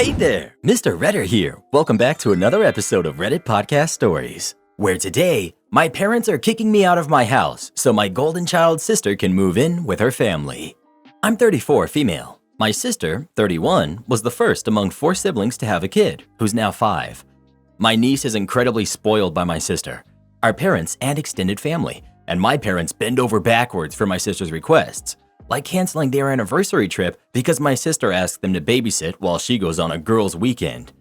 Hey there, Mr. Redder here. Welcome back to another episode of Reddit Podcast Stories, where today, my parents are kicking me out of my house so my golden child sister can move in with her family. I'm 34, female. My sister, 31, was the first among 4 siblings to have a kid, who's now 5. My niece is incredibly spoiled by my sister, our parents and extended family, and my parents bend over backwards for my sister's requests, like canceling their anniversary trip because my sister asked them to babysit while she goes on a girls' weekend.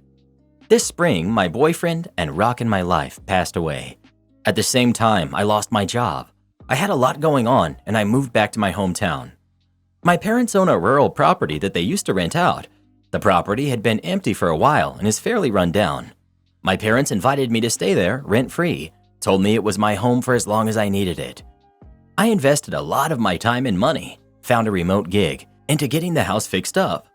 This spring, my boyfriend and rock in my life passed away. At the same time, I lost my job. I had a lot going on, and I moved back to my hometown. My parents own a rural property that they used to rent out. The property had been empty for a while and is fairly run down. My parents invited me to stay there rent-free, told me it was my home for as long as I needed it. I invested a lot of my time and money, found a remote gig, into getting the house fixed up.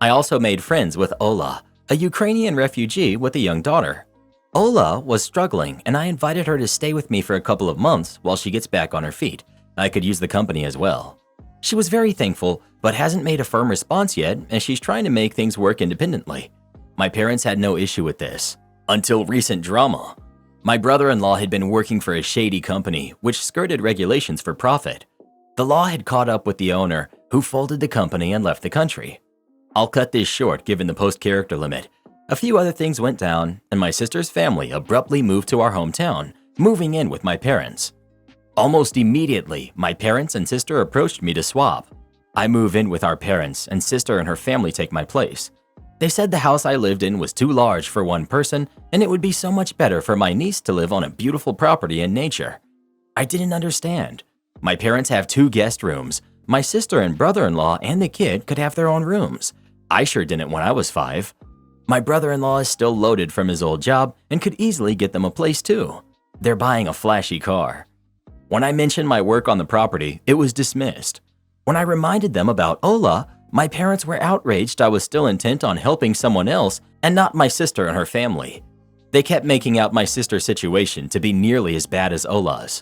I also made friends with Ola, a Ukrainian refugee with a young daughter. Ola was struggling, and I invited her to stay with me for a couple of months while she gets back on her feet. I could use the company as well. She was very thankful, but hasn't made a firm response yet, and she's trying to make things work independently. My parents had no issue with this, until recent drama. My brother-in-law had been working for a shady company which skirted regulations for profit. The law had caught up with the owner, who folded the company and left the country. I'll cut this short given the post-character limit. A few other things went down, and my sister's family abruptly moved to our hometown, moving in with my parents. Almost immediately, my parents and sister approached me to swap. I move in with our parents, and sister and her family take my place. They said the house I lived in was too large for one person, and it would be so much better for my niece to live on a beautiful property in nature. I didn't understand. My parents have 2 guest rooms. My sister and brother-in-law and the kid could have their own rooms. I sure didn't when I was 5. My brother-in-law is still loaded from his old job and could easily get them a place too. They're buying a flashy car. When I mentioned my work on the property, it was dismissed. When I reminded them about Ola, my parents were outraged I was still intent on helping someone else and not my sister and her family. They kept making out my sister's situation to be nearly as bad as Ola's.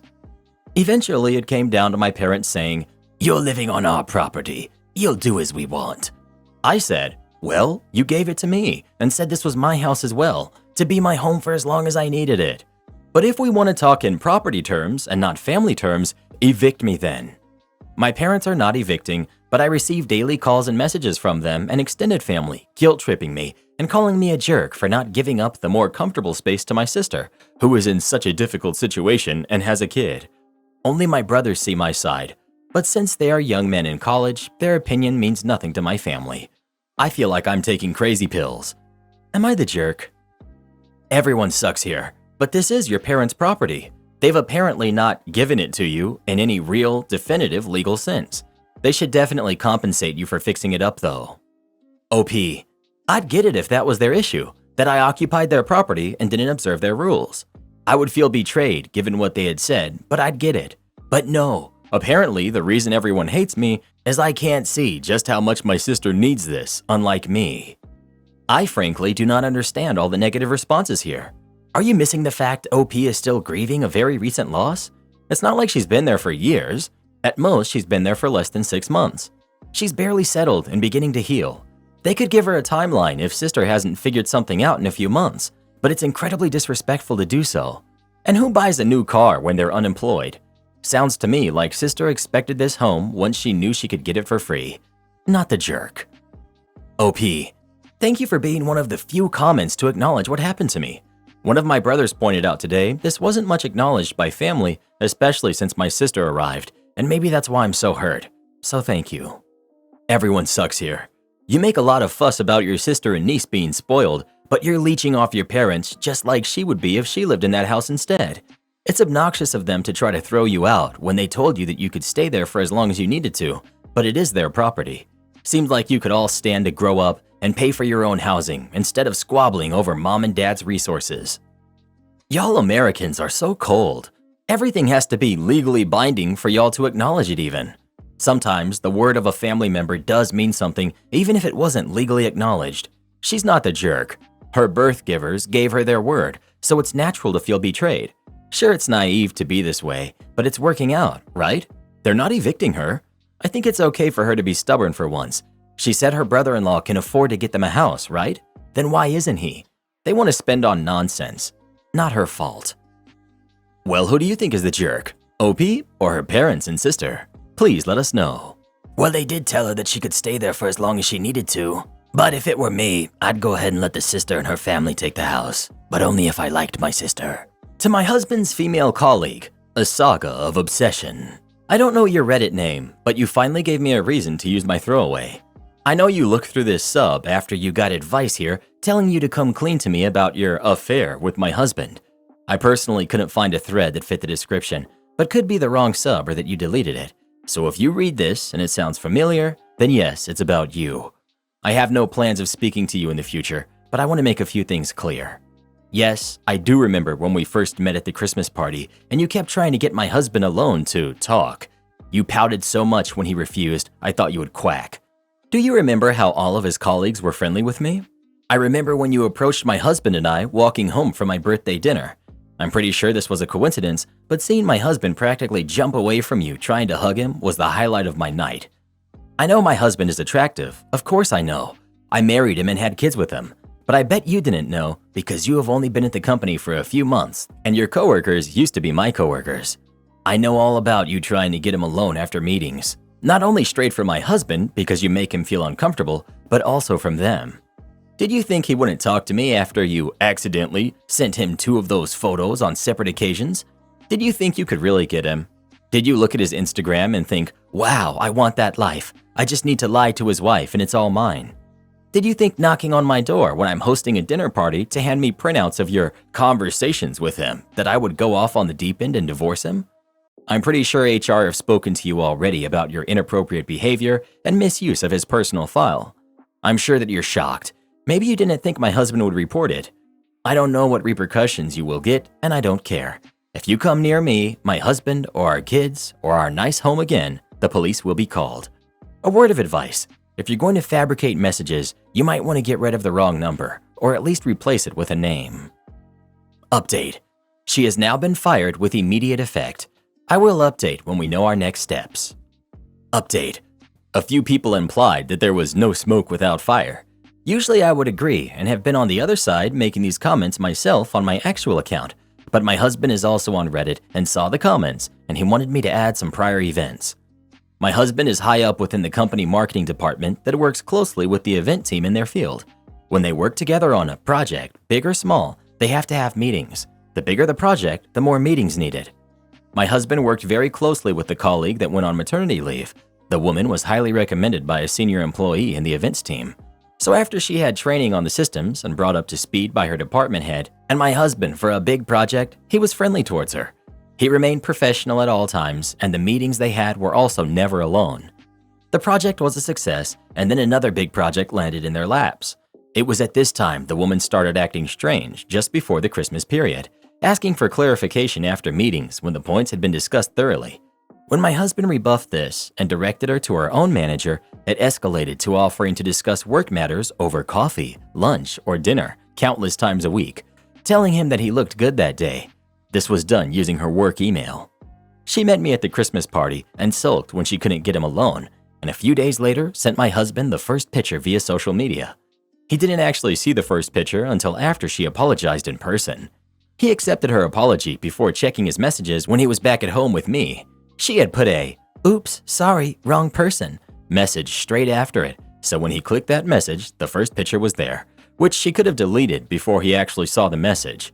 Eventually, it came down to my parents saying, "You're living on our property. You'll do as we want." I said, "Well, you gave it to me and said this was my house as well, to be my home for as long as I needed it. But if we want to talk in property terms and not family terms, evict me then." My parents are not evicting, but I receive daily calls and messages from them and extended family, guilt-tripping me and calling me a jerk for not giving up the more comfortable space to my sister, who is in such a difficult situation and has a kid. Only my brothers see my side, but since they are young men in college, their opinion means nothing to my family. I feel like I'm taking crazy pills. Am I the jerk? Everyone sucks here, but this is your parents' property. They've apparently not given it to you in any real, definitive legal sense. They should definitely compensate you for fixing it up though. OP, I'd get it if that was their issue, that I occupied their property and didn't observe their rules. I would feel betrayed given what they had said, but I'd get it. But no, apparently the reason everyone hates me is I can't see just how much my sister needs this, unlike me. I frankly do not understand all the negative responses here. Are you missing the fact OP is still grieving a very recent loss? It's not like she's been there for years. At most, she's been there for less than 6 months. She's barely settled and beginning to heal. They could give her a timeline if sister hasn't figured something out in a few months, but it's incredibly disrespectful to do so. And who buys a new car when they're unemployed? Sounds to me like sister expected this home once she knew she could get it for free. Not the jerk. OP, thank you for being one of the few comments to acknowledge what happened to me. One of my brothers pointed out today this wasn't much acknowledged by family, especially since my sister arrived, and maybe that's why I'm so hurt. So thank you. Everyone sucks here. You make a lot of fuss about your sister and niece being spoiled, but you're leeching off your parents just like she would be if she lived in that house instead. It's obnoxious of them to try to throw you out when they told you that you could stay there for as long as you needed to, but it is their property. Seems like you could all stand to grow up and pay for your own housing instead of squabbling over mom and dad's resources. Y'all Americans are so cold. Everything has to be legally binding for y'all to acknowledge it even. Sometimes the word of a family member does mean something even if it wasn't legally acknowledged. She's not the jerk. Her birth givers gave her their word, so it's natural to feel betrayed. Sure, it's naive to be this way, but it's working out, right? They're not evicting her. I think it's okay for her to be stubborn for once. She said her brother-in-law can afford to get them a house, right? Then why isn't he? They want to spend on nonsense. Not her fault. Well, who do you think is the jerk? OP or her parents and sister? Please let us know. Well, they did tell her that she could stay there for as long as she needed to. But if it were me, I'd go ahead and let the sister and her family take the house. But only if I liked my sister. To my husband's female colleague, a saga of obsession. I don't know your Reddit name, but you finally gave me a reason to use my throwaway. I know you looked through this sub after you got advice here telling you to come clean to me about your affair with my husband. I personally couldn't find a thread that fit the description, but could be the wrong sub or that you deleted it. So if you read this and it sounds familiar, then yes, it's about you. I have no plans of speaking to you in the future, but I want to make a few things clear. Yes, I do remember when we first met at the Christmas party and you kept trying to get my husband alone to talk. You pouted so much when he refused, I thought you would quack. Do you remember how all of his colleagues were friendly with me? I remember when you approached my husband and I walking home from my birthday dinner. I'm pretty sure this was a coincidence, but seeing my husband practically jump away from you trying to hug him was the highlight of my night. I know my husband is attractive, of course I know. I married him and had kids with him, but I bet you didn't know because you have only been at the company for a few months and your coworkers used to be my coworkers. I know all about you trying to get him alone after meetings, not only straight from my husband because you make him feel uncomfortable, but also from them. Did you think he wouldn't talk to me after you accidentally sent him 2 of those photos on separate occasions? Did you think you could really get him? Did you look at his Instagram and think, wow, I want that life. I just need to lie to his wife and it's all mine? Did you think knocking on my door when I'm hosting a dinner party to hand me printouts of your conversations with him that I would go off on the deep end and divorce him? I'm pretty sure HR have spoken to you already about your inappropriate behavior and misuse of his personal file. I'm sure that you're shocked. Maybe you didn't think my husband would report it. I don't know what repercussions you will get, and I don't care. If you come near me, my husband, or our kids, or our nice home again, the police will be called. A word of advice. If you're going to fabricate messages, you might want to get rid of the wrong number, or at least replace it with a name. Update. She has now been fired with immediate effect. I will update when we know our next steps. Update. A few people implied that there was no smoke without fire. Usually I would agree and have been on the other side making these comments myself on my actual account, but my husband is also on Reddit and saw the comments and he wanted me to add some prior events. My husband is high up within the company marketing department that works closely with the event team in their field. When they work together on a project, big or small, they have to have meetings. The bigger the project, the more meetings needed. My husband worked very closely with the colleague that went on maternity leave. The woman was highly recommended by a senior employee in the events team. So after she had training on the systems and brought up to speed by her department head and my husband for a big project, he was friendly towards her. He remained professional at all times and the meetings they had were also never alone. The project was a success and then another big project landed in their laps. It was at this time the woman started acting strange just before the Christmas period, asking for clarification after meetings when the points had been discussed thoroughly. When my husband rebuffed this and directed her to her own manager, it escalated to offering to discuss work matters over coffee, lunch, or dinner countless times a week, telling him that he looked good that day. This was done using her work email. She met me at the Christmas party and sulked when she couldn't get him alone, and a few days later sent my husband the first picture via social media. He didn't actually see the first picture until after she apologized in person. He accepted her apology before checking his messages when he was back at home with me. She had put a, "Oops, sorry, wrong person," message straight after it, so when he clicked that message, the first picture was there, which she could have deleted before he actually saw the message.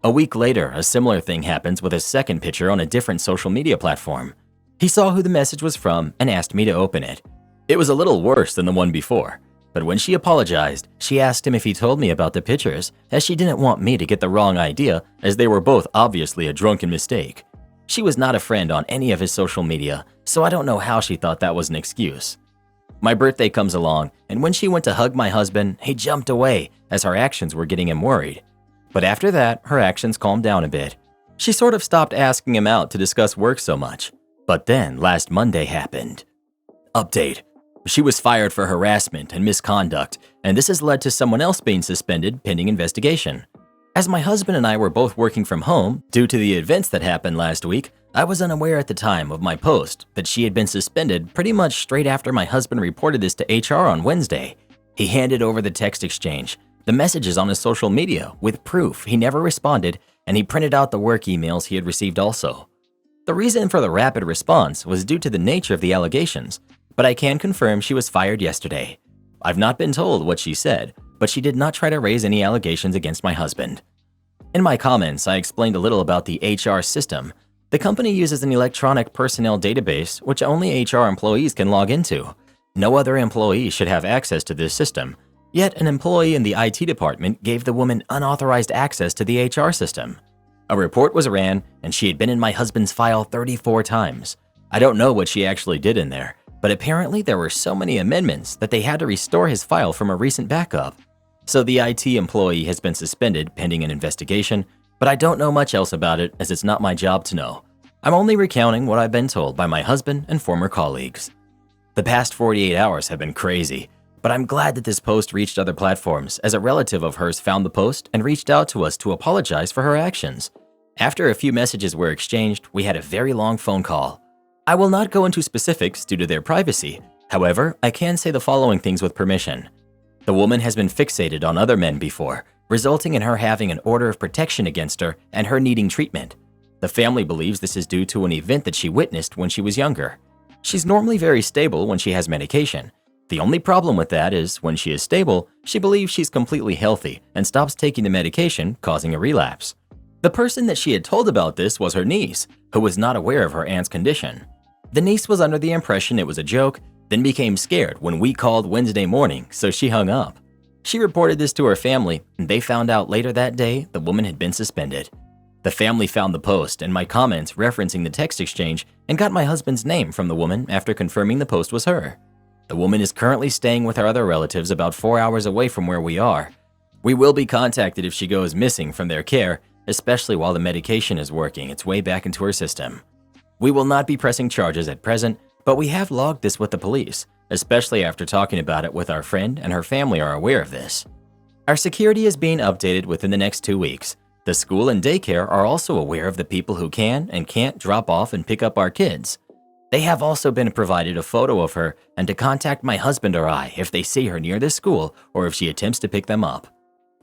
A week later, a similar thing happens with a second picture on a different social media platform. He saw who the message was from and asked me to open it. It was a little worse than the one before, but when she apologized, she asked him if he told me about the pictures, as she didn't want me to get the wrong idea, as they were both obviously a drunken mistake. She was not a friend on any of his social media, so I don't know how she thought that was an excuse. My birthday comes along, and when she went to hug my husband, he jumped away as her actions were getting him worried. But after that, her actions calmed down a bit. She sort of stopped asking him out to discuss work so much. But then last Monday happened. Update. She was fired for harassment and misconduct, and this has led to someone else being suspended pending investigation. As my husband and I were both working from home due to the events that happened last week, I was unaware at the time of my post that she had been suspended pretty much straight after my husband reported this to HR on Wednesday. He handed over the text exchange, The message is on his social media with proof he never responded, and he printed out the work emails he had received also. The reason for the rapid response was due to the nature of the allegations, but I can confirm she was fired yesterday. I've not been told what she said, but she did not try to raise any allegations against my husband. In my comments, I explained a little about the HR system. The company uses an electronic personnel database which only HR employees can log into. No other employee should have access to this system, yet an employee in the IT department gave the woman unauthorized access to the HR system. A report was ran, and she had been in my husband's file 34 times. I don't know what she actually did in there, but apparently there were so many amendments that they had to restore his file from a recent backup. So the IT employee has been suspended pending an investigation, but I don't know much else about it as it's not my job to know. I'm only recounting what I've been told by my husband and former colleagues. The past 48 hours have been crazy, but I'm glad that this post reached other platforms as a relative of hers found the post and reached out to us to apologize for her actions. After a few messages were exchanged, we had a very long phone call. I will not go into specifics due to their privacy. However, I can say the following things with permission. The woman has been fixated on other men before, resulting in her having an order of protection against her and her needing treatment. The family believes this is due to an event that she witnessed when she was younger. She's normally very stable when she has medication. The only problem with that is when she is stable, she believes she's completely healthy and stops taking the medication, causing a relapse. The person that she had told about this was her niece, who was not aware of her aunt's condition. The niece was under the impression it was a joke, then became scared when we called Wednesday morning, so she hung up. She reported this to her family, and they found out later that day the woman had been suspended. The family found the post and my comments referencing the text exchange and got my husband's name from the woman after confirming the post was her. The woman is currently staying with her other relatives about 4 hours away from where we are. We will be contacted if she goes missing from their care, especially while the medication is working its way back into her system. We will not be pressing charges at present, but we have logged this with the police, especially after talking about it with our friend, and her family are aware of this. Our security is being updated within the next 2 weeks. The school and daycare are also aware of the people who can and can't drop off and pick up our kids. They have also been provided a photo of her and to contact my husband or I if they see her near this school or if she attempts to pick them up.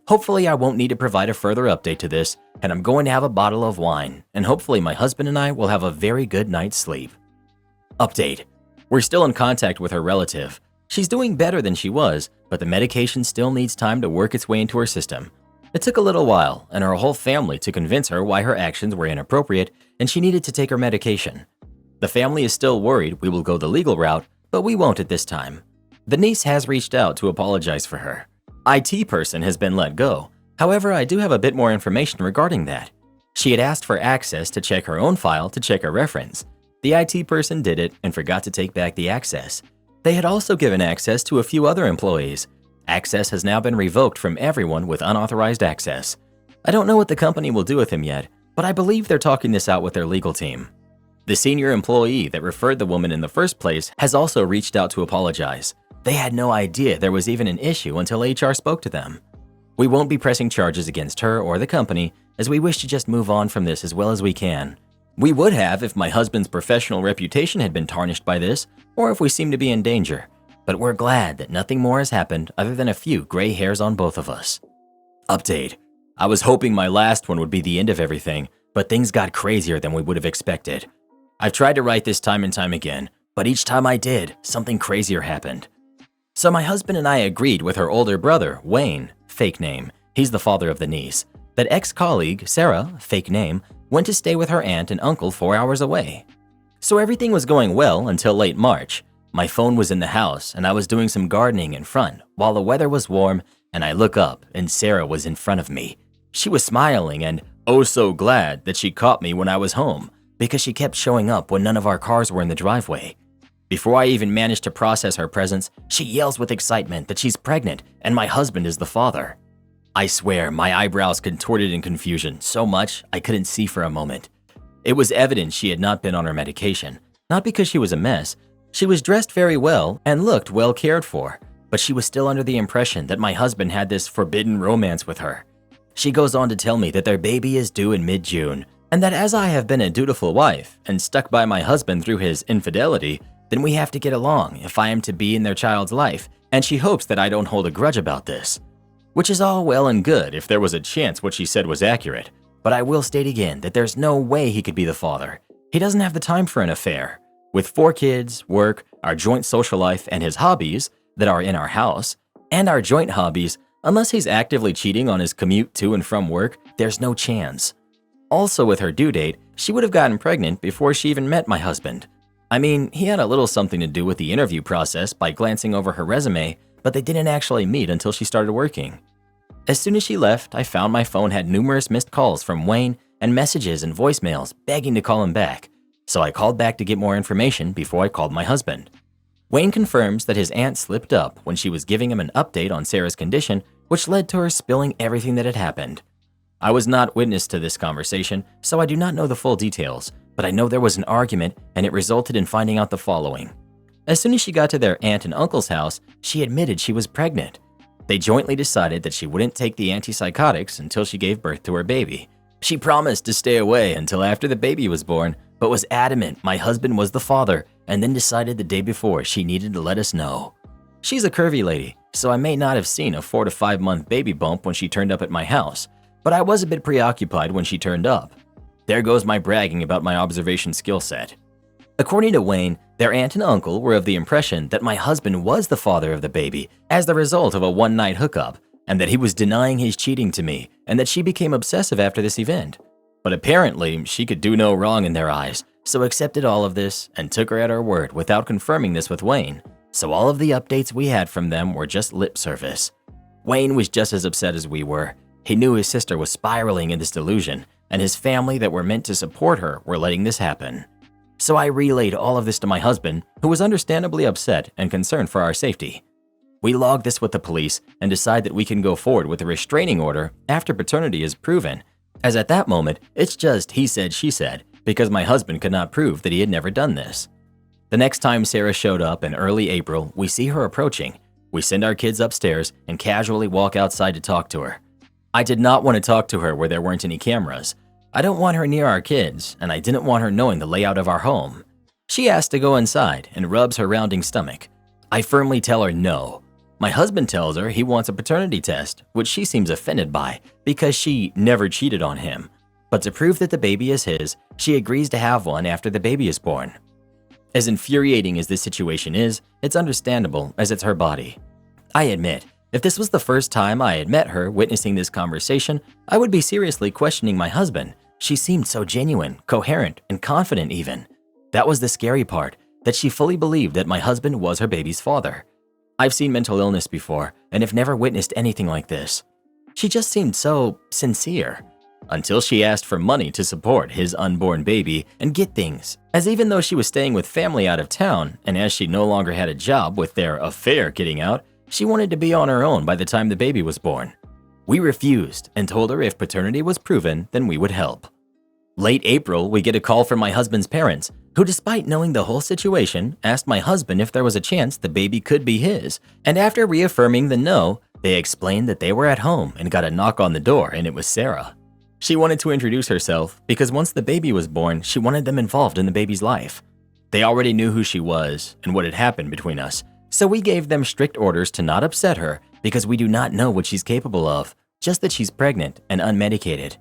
Hopefully I won't need to provide a further update to this, and I'm going to have a bottle of wine, and hopefully my husband and I will have a very good night's sleep. Update. We're still in contact with her relative. She's doing better than she was, but the medication still needs time to work its way into her system. It took a little while and her whole family to convince her why her actions were inappropriate and she needed to take her medication. The family is still worried we will go the legal route, but we won't at this time. The niece has reached out to apologize for her. IT person has been let go. However, I do have a bit more information regarding that. She had asked for access to check her own file to check her reference. The IT person did it and forgot to take back the access. They had also given access to a few other employees. Access has now been revoked from everyone with unauthorized access. I don't know what the company will do with him yet, but I believe they're talking this out with their legal team. The senior employee that referred the woman in the first place has also reached out to apologize. They had no idea there was even an issue until HR spoke to them. We won't be pressing charges against her or the company, as we wish to just move on from this as well as we can. We would have if my husband's professional reputation had been tarnished by this, or if we seemed to be in danger. But we're glad that nothing more has happened other than a few gray hairs on both of us. Update. I was hoping my last one would be the end of everything, but things got crazier than we would have expected. I've tried to write this time and time again, but each time I did, something crazier happened. So my husband and I agreed with her older brother, Wayne, fake name, he's the father of the niece, that ex-colleague, Sarah, fake name, went to stay with her aunt and uncle 4 hours away. So everything was going well until late March. My phone was in the house and I was doing some gardening in front while the weather was warm, and I look up and Sarah was in front of me. She was smiling and oh so glad that she caught me when I was home because she kept showing up when none of our cars were in the driveway. Before I even managed to process her presence, she yells with excitement that she's pregnant and my husband is the father. I swear my eyebrows contorted in confusion so much I couldn't see for a moment. It was evident she had not been on her medication, not because she was a mess. She was dressed very well and looked well cared for, but she was still under the impression that my husband had this forbidden romance with her. She goes on to tell me that their baby is due in mid-June, and that as I have been a dutiful wife and stuck by my husband through his infidelity, then we have to get along if I am to be in their child's life, and she hopes that I don't hold a grudge about this. Which is all well and good if there was a chance what she said was accurate, but I will state again that there's no way he could be the father. He doesn't have the time for an affair. With 4 kids, work, our joint social life, and his hobbies that are in our house, and our joint hobbies, unless he's actively cheating on his commute to and from work, there's no chance. Also, with her due date, she would have gotten pregnant before she even met my husband. I mean, he had a little something to do with the interview process by glancing over her resume, but they didn't actually meet until she started working. As soon as she left, I found my phone had numerous missed calls from Wayne and messages and voicemails begging to call him back, so I called back to get more information before I called my husband. Wayne confirms that his aunt slipped up when she was giving him an update on Sarah's condition, which led to her spilling everything that had happened. I was not witness to this conversation, so I do not know the full details, but I know there was an argument and it resulted in finding out the following. As soon as she got to their aunt and uncle's house, she admitted she was pregnant. They jointly decided that she wouldn't take the antipsychotics until she gave birth to her baby. She promised to stay away until after the baby was born, but was adamant my husband was the father and then decided the day before she needed to let us know. She's a curvy lady, so I may not have seen a 4 to 5 month baby bump when she turned up at my house, but I was a bit preoccupied when she turned up. There goes my bragging about my observation skill set. According to Wayne, their aunt and uncle were of the impression that my husband was the father of the baby as the result of a one-night hookup, and that he was denying his cheating to me, and that she became obsessive after this event. But apparently, she could do no wrong in their eyes, so accepted all of this and took her at her word without confirming this with Wayne. So all of the updates we had from them were just lip service. Wayne was just as upset as we were. He knew his sister was spiraling in this delusion, and his family that were meant to support her were letting this happen. So I relayed all of this to my husband, who was understandably upset and concerned for our safety. We log this with the police and decide that we can go forward with a restraining order after paternity is proven, as at that moment, it's just he said, she said, because my husband could not prove that he had never done this. The next time Sarah showed up in early April, we see her approaching. We send our kids upstairs and casually walk outside to talk to her. I did not want to talk to her where there weren't any cameras. I don't want her near our kids, and I didn't want her knowing the layout of our home. She asks to go inside and rubs her rounding stomach. I firmly tell her no. My husband tells her he wants a paternity test, which she seems offended by because she never cheated on him. But to prove that the baby is his, she agrees to have one after the baby is born. As infuriating as this situation is, it's understandable as it's her body. I admit, if this was the first time I had met her witnessing this conversation, I would be seriously questioning my husband. She seemed so genuine, coherent, and confident even. That was the scary part, that she fully believed that my husband was her baby's father. I've seen mental illness before and have never witnessed anything like this. She just seemed so sincere, until she asked for money to support his unborn baby and get things, as even though she was staying with family out of town and as she no longer had a job with their affair getting out, she wanted to be on her own by the time the baby was born. We refused and told her if paternity was proven, then we would help. Late April, we get a call from my husband's parents, who despite knowing the whole situation, asked my husband if there was a chance the baby could be his, and after reaffirming the no, they explained that they were at home and got a knock on the door and it was Sarah. She wanted to introduce herself because once the baby was born, she wanted them involved in the baby's life. They already knew who she was and what had happened between us, so we gave them strict orders to not upset her because we do not know what she's capable of, just that she's pregnant and unmedicated.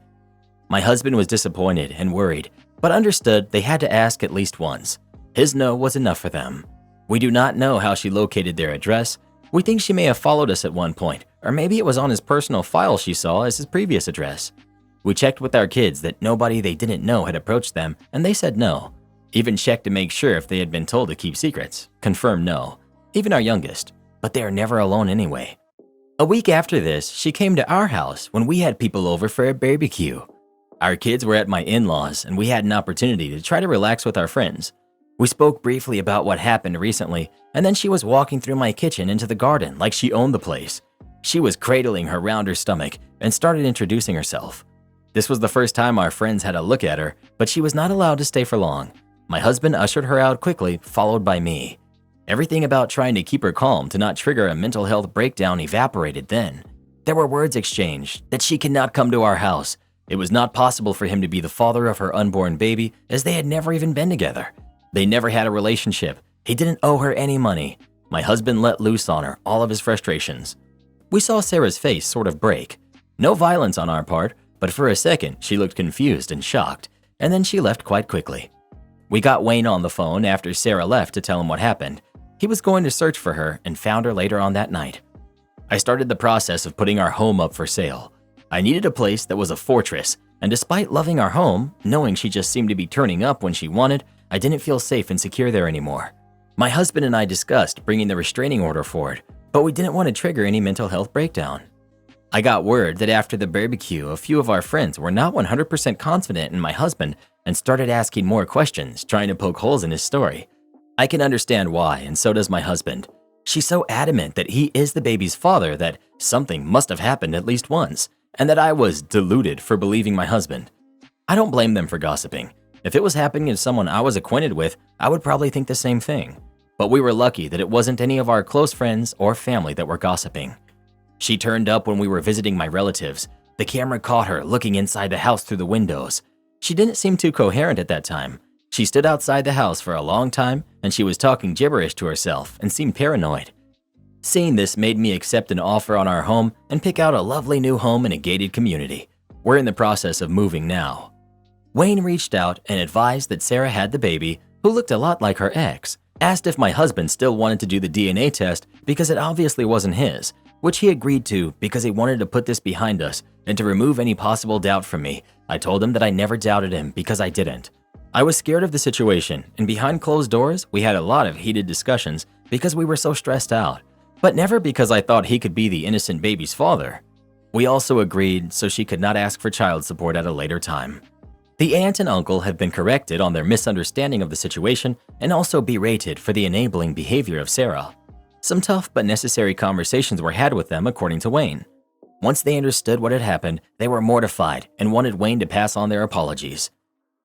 My husband was disappointed and worried, but understood they had to ask at least once. His no was enough for them. We do not know how she located their address. We think she may have followed us at one point, or maybe it was on his personal file she saw as his previous address. We checked with our kids that nobody they didn't know had approached them, and they said no. Even checked to make sure if they had been told to keep secrets. Confirmed no. Even our youngest. But they are never alone anyway. A week after this, she came to our house when we had people over for a barbecue. Our kids were at my in-laws, and we had an opportunity to try to relax with our friends. We spoke briefly about what happened recently, and then she was walking through my kitchen into the garden like she owned the place. She was cradling her round her stomach and started introducing herself. This was the first time our friends had a look at her, but she was not allowed to stay for long. My husband ushered her out quickly, followed by me. Everything about trying to keep her calm to not trigger a mental health breakdown evaporated then. There were words exchanged that she cannot come to our house. It was not possible for him to be the father of her unborn baby as they had never even been together. They never had a relationship. He didn't owe her any money. My husband let loose on her all of his frustrations. We saw Sarah's face sort of break. No violence on our part, but for a second she looked confused and shocked, and then she left quite quickly. We got Wayne on the phone after Sarah left to tell him what happened. He was going to search for her and found her later on that night. I started the process of putting our home up for sale. I needed a place that was a fortress, and despite loving our home, knowing she just seemed to be turning up when she wanted, I didn't feel safe and secure there anymore. My husband and I discussed bringing the restraining order for it, but we didn't want to trigger any mental health breakdown. I got word that after the barbecue, a few of our friends were not 100% confident in my husband and started asking more questions, trying to poke holes in his story. I can understand why, and so does my husband. She's so adamant that he is the baby's father that something must have happened at least once, and that I was deluded for believing my husband. I don't blame them for gossiping. If it was happening to someone I was acquainted with, I would probably think the same thing. But we were lucky that it wasn't any of our close friends or family that were gossiping. She turned up when we were visiting my relatives. The camera caught her looking inside the house through the windows. She didn't seem too coherent at that time. She stood outside the house for a long time, and she was talking gibberish to herself and seemed paranoid. Seeing this made me accept an offer on our home and pick out a lovely new home in a gated community. We're in the process of moving now. Wayne reached out and advised that Sarah had the baby, who looked a lot like her ex, asked if my husband still wanted to do the DNA test because it obviously wasn't his, which he agreed to because he wanted to put this behind us and to remove any possible doubt from me. I told him that I never doubted him because I didn't. I was scared of the situation, and behind closed doors, we had a lot of heated discussions because we were so stressed out, but never because I thought he could be the innocent baby's father. We also agreed so she could not ask for child support at a later time. The aunt and uncle had been corrected on their misunderstanding of the situation and also berated for the enabling behavior of Sarah. Some tough but necessary conversations were had with them, according to Wayne. Once they understood what had happened, they were mortified and wanted Wayne to pass on their apologies.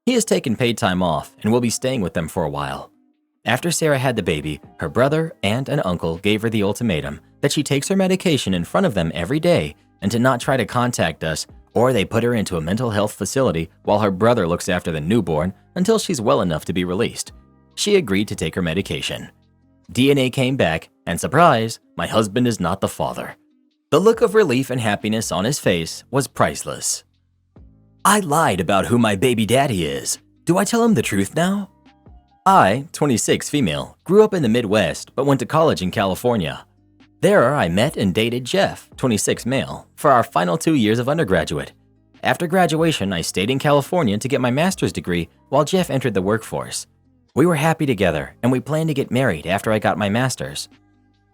He has taken paid time off and will be staying with them for a while. After Sarah had the baby, her brother, aunt, and uncle gave her the ultimatum that she takes her medication in front of them every day and to not try to contact us, or they put her into a mental health facility while her brother looks after the newborn until she's well enough to be released. She agreed to take her medication. DNA came back, and surprise, my husband is not the father. The look of relief and happiness on his face was priceless. I lied about who my baby daddy is. Do I tell him the truth now? I, 26 female, grew up in the Midwest but went to college in California. There I met and dated Jeff, 26 male, for our final 2 years of undergraduate. After graduation, I stayed in California to get my master's degree while Jeff entered the workforce. We were happy together and we planned to get married after I got my master's.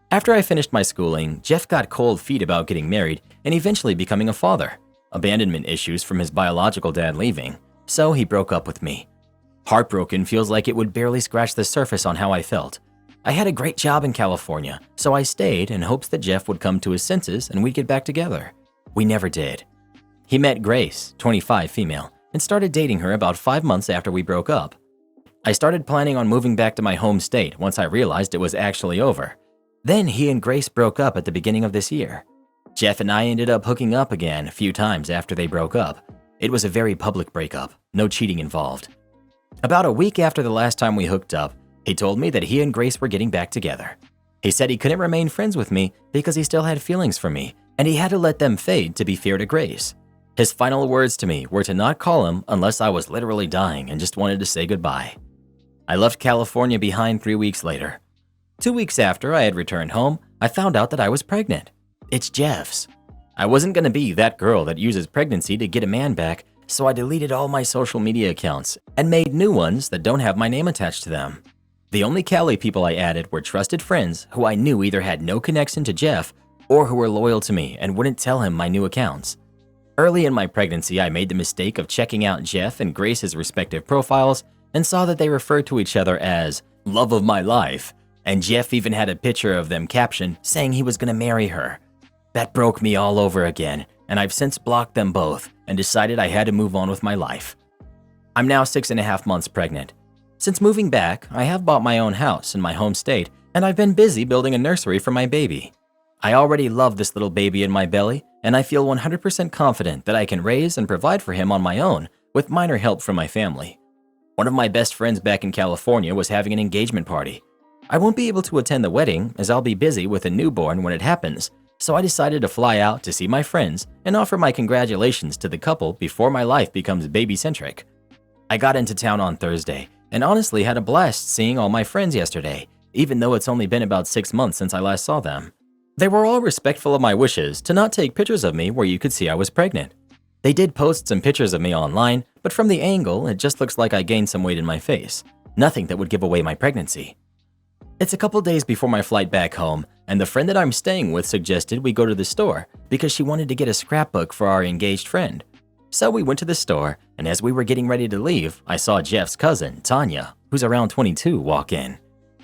After I finished my schooling, Jeff got cold feet about getting married and eventually becoming a father. Abandonment issues from his biological dad leaving, so he broke up with me. Heartbroken feels like it would barely scratch the surface on how I felt. I had a great job in California, so I stayed in hopes that Jeff would come to his senses and we'd get back together. We never did. He met Grace, 25 female, and started dating her about 5 months after we broke up. I started planning on moving back to my home state once I realized it was actually over. Then he and Grace broke up at the beginning of this year. Jeff and I ended up hooking up again a few times after they broke up. It was a very public breakup, no cheating involved. About a week after the last time we hooked up, he told me that he and Grace were getting back together. He said he couldn't remain friends with me because he still had feelings for me, and he had to let them fade to be fair to Grace. His final words to me were to not call him unless I was literally dying and just wanted to say goodbye. I left California behind 3 weeks later. 2 weeks after I had returned home, I found out that I was pregnant. It's Jeff's. I wasn't going to be that girl that uses pregnancy to get a man back, so I deleted all my social media accounts and made new ones that don't have my name attached to them. The only Cali people I added were trusted friends who I knew either had no connection to Jeff or who were loyal to me and wouldn't tell him my new accounts. Early in my pregnancy, I made the mistake of checking out Jeff and Grace's respective profiles and saw that they referred to each other as love of my life, and Jeff even had a picture of them captioned saying he was going to marry her. That broke me all over again, and I've since blocked them both and decided I had to move on with my life. I'm now 6.5 months pregnant. Since moving back, I have bought my own house in my home state, and I've been busy building a nursery for my baby. I already love this little baby in my belly, and I feel 100% confident that I can raise and provide for him on my own with minor help from my family. One of my best friends back in California was having an engagement party. I won't be able to attend the wedding as I'll be busy with a newborn when it happens, so I decided to fly out to see my friends and offer my congratulations to the couple before my life becomes baby-centric. I got into town on Thursday and honestly had a blast seeing all my friends yesterday, even though it's only been about 6 months since I last saw them. They were all respectful of my wishes to not take pictures of me where you could see I was pregnant. They did post some pictures of me online, but from the angle, it just looks like I gained some weight in my face. Nothing that would give away my pregnancy. It's a couple days before my flight back home, and the friend that I'm staying with suggested we go to the store because she wanted to get a scrapbook for our engaged friend. So we went to the store, and as we were getting ready to leave, I saw Jeff's cousin, Tanya, who's around 22, walk in.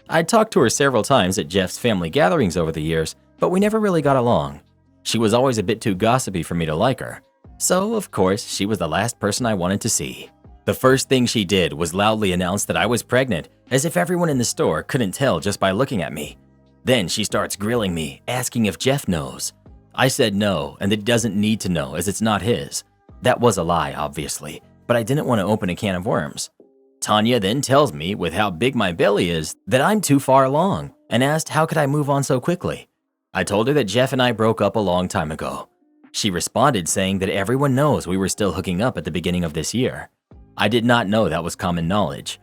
I'd talked to her several times at Jeff's family gatherings over the years, but we never really got along. She was always a bit too gossipy for me to like her. So, of course, she was the last person I wanted to see. The first thing she did was loudly announce that I was pregnant, as if everyone in the store couldn't tell just by looking at me. Then she starts grilling me, asking if Jeff knows. I said no, and that he doesn't need to know as it's not his. That was a lie, obviously, but I didn't want to open a can of worms. Tanya then tells me, with how big my belly is, that I'm too far along, and asked how could I move on so quickly. I told her that Jeff and I broke up a long time ago. She responded saying that everyone knows we were still hooking up at the beginning of this year. I did not know that was common knowledge.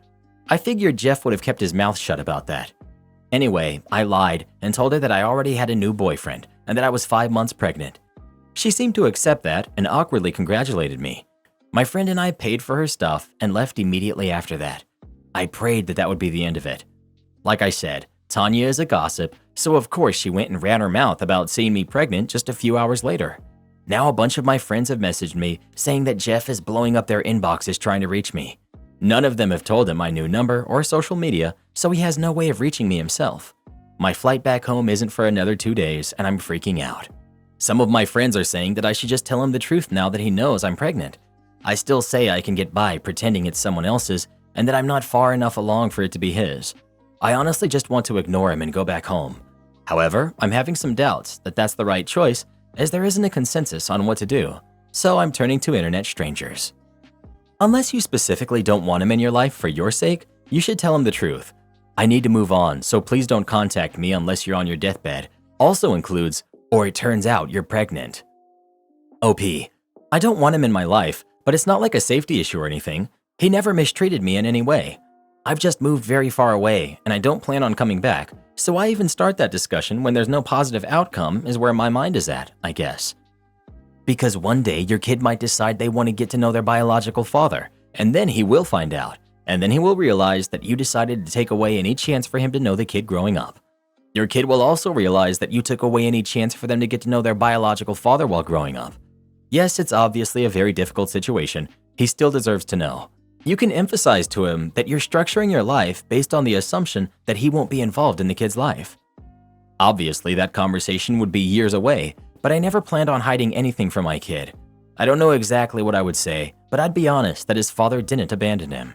I figured Jeff would have kept his mouth shut about that. Anyway, I lied and told her that I already had a new boyfriend and that I was 5 months pregnant. She seemed to accept that and awkwardly congratulated me. My friend and I paid for her stuff and left immediately after that. I prayed that that would be the end of it. Like I said, Tanya is a gossip, so of course she went and ran her mouth about seeing me pregnant just a few hours later. Now a bunch of my friends have messaged me saying that Jeff is blowing up their inboxes trying to reach me. None of them have told him my new number or social media, so he has no way of reaching me himself. My flight back home isn't for another 2 days, and I'm freaking out. Some of my friends are saying that I should just tell him the truth now that he knows I'm pregnant. I still say I can get by pretending it's someone else's and that I'm not far enough along for it to be his. I honestly just want to ignore him and go back home. However, I'm having some doubts that that's the right choice, as there isn't a consensus on what to do, so I'm turning to internet strangers. Unless you specifically don't want him in your life for your sake, you should tell him the truth. I need to move on, so please don't contact me unless you're on your deathbed. Also includes, or it turns out you're pregnant. OP. I don't want him in my life, but it's not like a safety issue or anything. He never mistreated me in any way. I've just moved very far away, and I don't plan on coming back, so why even start that discussion when there's no positive outcome is where my mind is at, I guess. Because one day your kid might decide they want to get to know their biological father, and then he will find out, and then he will realize that you decided to take away any chance for him to know the kid growing up. Your kid will also realize that you took away any chance for them to get to know their biological father while growing up. Yes, it's obviously a very difficult situation. He still deserves to know. You can emphasize to him that you're structuring your life based on the assumption that he won't be involved in the kid's life. Obviously, that conversation would be years away, but I never planned on hiding anything from my kid. I don't know exactly what I would say, but I'd be honest that his father didn't abandon him.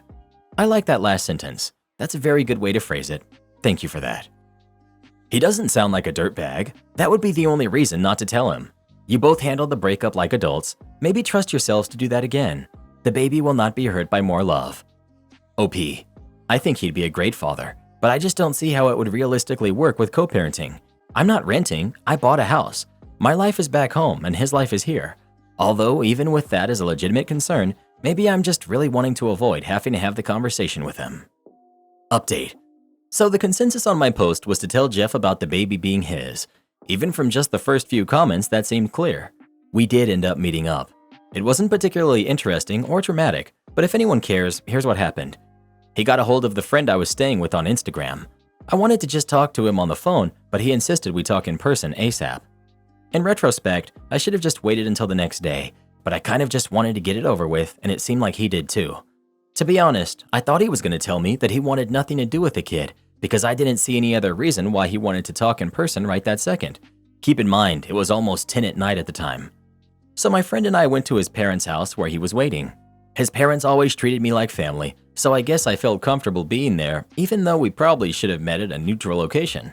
I like that last sentence. That's a very good way to phrase it. Thank you for that. He doesn't sound like a dirtbag. That would be the only reason not to tell him. You both handled the breakup like adults. Maybe trust yourselves to do that again. The baby will not be hurt by more love. OP. I think he'd be a great father, but I just don't see how it would realistically work with co-parenting. I'm not renting, I bought a house. My life is back home and his life is here. Although even with that as a legitimate concern, maybe I'm just really wanting to avoid having to have the conversation with him. Update. So the consensus on my post was to tell Jeff about the baby being his. Even from just the first few comments, that seemed clear. We did end up meeting up. It wasn't particularly interesting or dramatic, but if anyone cares, here's what happened. He got a hold of the friend I was staying with on Instagram. I wanted to just talk to him on the phone, but he insisted we talk in person ASAP. In retrospect, I should have just waited until the next day, but I kind of just wanted to get it over with, and it seemed like he did too. To be honest, I thought he was going to tell me that he wanted nothing to do with the kid, because I didn't see any other reason why he wanted to talk in person right that second. Keep in mind, it was almost 10 at night at the time. So my friend and I went to his parents' house where he was waiting. His parents always treated me like family, so I guess I felt comfortable being there, even though we probably should have met at a neutral location.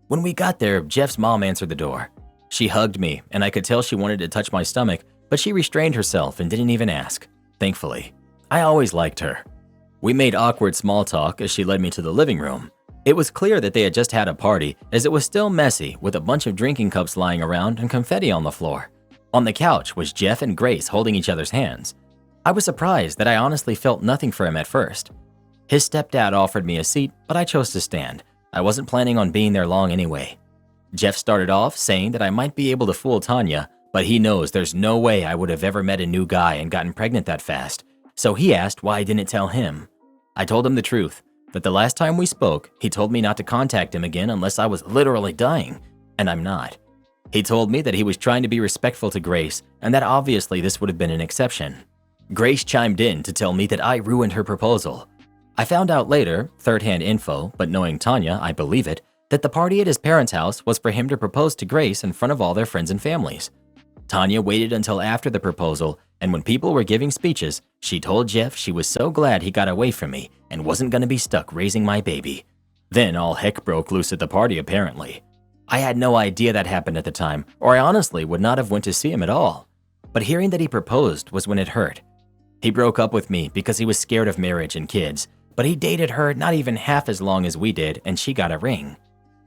When we got there, Jeff's mom answered the door. She hugged me, and I could tell she wanted to touch my stomach, but she restrained herself and didn't even ask, thankfully. I always liked her. We made awkward small talk as she led me to the living room. It was clear that they had just had a party, as it was still messy with a bunch of drinking cups lying around and confetti on the floor. On the couch was Jeff and Grace holding each other's hands. I was surprised that I honestly felt nothing for him at first. His stepdad offered me a seat, but I chose to stand. I wasn't planning on being there long anyway. Jeff started off saying that I might be able to fool Tanya, but he knows there's no way I would have ever met a new guy and gotten pregnant that fast, so he asked why I didn't tell him. I told him the truth, that the last time we spoke, he told me not to contact him again unless I was literally dying, and I'm not. He told me that he was trying to be respectful to Grace, and that obviously this would have been an exception. Grace chimed in to tell me that I ruined her proposal. I found out later, third-hand info, but knowing Tanya, I believe it, that the party at his parents' house was for him to propose to Grace in front of all their friends and families. Tanya waited until after the proposal, and when people were giving speeches, she told Jeff she was so glad he got away from me and wasn't going to be stuck raising my baby. Then all heck broke loose at the party apparently. I had no idea that happened at the time, or I honestly would not have went to see him at all. But hearing that he proposed was when it hurt. He broke up with me because he was scared of marriage and kids, but he dated her not even half as long as we did and she got a ring.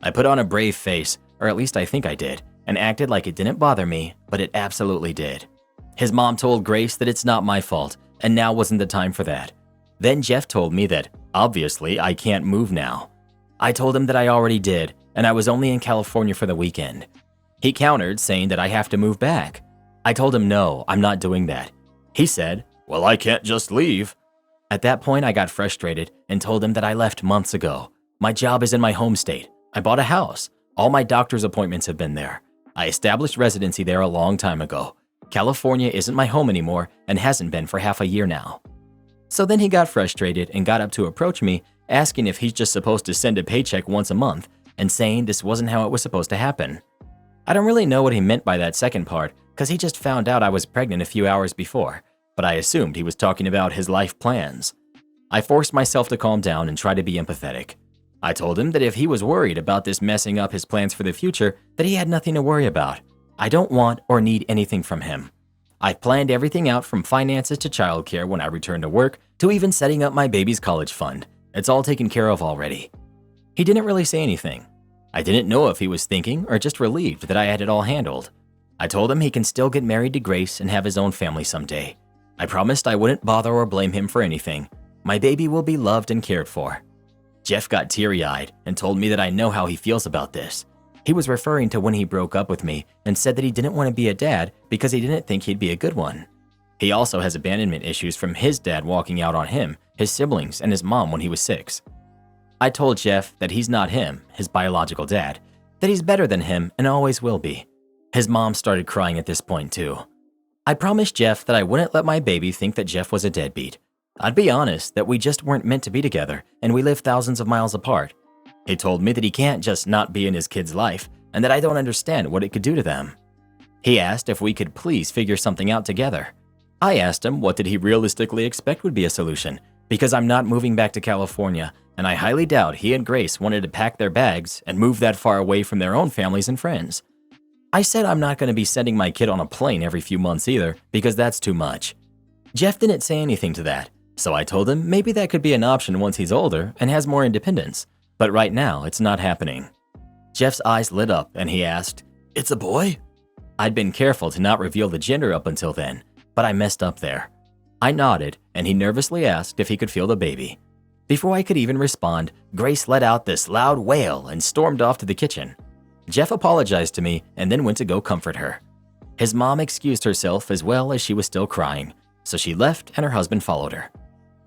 I put on a brave face, or at least I think I did, and acted like it didn't bother me, but it absolutely did. His mom told Grace that it's not my fault, and now wasn't the time for that. Then Jeff told me that, obviously, I can't move now. I told him that I already did, and I was only in California for the weekend. He countered, saying that I have to move back. I told him no, I'm not doing that. He said, well, I can't just leave. At that point, I got frustrated and told him that I left months ago. My job is in my home state. I bought a house. All my doctor's appointments have been there. I established residency there a long time ago. California isn't my home anymore and hasn't been for half a year now. So then he got frustrated and got up to approach me, asking if he's just supposed to send a paycheck once a month and saying this wasn't how it was supposed to happen. I don't really know what he meant by that second part because he just found out I was pregnant a few hours before, but I assumed he was talking about his life plans. I forced myself to calm down and try to be empathetic. I told him that if he was worried about this messing up his plans for the future, that he had nothing to worry about. I don't want or need anything from him. I've planned everything out from finances to childcare when I return to work to even setting up my baby's college fund. It's all taken care of already. He didn't really say anything. I didn't know if he was thinking or just relieved that I had it all handled. I told him he can still get married to Grace and have his own family someday. I promised I wouldn't bother or blame him for anything. My baby will be loved and cared for. Jeff got teary-eyed and told me that I know how he feels about this. He was referring to when he broke up with me and said that he didn't want to be a dad because he didn't think he'd be a good one. He also has abandonment issues from his dad walking out on him, his siblings, and his mom when he was 6. I told Jeff that he's not him, his biological dad, that he's better than him and always will be. His mom started crying at this point too. I promised Jeff that I wouldn't let my baby think that Jeff was a deadbeat. I'd be honest that we just weren't meant to be together and we live thousands of miles apart. He told me that he can't just not be in his kid's life and that I don't understand what it could do to them. He asked if we could please figure something out together. I asked him what did he realistically expect would be a solution because I'm not moving back to California and I highly doubt he and Grace wanted to pack their bags and move that far away from their own families and friends. I said I'm not going to be sending my kid on a plane every few months either because that's too much. Jeff didn't say anything to that, so I told him maybe that could be an option once he's older and has more independence, but right now it's not happening. Jeff's eyes lit up and he asked, "It's a boy?" I'd been careful to not reveal the gender up until then, but I messed up there. I nodded and he nervously asked if he could feel the baby. Before I could even respond, Grace let out this loud wail and stormed off to the kitchen. Jeff apologized to me and then went to go comfort her. His mom excused herself as well as she was still crying, so she left and her husband followed her.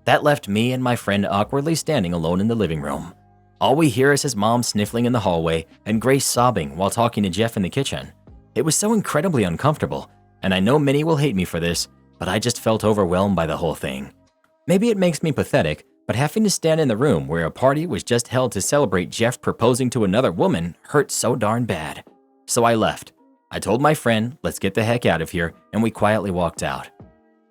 That left me and my friend awkwardly standing alone in the living room. All we hear is his mom sniffling in the hallway and Grace sobbing while talking to Jeff in the kitchen. It was so incredibly uncomfortable, and I know many will hate me for this, but I just felt overwhelmed by the whole thing. Maybe it makes me pathetic, but having to stand in the room where a party was just held to celebrate Jeff proposing to another woman hurt so darn bad. So I left. I told my friend, let's get the heck out of here, and we quietly walked out.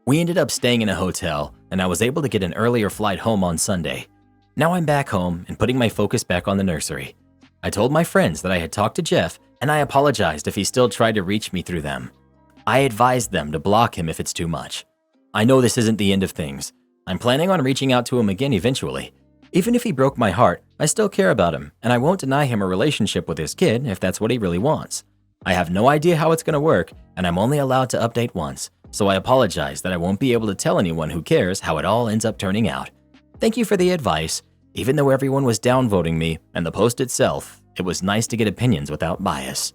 We ended up staying in a hotel, and I was able to get an earlier flight home on Sunday. Now I'm back home and putting my focus back on the nursery. I told my friends that I had talked to Jeff, and I apologized if he still tried to reach me through them. I advised them to block him if it's too much. I know this isn't the end of things. I'm planning on reaching out to him again eventually. Even if he broke my heart, I still care about him, and I won't deny him a relationship with his kid if that's what he really wants. I have no idea how it's going to work, and I'm only allowed to update once, so I apologize that I won't be able to tell anyone who cares how it all ends up turning out. Thank you for the advice. Even though everyone was downvoting me and the post itself, it was nice to get opinions without bias.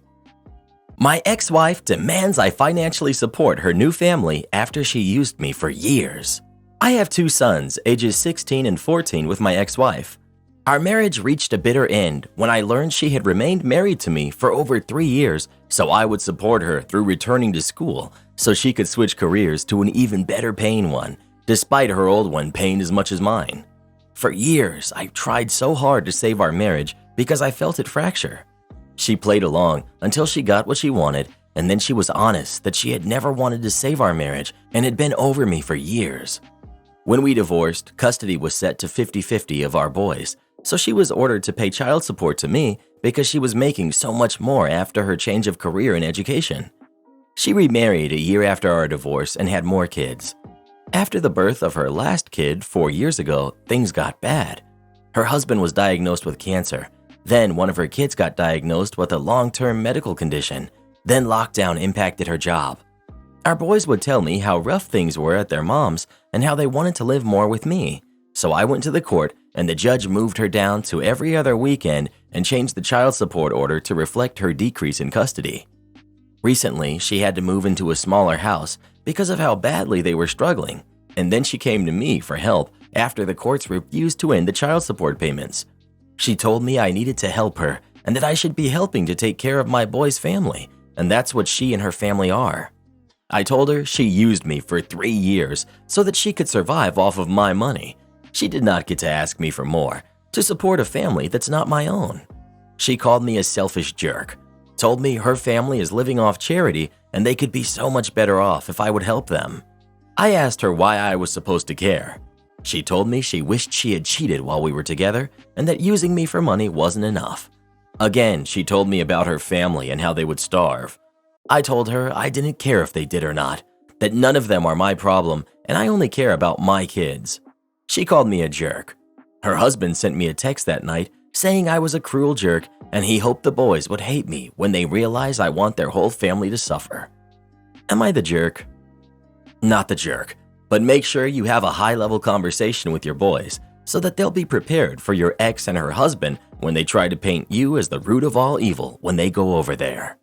My ex-wife demands I financially support her new family after she used me for years. I have 2 sons, ages 16 and 14, with my ex-wife. Our marriage reached a bitter end when I learned she had remained married to me for over 3 years so I would support her through returning to school so she could switch careers to an even better paying one, despite her old one paying as much as mine. For years, I tried so hard to save our marriage because I felt it fracture. She played along until she got what she wanted, and then she was honest that she had never wanted to save our marriage and had been over me for years. When we divorced, custody was set to 50-50 of our boys, so she was ordered to pay child support to me because she was making so much more after her change of career in education. She remarried a year after our divorce and had more kids. After the birth of her last kid 4 years ago, things got bad. Her husband was diagnosed with cancer. Then one of her kids got diagnosed with a long-term medical condition. Then lockdown impacted her job. Our boys would tell me how rough things were at their mom's and how they wanted to live more with me. So I went to the court and the judge moved her down to every other weekend and changed the child support order to reflect her decrease in custody. Recently, she had to move into a smaller house because of how badly they were struggling, and then she came to me for help after the courts refused to end the child support payments. She told me I needed to help her and that I should be helping to take care of my boy's family, and that's what she and her family are. I told her she used me for 3 years so that she could survive off of my money. She did not get to ask me for more, to support a family that's not my own. She called me a selfish jerk, told me her family is living off charity and they could be so much better off if I would help them. I asked her why I was supposed to care. She told me she wished she had cheated while we were together and that using me for money wasn't enough. Again, she told me about her family and how they would starve. I told her I didn't care if they did or not, that none of them are my problem and I only care about my kids. She called me a jerk. Her husband sent me a text that night saying I was a cruel jerk and he hoped the boys would hate me when they realize I want their whole family to suffer. Am I the jerk? Not the jerk, but make sure you have a high-level conversation with your boys so that they'll be prepared for your ex and her husband when they try to paint you as the root of all evil when they go over there.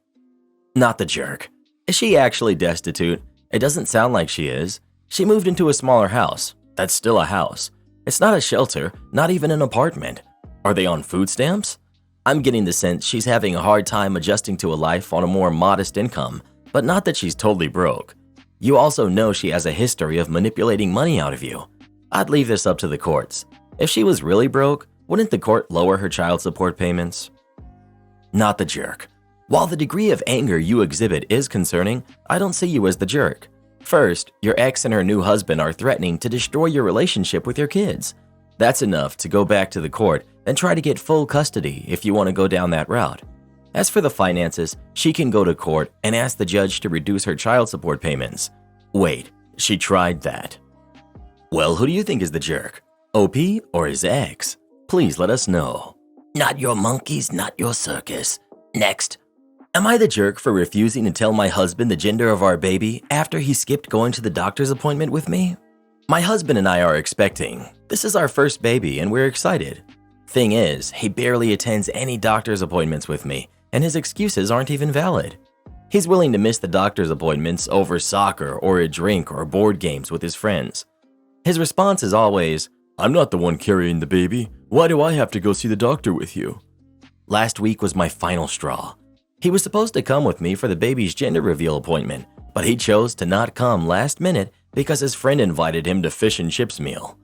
Not the jerk. Is she actually destitute? It doesn't sound like she is. She moved into a smaller house. That's still a house. It's not a shelter, not even an apartment. Are they on food stamps? I'm getting the sense she's having a hard time adjusting to a life on a more modest income, but not that she's totally broke. You also know she has a history of manipulating money out of you. I'd leave this up to the courts. If she was really broke, wouldn't the court lower her child support payments? Not the jerk. While the degree of anger you exhibit is concerning, I don't see you as the jerk. First, your ex and her new husband are threatening to destroy your relationship with your kids. That's enough to go back to the court and try to get full custody if you want to go down that route. As for the finances, she can go to court and ask the judge to reduce her child support payments. Wait, she tried that. Well, who do you think is the jerk? OP or his ex? Please let us know. Not your monkeys, not your circus. Next. Am I the jerk for refusing to tell my husband the gender of our baby after he skipped going to the doctor's appointment with me? My husband and I are expecting. This is our first baby and we're excited. Thing is, he barely attends any doctor's appointments with me, and his excuses aren't even valid. He's willing to miss the doctor's appointments over soccer or a drink or board games with his friends. His response is always, "I'm not the one carrying the baby. Why do I have to go see the doctor with you?" Last week was my final straw. He was supposed to come with me for the baby's gender reveal appointment, but he chose to not come last minute because his friend invited him to fish and chips meal.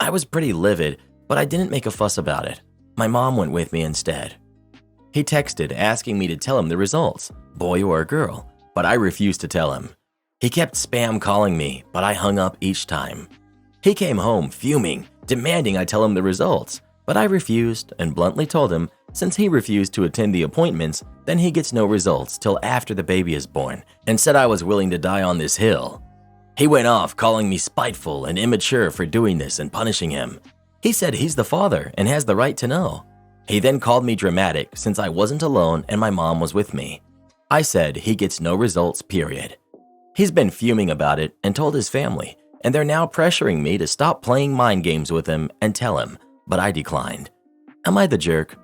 I was pretty livid, but I didn't make a fuss about it. My mom went with me instead. He texted asking me to tell him the results, boy or girl, but I refused to tell him. He kept spam calling me, but I hung up each time. He came home fuming, demanding I tell him the results, but I refused and bluntly told him since he refused to attend the appointments, then he gets no results till after the baby is born, and said I was willing to die on this hill. He went off calling me spiteful and immature for doing this and punishing him. He said he's the father and has the right to know. He then called me dramatic since I wasn't alone and my mom was with me. I said he gets no results, period. He's been fuming about it and told his family, and they're now pressuring me to stop playing mind games with him and tell him, but I declined. Am I the jerk?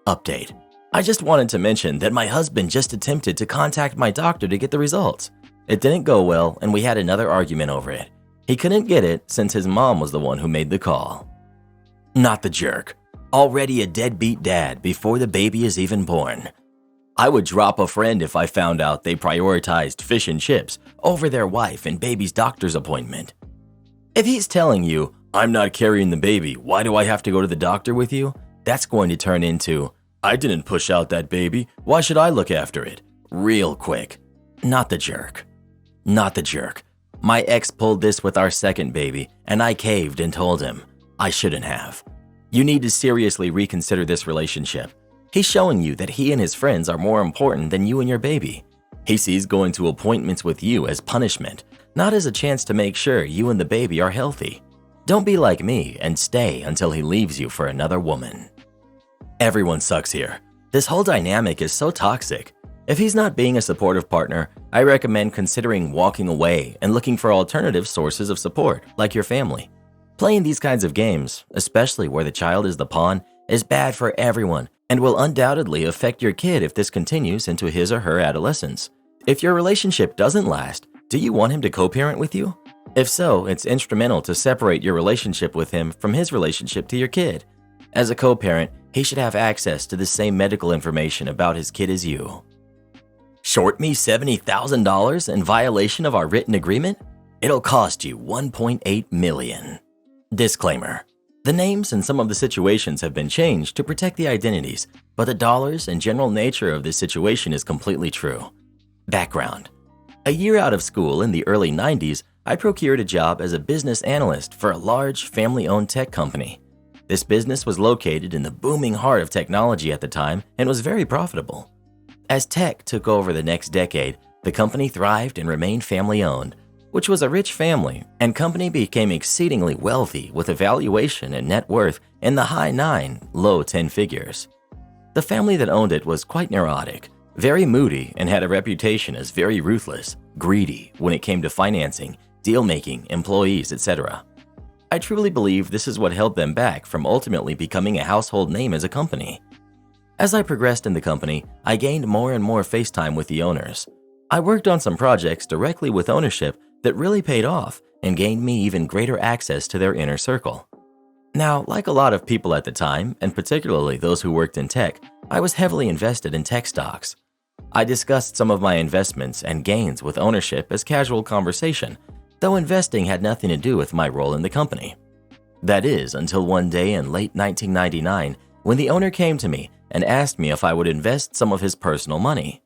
Update. I just wanted to mention that my husband just attempted to contact my doctor to get the results. It didn't go well and we had another argument over it. He couldn't get it since his mom was the one who made the call. Not the jerk. Already a deadbeat dad before the baby is even born. I would drop a friend if I found out they prioritized fish and chips over their wife and baby's doctor's appointment. If he's telling you, I'm not carrying the baby, why do I have to go to the doctor with you? That's going to turn into, I didn't push out that baby, why should I look after it? Real quick. Not the jerk. Not the jerk. My ex pulled this with our second baby, and I caved and told him, I shouldn't have. You need to seriously reconsider this relationship. He's showing you that he and his friends are more important than you and your baby. He sees going to appointments with you as punishment, not as a chance to make sure you and the baby are healthy. Don't be like me and stay until he leaves you for another woman. Everyone sucks here. This whole dynamic is so toxic. If he's not being a supportive partner, I recommend considering walking away and looking for alternative sources of support, like your family. Playing these kinds of games, especially where the child is the pawn, is bad for everyone and will undoubtedly affect your kid if this continues into his or her adolescence. If your relationship doesn't last, do you want him to co-parent with you? If so, it's instrumental to separate your relationship with him from his relationship to your kid. As a co-parent, he should have access to the same medical information about his kid as you. Short me $70,000 in violation of our written agreement? It'll cost you $1.8 million. Disclaimer. The names and some of the situations have been changed to protect the identities, but the dollars and general nature of this situation is completely true. Background. A year out of school in the early 90s, I procured a job as a business analyst for a large family-owned tech company. This business was located in the booming heart of technology at the time and was very profitable. As tech took over the next decade, the company thrived and remained family-owned, which was a rich family, and company became exceedingly wealthy with a valuation and net worth in the high 9, low 10 figures. The family that owned it was quite neurotic, very moody, and had a reputation as very ruthless, greedy when it came to financing, deal-making, employees, etc. I truly believe this is what held them back from ultimately becoming a household name as a company. As I progressed in the company, I gained more and more face time with the owners. I worked on some projects directly with ownership that really paid off and gained me even greater access to their inner circle. Now, like a lot of people at the time, and particularly those who worked in tech, I was heavily invested in tech stocks. I discussed some of my investments and gains with ownership as casual conversation, though investing had nothing to do with my role in the company. That is, until one day in late 1999, when the owner came to me and asked me if I would invest some of his personal money.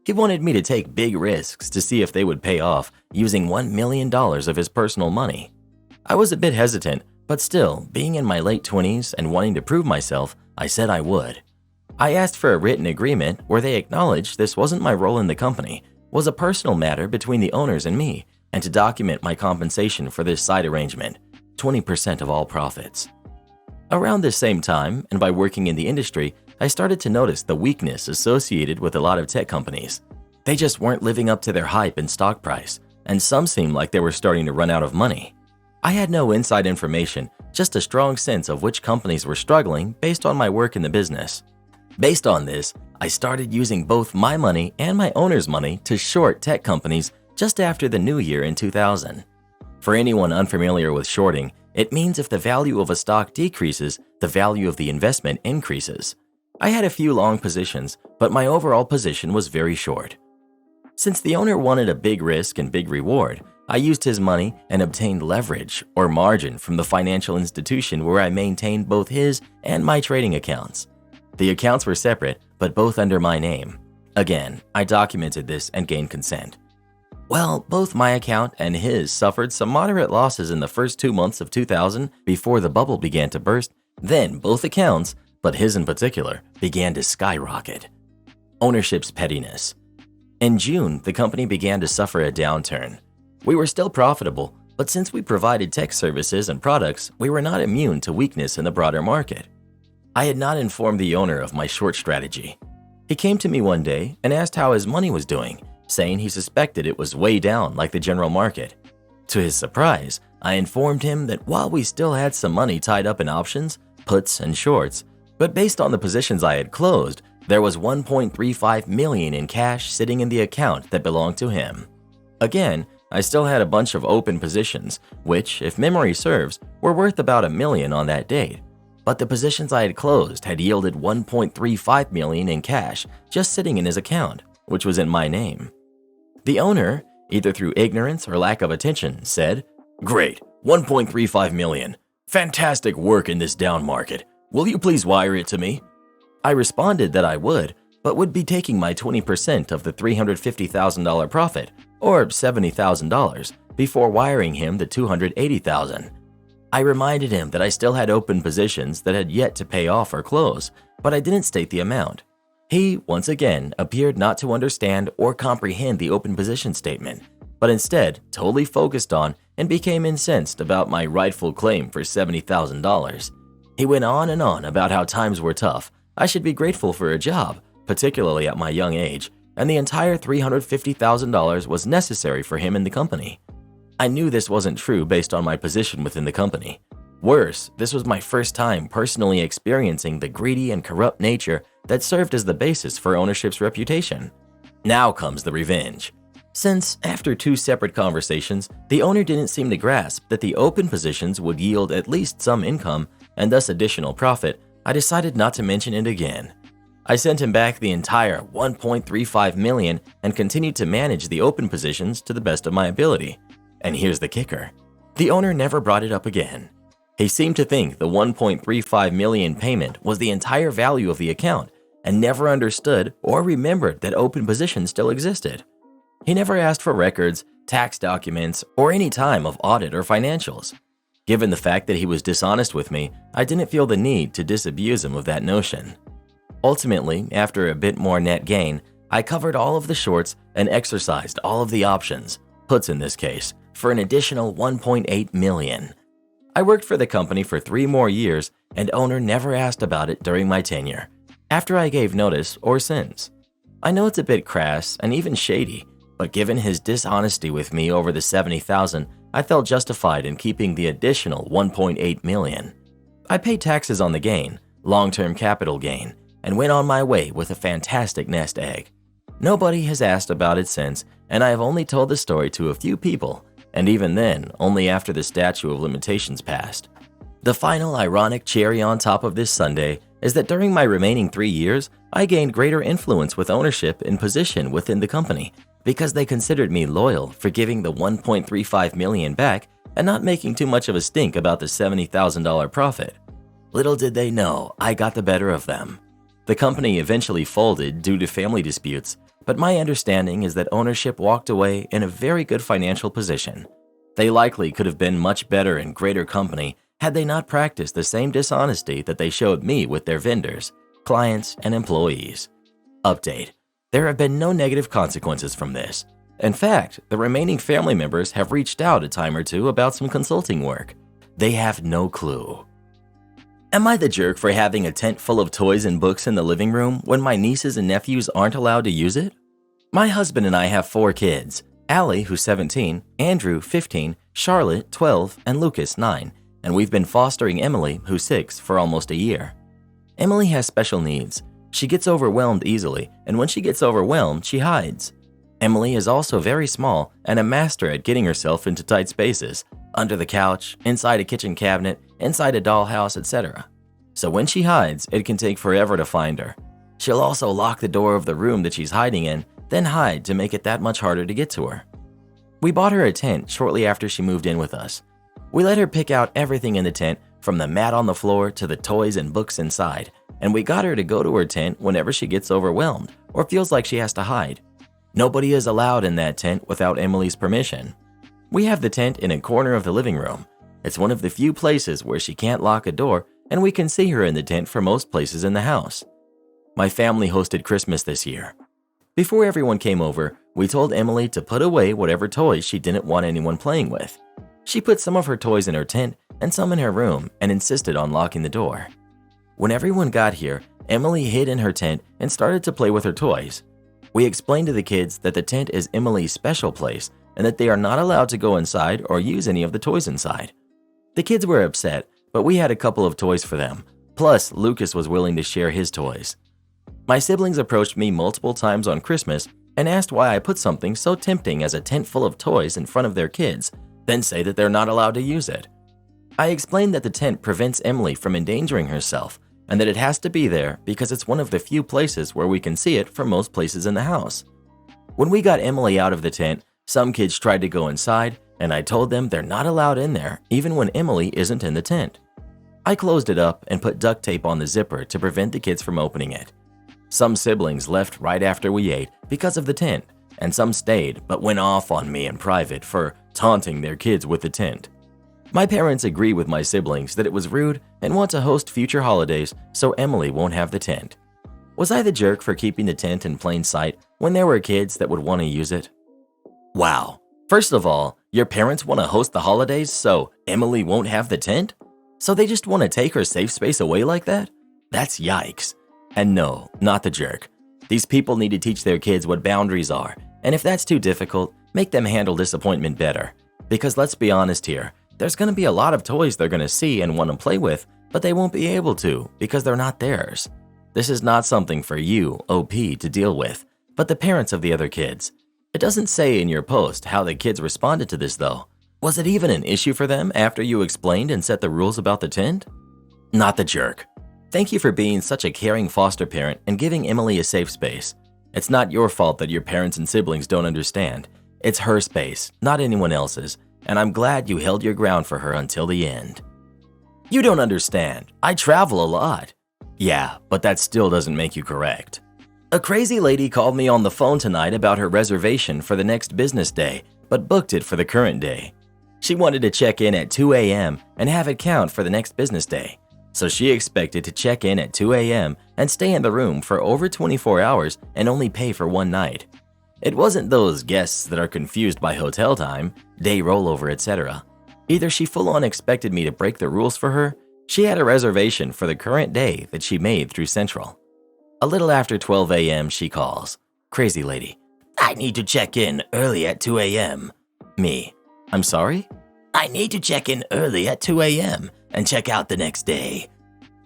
He wanted me to take big risks to see if they would pay off using $1 million of his personal money. I was a bit hesitant, but still, being in my late 20s and wanting to prove myself, I said I would. I asked for a written agreement where they acknowledged this wasn't my role in the company, was a personal matter between the owners and me, and to document my compensation for this side arrangement, 20% of all profits. Around this same time, and by working in the industry, I started to notice the weakness associated with a lot of tech companies. They just weren't living up to their hype and stock price, and some seemed like they were starting to run out of money. I had no inside information, just a strong sense of which companies were struggling based on my work in the business. Based on this, I started using both my money and my owner's money to short tech companies just after the new year in 2000. For anyone unfamiliar with shorting, it means if the value of a stock decreases, the value of the investment increases. I had a few long positions, but my overall position was very short. Since the owner wanted a big risk and big reward, I used his money and obtained leverage or margin from the financial institution where I maintained both his and my trading accounts. The accounts were separate, but both under my name. Again, I documented this and gained consent. Well, both my account and his suffered some moderate losses in the first 2 months of 2000 before the bubble began to burst. Then both accounts, but his in particular, began to skyrocket. Ownership's pettiness. In June, the company began to suffer a downturn. We were still profitable, But since we provided tech services and products, we were not immune to weakness in the broader market. I had not informed the owner of my short strategy. He came to me one day and asked how his money was doing, saying he suspected it was way down like the general market. To his surprise, I informed him that while we still had some money tied up in options, puts, and shorts, but based on the positions I had closed, there was $1.35 million in cash sitting in the account that belonged to him. Again, I still had a bunch of open positions, which, if memory serves, were worth about $1 million on that date. But the positions I had closed had yielded $1.35 million in cash just sitting in his account, which was in my name. The owner, either through ignorance or lack of attention, said, "Great, $1.35 million. Fantastic work in this down market. Will you please wire it to me?" I responded that I would, but would be taking my 20% of the $350,000 profit, or $70,000, before wiring him the $280,000. I reminded him that I still had open positions that had yet to pay off or close, but I didn't state the amount. He, once again, appeared not to understand or comprehend the open position statement, but instead totally focused on and became incensed about my rightful claim for $70,000. He went on and on about how times were tough, I should be grateful for a job, particularly at my young age, and the entire $350,000 was necessary for him in the company. I knew this wasn't true based on my position within the company. Worse, this was my first time personally experiencing the greedy and corrupt nature that served as the basis for ownership's reputation. Now comes the revenge. Since, after 2 separate conversations, the owner didn't seem to grasp that the open positions would yield at least some income and thus additional profit, I decided not to mention it again. I sent him back the entire $1.35 million and continued to manage the open positions to the best of my ability. And here's the kicker. The owner never brought it up again. He seemed to think the $1.35 million payment was the entire value of the account and never understood or remembered that open positions still existed. He never asked for records, tax documents, or any time of audit or financials. Given the fact that he was dishonest with me, I didn't feel the need to disabuse him of that notion. Ultimately, after a bit more net gain, I covered all of the shorts and exercised all of the options, puts in this case, for an additional $1.8 million. I worked for the company for 3 more years, and owner never asked about it during my tenure, after I gave notice or since. I know it's a bit crass and even shady, but given his dishonesty with me over the $70,000, I felt justified in keeping the additional $1.8 million. I paid taxes on the gain, long-term capital gain, and went on my way with a fantastic nest egg. Nobody has asked about it since, and I have only told the story to a few people, and even then, only after the statute of limitations passed. The final ironic cherry on top of this sundae is that during my remaining 3 years, I gained greater influence with ownership and position within the company because they considered me loyal for giving the $1.35 million back and not making too much of a stink about the $70,000 profit. Little did they know I got the better of them. The company eventually folded due to family disputes, but my understanding is that ownership walked away in a very good financial position. They likely could have been much better and greater company had they not practiced the same dishonesty that they showed me with their vendors, clients, and employees. Update: there have been no negative consequences from this. In fact, the remaining family members have reached out a time or two about some consulting work. They have no clue. Am I the jerk for having a tent full of toys and books in the living room when my nieces and nephews aren't allowed to use it? My husband and I have 4 kids, Allie, who's 17, Andrew, 15, Charlotte, 12, and Lucas, 9, and we've been fostering Emily, who's 6, for almost a year. Emily has special needs. She gets overwhelmed easily, and when she gets overwhelmed, she hides. Emily is also very small and a master at getting herself into tight spaces, under the couch, inside a kitchen cabinet, inside a dollhouse, etc. So when she hides, it can take forever to find her. She'll also lock the door of the room that she's hiding in, then hide to make it that much harder to get to her. We bought her a tent shortly after she moved in with us. We let her pick out everything in the tent, from the mat on the floor to the toys and books inside, and we got her to go to her tent whenever she gets overwhelmed or feels like she has to hide. Nobody is allowed in that tent without Emily's permission. We have the tent in a corner of the living room. It's one of the few places where she can't lock a door, and we can see her in the tent for most places in the house. My family hosted Christmas this year. Before everyone came over, we told Emily to put away whatever toys she didn't want anyone playing with. She put some of her toys in her tent and some in her room and insisted on locking the door. When everyone got here, Emily hid in her tent and started to play with her toys. We explained to the kids that the tent is Emily's special place and that they are not allowed to go inside or use any of the toys inside. The kids were upset, but we had a couple of toys for them. Plus, Lucas was willing to share his toys. My siblings approached me multiple times on Christmas and asked why I put something so tempting as a tent full of toys in front of their kids, then say that they're not allowed to use it. I explained that the tent prevents Emily from endangering herself and that it has to be there because it's one of the few places where we can see it from most places in the house. When we got Emily out of the tent, some kids tried to go inside, and I told them they're not allowed in there even when Emily isn't in the tent. I closed it up and put duct tape on the zipper to prevent the kids from opening it. Some siblings left right after we ate because of the tent, and some stayed but went off on me in private for taunting their kids with the tent. My parents agree with my siblings that it was rude and want to host future holidays so Emily won't have the tent. Was I the jerk for keeping the tent in plain sight when there were kids that would want to use it? Wow. First of all, your parents want to host the holidays so Emily won't have the tent? So they just want to take her safe space away like that? That's yikes. And no, not the jerk. These people need to teach their kids what boundaries are, and if that's too difficult, make them handle disappointment better. Because let's be honest here, there's going to be a lot of toys they're going to see and want to play with, but they won't be able to because they're not theirs. This is not something for you, OP, to deal with, but the parents of the other kids. It doesn't say in your post how the kids responded to this though. Was it even an issue for them after you explained and set the rules about the tent? Not the jerk. Thank you for being such a caring foster parent and giving Emily a safe space. It's not your fault that your parents and siblings don't understand. It's her space, not anyone else's, and I'm glad you held your ground for her until the end. You don't understand. I travel a lot. Yeah, but that still doesn't make you correct. A crazy lady called me on the phone tonight about her reservation for the next business day, but booked it for the current day. She wanted to check in at 2 a.m. and have it count for the next business day. So she expected to check in at 2 a.m. and stay in the room for over 24 hours and only pay for one night. It wasn't those guests that are confused by hotel time, day rollover, etc. Either she full-on expected me to break the rules for her, she had a reservation for the current day that she made through Central. A little after 12 a.m. she calls. Crazy lady. I need to check in early at 2 a.m. Me. I'm sorry? I need to check in early at 2 a.m. and check out the next day.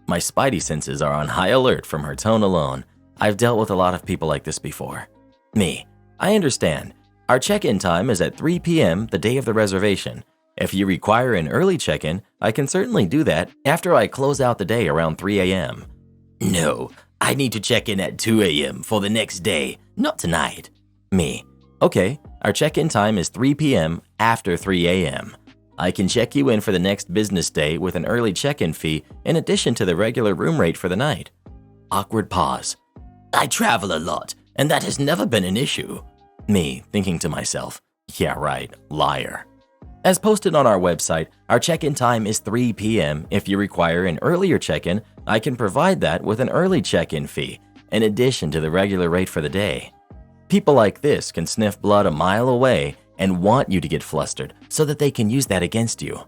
My spidey senses are on high alert from her tone alone. I've dealt with a lot of people like this before. Me. I understand. Our check-in time is at 3 p.m. the day of the reservation. If you require an early check-in, I can certainly do that after I close out the day around 3 a.m. No, I need to check in at 2 a.m. for the next day, not tonight. Me. Okay, our check-in time is 3 p.m. after 3 a.m. I can check you in for the next business day with an early check-in fee in addition to the regular room rate for the night. Awkward pause. I travel a lot, and that has never been an issue. Me, thinking to myself, yeah right, liar. As posted on our website, our check-in time is 3 p.m. If you require an earlier check-in, I can provide that with an early check-in fee, in addition to the regular rate for the day. People like this can sniff blood a mile away and want you to get flustered so that they can use that against you.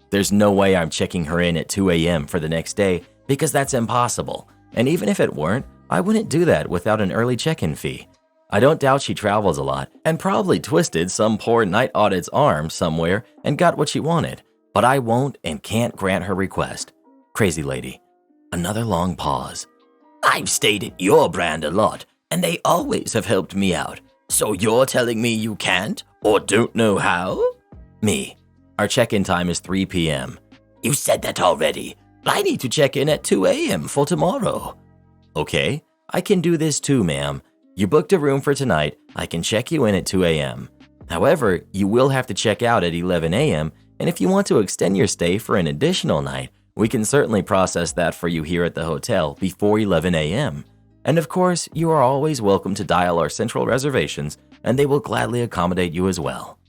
There's no way I'm checking her in at 2 a.m. for the next day because that's impossible, and even if it weren't, I wouldn't do that without an early check-in fee. I don't doubt she travels a lot and probably twisted some poor night audit's arm somewhere and got what she wanted, but I won't and can't grant her request. Crazy lady. Another long pause. I've stayed at your brand a lot, and they always have helped me out. So you're telling me you can't or don't know how? Me. Our check-in time is 3 p.m. You said that already. I need to check in at 2 a.m. for tomorrow. Okay, I can do this too, ma'am. You booked a room for tonight. I can check you in at 2 a.m. However, you will have to check out at 11 a.m. And if you want to extend your stay for an additional night, we can certainly process that for you here at the hotel before 11 a.m. And of course, you are always welcome to dial our central reservations and they will gladly accommodate you as well.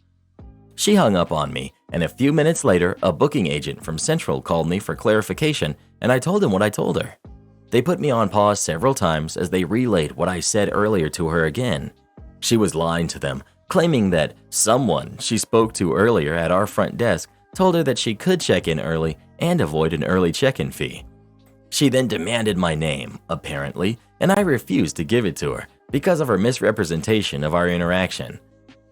She hung up on me, and a few minutes later, a booking agent from Central called me for clarification, and I told him what I told her. They put me on pause several times as they relayed what I said earlier to her again. She was lying to them, claiming that someone she spoke to earlier at our front desk told her that she could check in early and avoid an early check-in fee. She then demanded my name, apparently, and I refused to give it to her because of her misrepresentation of our interaction.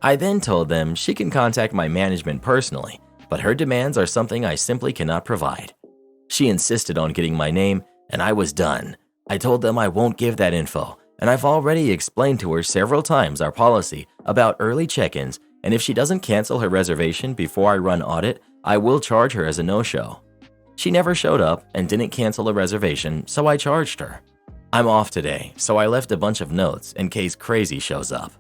I then told them she can contact my management personally, but her demands are something I simply cannot provide. She insisted on getting my name, and I was done. I told them I won't give that info, and I've already explained to her several times our policy about early check-ins, and if she doesn't cancel her reservation before I run audit, I will charge her as a no-show. She never showed up and didn't cancel a reservation, so I charged her. I'm off today, so I left a bunch of notes in case crazy shows up.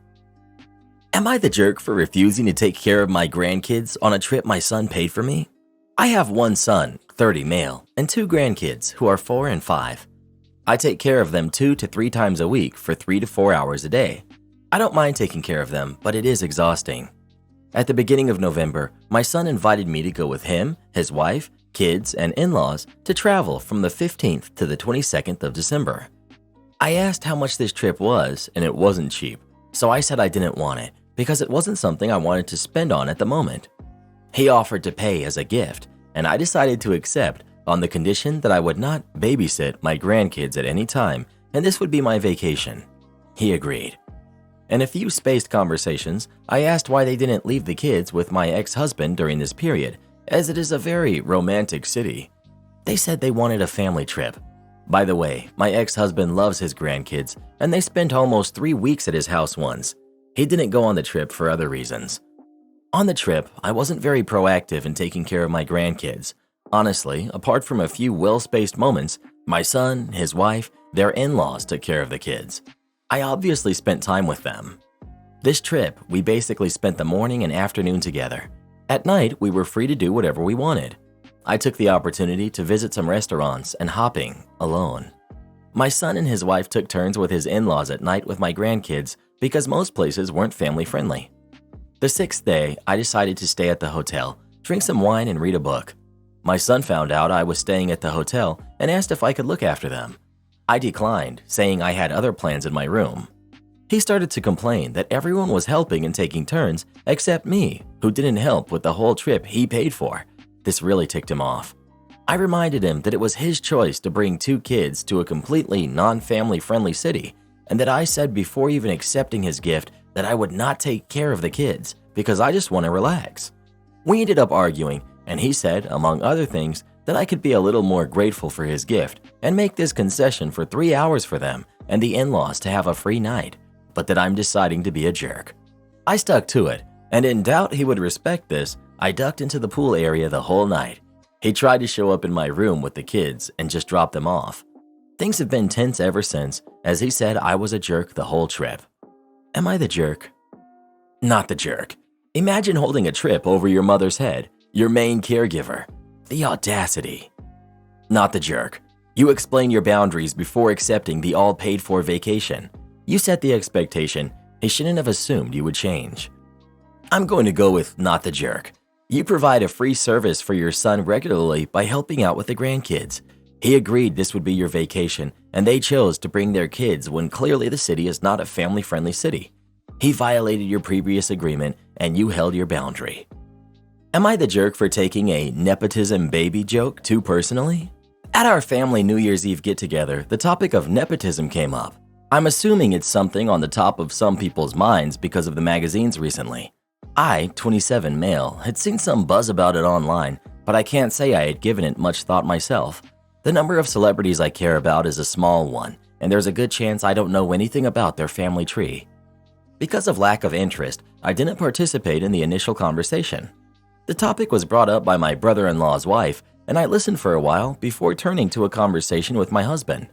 Am I the jerk for refusing to take care of my grandkids on a trip my son paid for me? I have one son, 30 male, and 2 grandkids who are 4 and 5. I take care of them 2 to 3 times a week for 3 to 4 hours a day. I don't mind taking care of them, but it is exhausting. At the beginning of November, my son invited me to go with him, his wife, kids, and in-laws to travel from the 15th to the 22nd of December. I asked how much this trip was, and it wasn't cheap, so I said I didn't want it because it wasn't something I wanted to spend on at the moment. He offered to pay as a gift, and I decided to accept on the condition that I would not babysit my grandkids at any time, and this would be my vacation. He agreed. In a few spaced conversations, I asked why they didn't leave the kids with my ex-husband during this period, as it is a very romantic city. They said they wanted a family trip. By the way, my ex-husband loves his grandkids, and they spent almost 3 weeks at his house once. He didn't go on the trip for other reasons. On the trip, I wasn't very proactive in taking care of my grandkids. Honestly, apart from a few well-spaced moments, my son, his wife, their in-laws took care of the kids. I obviously spent time with them. This trip, we basically spent the morning and afternoon together. At night, we were free to do whatever we wanted. I took the opportunity to visit some restaurants and hopping alone. My son and his wife took turns with his in-laws at night with my grandkids because most places weren't family-friendly. The 6th day, I decided to stay at the hotel, drink some wine, and read a book. My son found out I was staying at the hotel and asked if I could look after them. I declined, saying I had other plans in my room. He started to complain that everyone was helping and taking turns except me, who didn't help with the whole trip he paid for. This really ticked him off. I reminded him that it was his choice to bring 2 kids to a completely non-family friendly city, and that I said before even accepting his gift that I would not take care of the kids because I just want to relax. We ended up arguing, and he said, among other things, that I could be a little more grateful for his gift and make this concession for 3 hours for them and the in-laws to have a free night, but that I'm deciding to be a jerk. I stuck to it, and in doubt he would respect this, I ducked into the pool area the whole night. He tried to show up in my room with the kids and just dropped them off. Things have been tense ever since, as he said I was a jerk the whole trip. Am I the jerk? Not the jerk. Imagine holding a trip over your mother's head, your main caregiver. The audacity. Not the jerk. You explain your boundaries before accepting the all-paid-for vacation. You set the expectation. He shouldn't have assumed you would change. I'm going to go with not the jerk. You provide a free service for your son regularly by helping out with the grandkids. He agreed this would be your vacation, and they chose to bring their kids when clearly the city is not a family-friendly city. He violated your previous agreement, and you held your boundary. Am I the jerk for taking a nepotism baby joke too personally? At our family New Year's Eve get-together, the topic of nepotism came up. I'm assuming it's something on the top of some people's minds because of the magazines recently. I, 27 male, had seen some buzz about it online, but I can't say I had given it much thought myself. The number of celebrities I care about is a small one, and there's a good chance I don't know anything about their family tree. Because of lack of interest, I didn't participate in the initial conversation. The topic was brought up by my brother-in-law's wife, and I listened for a while before turning to a conversation with my husband.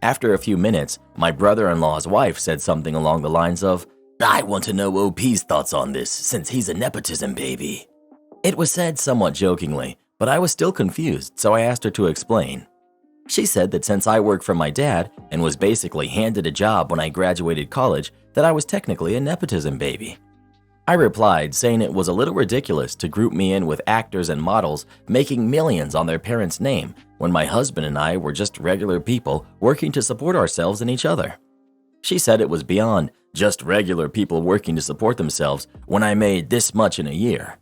After a few minutes, my brother-in-law's wife said something along the lines of, "I want to know OP's thoughts on this since he's a nepotism baby." It was said somewhat jokingly, but I was still confused, so I asked her to explain. She said that since I work for my dad and was basically handed a job when I graduated college, that I was technically a nepotism baby. I replied, saying it was a little ridiculous to group me in with actors and models making millions on their parents' name when my husband and I were just regular people working to support ourselves and each other. She said it was beyond just regular people working to support themselves when I made this much in a year.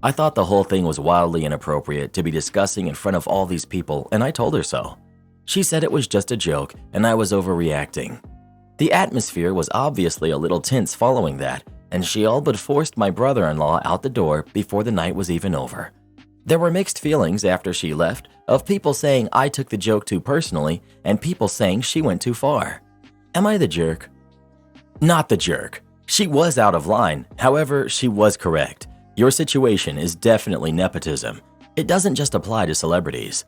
I thought the whole thing was wildly inappropriate to be discussing in front of all these people, and I told her so. She said it was just a joke and I was overreacting. The atmosphere was obviously a little tense following that, and she all but forced my brother-in-law out the door before the night was even over. There were mixed feelings after she left, of people saying I took the joke too personally and people saying she went too far. Am I the jerk? Not the jerk. She was out of line. However, she was correct. Your situation is definitely nepotism. It doesn't just apply to celebrities.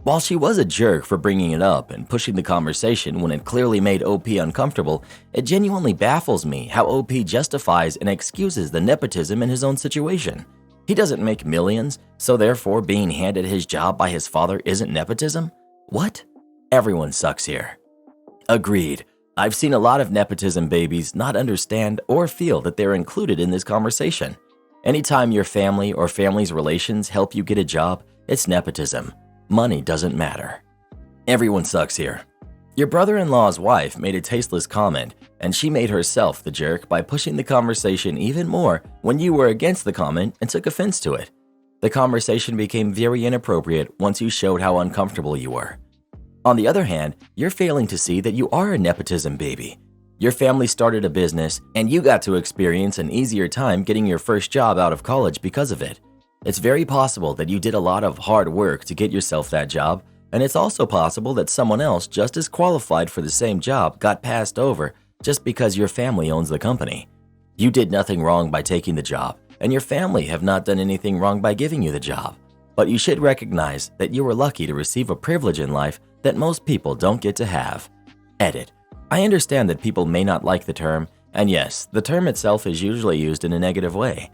While she was a jerk for bringing it up and pushing the conversation when it clearly made OP uncomfortable, it genuinely baffles me how OP justifies and excuses the nepotism in his own situation. He doesn't make millions, so therefore being handed his job by his father isn't nepotism? What? Everyone sucks here. Agreed. I've seen a lot of nepotism babies not understand or feel that they're included in this conversation. Anytime your family or family's relations help you get a job, it's nepotism. Money doesn't matter. Everyone sucks here. Your brother-in-law's wife made a tasteless comment, and she made herself the jerk by pushing the conversation even more when you were against the comment and took offense to it. The conversation became very inappropriate once you showed how uncomfortable you were. On the other hand, you're failing to see that you are a nepotism baby. Your family started a business, and you got to experience an easier time getting your first job out of college because of it. It's very possible that you did a lot of hard work to get yourself that job, and it's also possible that someone else just as qualified for the same job got passed over just because your family owns the company. You did nothing wrong by taking the job, and your family have not done anything wrong by giving you the job. But you should recognize that you were lucky to receive a privilege in life that most people don't get to have. Edit. I understand that people may not like the term, and yes, the term itself is usually used in a negative way.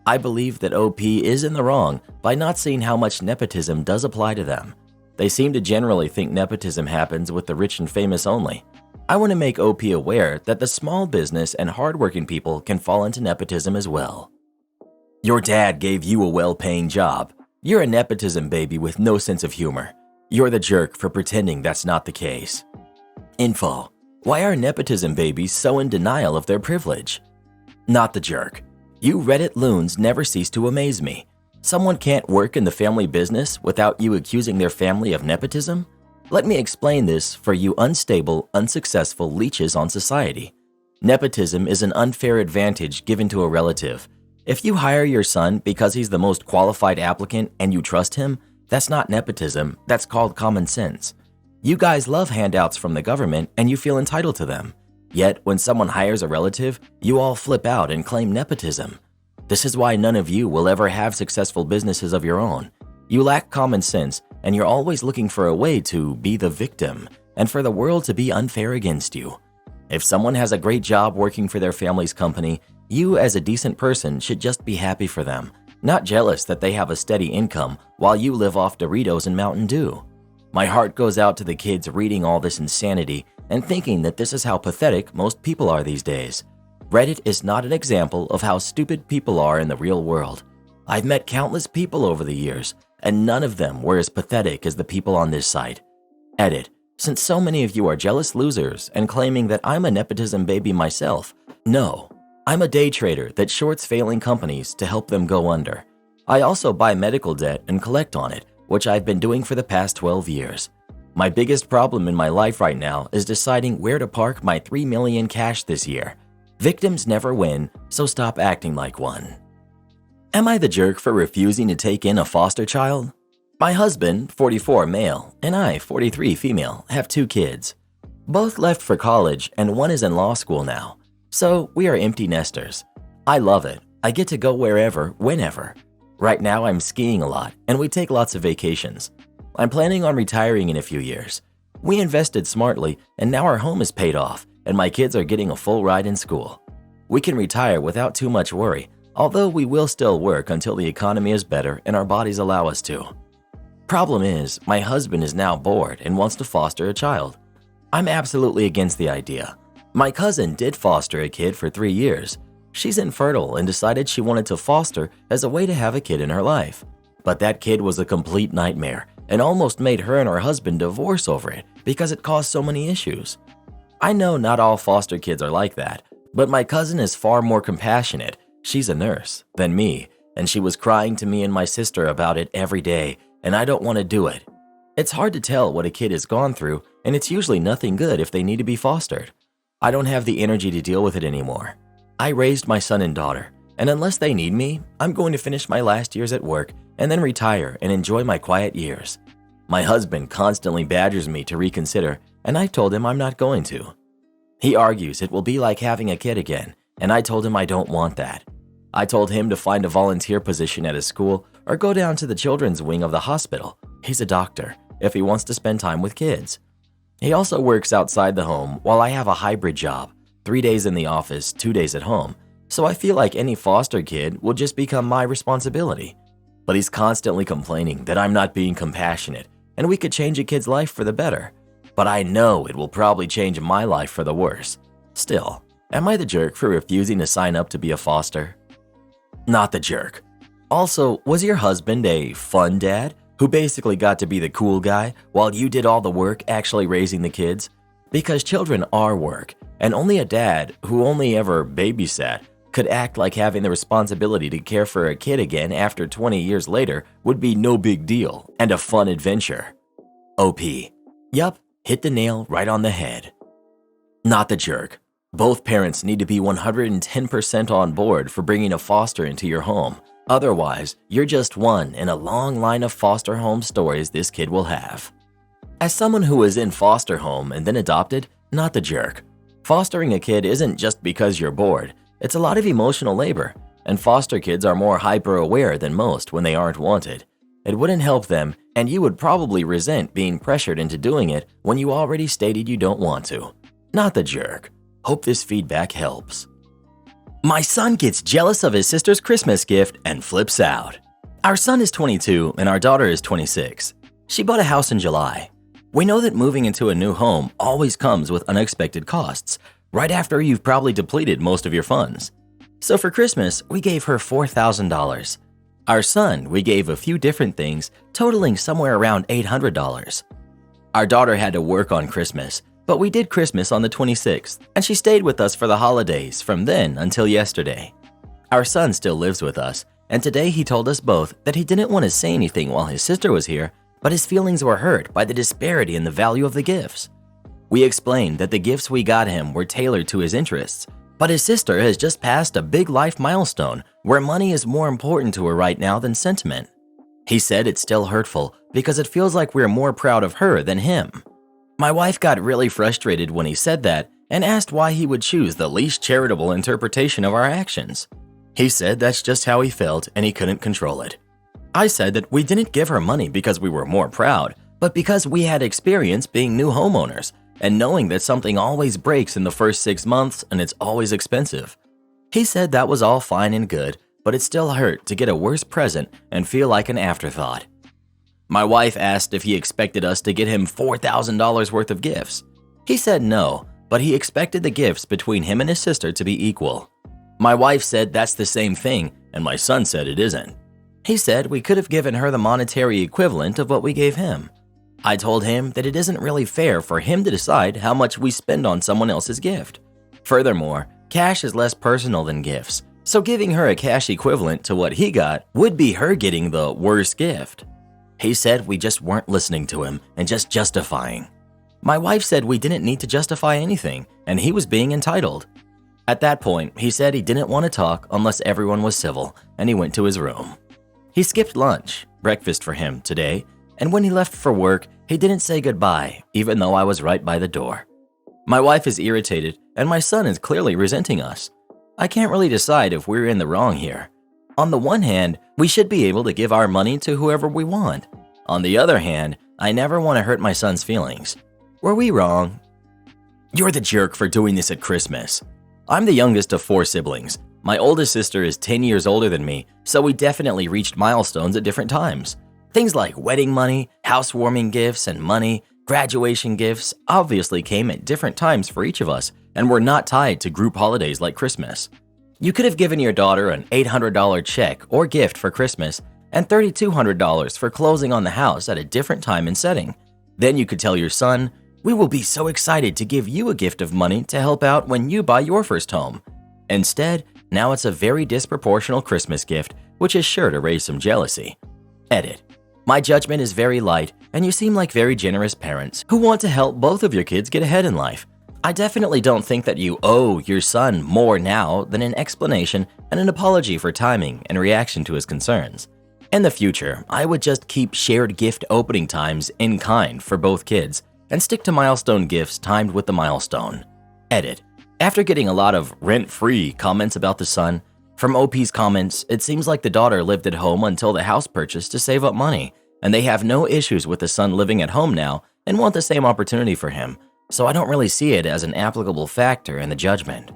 I believe that OP is in the wrong by not seeing how much nepotism does apply to them. They seem to generally think nepotism happens with the rich and famous only. I want to make OP aware that the small business and hardworking people can fall into nepotism as well. Your dad gave you a well-paying job. You're a nepotism baby with no sense of humor. You're the jerk for pretending that's not the case. Info. Why are nepotism babies so in denial of their privilege? Not the jerk. You Reddit loons never cease to amaze me. Someone can't work in the family business without you accusing their family of nepotism? Let me explain this for you unstable, unsuccessful leeches on society. Nepotism is an unfair advantage given to a relative. If you hire your son because he's the most qualified applicant and you trust him, that's not nepotism, that's called common sense. You guys love handouts from the government and you feel entitled to them. Yet, when someone hires a relative, you all flip out and claim nepotism. This is why none of you will ever have successful businesses of your own. You lack common sense, and you're always looking for a way to be the victim and for the world to be unfair against you. If someone has a great job working for their family's company, you as a decent person should just be happy for them, not jealous that they have a steady income while you live off Doritos and Mountain Dew. My heart goes out to the kids reading all this insanity and thinking that this is how pathetic most people are these days. Reddit is not an example of how stupid people are in the real world. I've met countless people over the years, and none of them were as pathetic as the people on this site. Edit. Since so many of you are jealous losers and claiming that I'm a nepotism baby myself, no. I'm a day trader that shorts failing companies to help them go under. I also buy medical debt and collect on it, which I've been doing for the past 12 years. My biggest problem in my life right now is deciding where to park my $3 million cash this year. Victims never win, so stop acting like one. Am I the jerk for refusing to take in a foster child? My husband, 44 male, and I, 43 female, have 2 kids. Both left for college and one is in law school now. So we are empty nesters. I love it. I get to go wherever, whenever. Right now I'm skiing a lot and we take lots of vacations. I'm planning on retiring in a few years. We invested smartly and now our home is paid off and my kids are getting a full ride in school. We can retire without too much worry, although we will still work until the economy is better and our bodies allow us to. Problem is, my husband is now bored and wants to foster a child. I'm absolutely against the idea. My cousin did foster a kid for 3 years. She's infertile and decided she wanted to foster as a way to have a kid in her life. But that kid was a complete nightmare and almost made her and her husband divorce over it because it caused so many issues. I know not all foster kids are like that, but my cousin is far more compassionate, she's a nurse, than me, and she was crying to me and my sister about it every day, and I don't want to do it. It's hard to tell what a kid has gone through, and it's usually nothing good if they need to be fostered. I don't have the energy to deal with it anymore. I raised my son and daughter, and unless they need me, I'm going to finish my last years at work and then retire and enjoy my quiet years. My husband constantly badgers me to reconsider, and I told him I'm not going to. He argues it will be like having a kid again, and I told him I don't want that. I told him to find a volunteer position at a school or go down to the children's wing of the hospital. He's a doctor, if he wants to spend time with kids. He also works outside the home while I have a hybrid job, 3 days in the office, 2 days at home, so I feel like any foster kid will just become my responsibility. But he's constantly complaining that I'm not being compassionate and we could change a kid's life for the better. But I know it will probably change my life for the worse. Still, am I the jerk for refusing to sign up to be a foster? Not the jerk. Also, was your husband a fun dad who basically got to be the cool guy while you did all the work actually raising the kids? Because children are work, and only a dad who only ever babysat could act like having the responsibility to care for a kid again after 20 years later would be no big deal and a fun adventure. OP. Yup, hit the nail right on the head. Not the jerk. Both parents need to be 110% on board for bringing a foster into your home. Otherwise, you're just one in a long line of foster home stories this kid will have. As someone who was in foster home and then adopted, not the jerk. Fostering a kid isn't just because you're bored. It's a lot of emotional labor, and foster kids are more hyper-aware than most when they aren't wanted. It wouldn't help them, and you would probably resent being pressured into doing it when you already stated you don't want to. Not the jerk. Hope this feedback helps. My son gets jealous of his sister's Christmas gift and flips out. Our son is 22 and our daughter is 26. She bought a house in July. We know that moving into a new home always comes with unexpected costs, right after you've probably depleted most of your funds. So for Christmas, we gave her $4,000. Our son, we gave a few different things, totaling somewhere around $800. Our daughter had to work on Christmas, but we did Christmas on the 26th, and she stayed with us for the holidays from then until yesterday. Our son still lives with us, and today he told us both that he didn't want to say anything while his sister was here, but his feelings were hurt by the disparity in the value of the gifts. We explained that the gifts we got him were tailored to his interests, but his sister has just passed a big life milestone where money is more important to her right now than sentiment. He said it's still hurtful because it feels like we're more proud of her than him. My wife got really frustrated when he said that and asked why he would choose the least charitable interpretation of our actions. He said that's just how he felt and he couldn't control it. I said that we didn't give her money because we were more proud, but because we had experience being new homeowners and knowing that something always breaks in the first 6 months and it's always expensive. He said that was all fine and good, but it still hurt to get a worse present and feel like an afterthought. My wife asked if he expected us to get him $4,000 worth of gifts. He said no, but he expected the gifts between him and his sister to be equal. My wife said that's the same thing, and my son said it isn't. He said we could have given her the monetary equivalent of what we gave him. I told him that it isn't really fair for him to decide how much we spend on someone else's gift. Furthermore, cash is less personal than gifts, so giving her a cash equivalent to what he got would be her getting the worst gift. He said we just weren't listening to him and just justifying. My wife said we didn't need to justify anything and he was being entitled. At that point, he said he didn't want to talk unless everyone was civil and he went to his room. He skipped lunch, breakfast for him today, and when he left for work, he didn't say goodbye even though I was right by the door. My wife is irritated and my son is clearly resenting us. I can't really decide if we're in the wrong here. On the one hand, we should be able to give our money to whoever we want. On the other hand, I never want to hurt my son's feelings. Were we wrong? You're the jerk for doing this at Christmas. I'm the youngest of 4 siblings. My oldest sister is 10 years older than me, so we definitely reached milestones at different times. Things like wedding money, housewarming gifts, and money, graduation gifts obviously came at different times for each of us and were not tied to group holidays like Christmas. You could have given your daughter an $800 check or gift for Christmas and $3,200 for closing on the house at a different time and setting. Then you could tell your son, We will be so excited to give you a gift of money to help out when you buy your first home. Instead, now it's a very disproportional Christmas gift, which is sure to raise some jealousy. Edit. My judgment is very light, and you seem like very generous parents who want to help both of your kids get ahead in life. I definitely don't think that you owe your son more now than an explanation and an apology for timing and reaction to his concerns. In the future, I would just keep shared gift opening times in kind for both kids and stick to milestone gifts timed with the milestone. Edit. After getting a lot of rent-free comments about the son, from OP's comments, it seems like the daughter lived at home until the house purchase to save up money, and they have no issues with the son living at home now and want the same opportunity for him, so I don't really see it as an applicable factor in the judgment.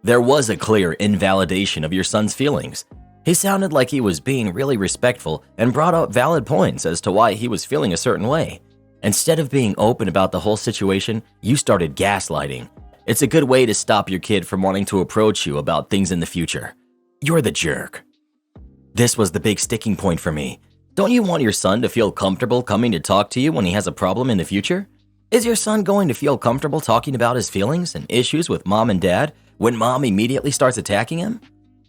There was a clear invalidation of your son's feelings. He sounded like he was being really respectful and brought up valid points as to why he was feeling a certain way. Instead of being open about the whole situation, you started gaslighting. It's a good way to stop your kid from wanting to approach you about things in the future. You're the jerk. This was the big sticking point for me. Don't you want your son to feel comfortable coming to talk to you when he has a problem in the future? Is your son going to feel comfortable talking about his feelings and issues with mom and dad when mom immediately starts attacking him?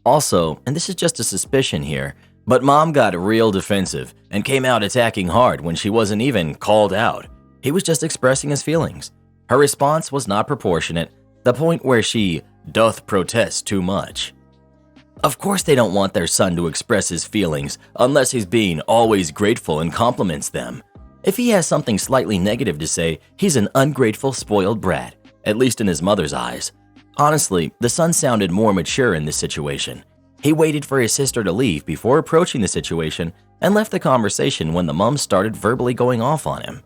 Also, and this is just a suspicion here, but mom got real defensive and came out attacking hard when she wasn't even called out. He was just expressing his feelings. Her response was not proportionate, the point where she doth protest too much. Of course they don't want their son to express his feelings unless he's being always grateful and compliments them. If he has something slightly negative to say, he's an ungrateful, spoiled brat, at least in his mother's eyes. Honestly, the son sounded more mature in this situation. He waited for his sister to leave before approaching the situation and left the conversation when the mom started verbally going off on him.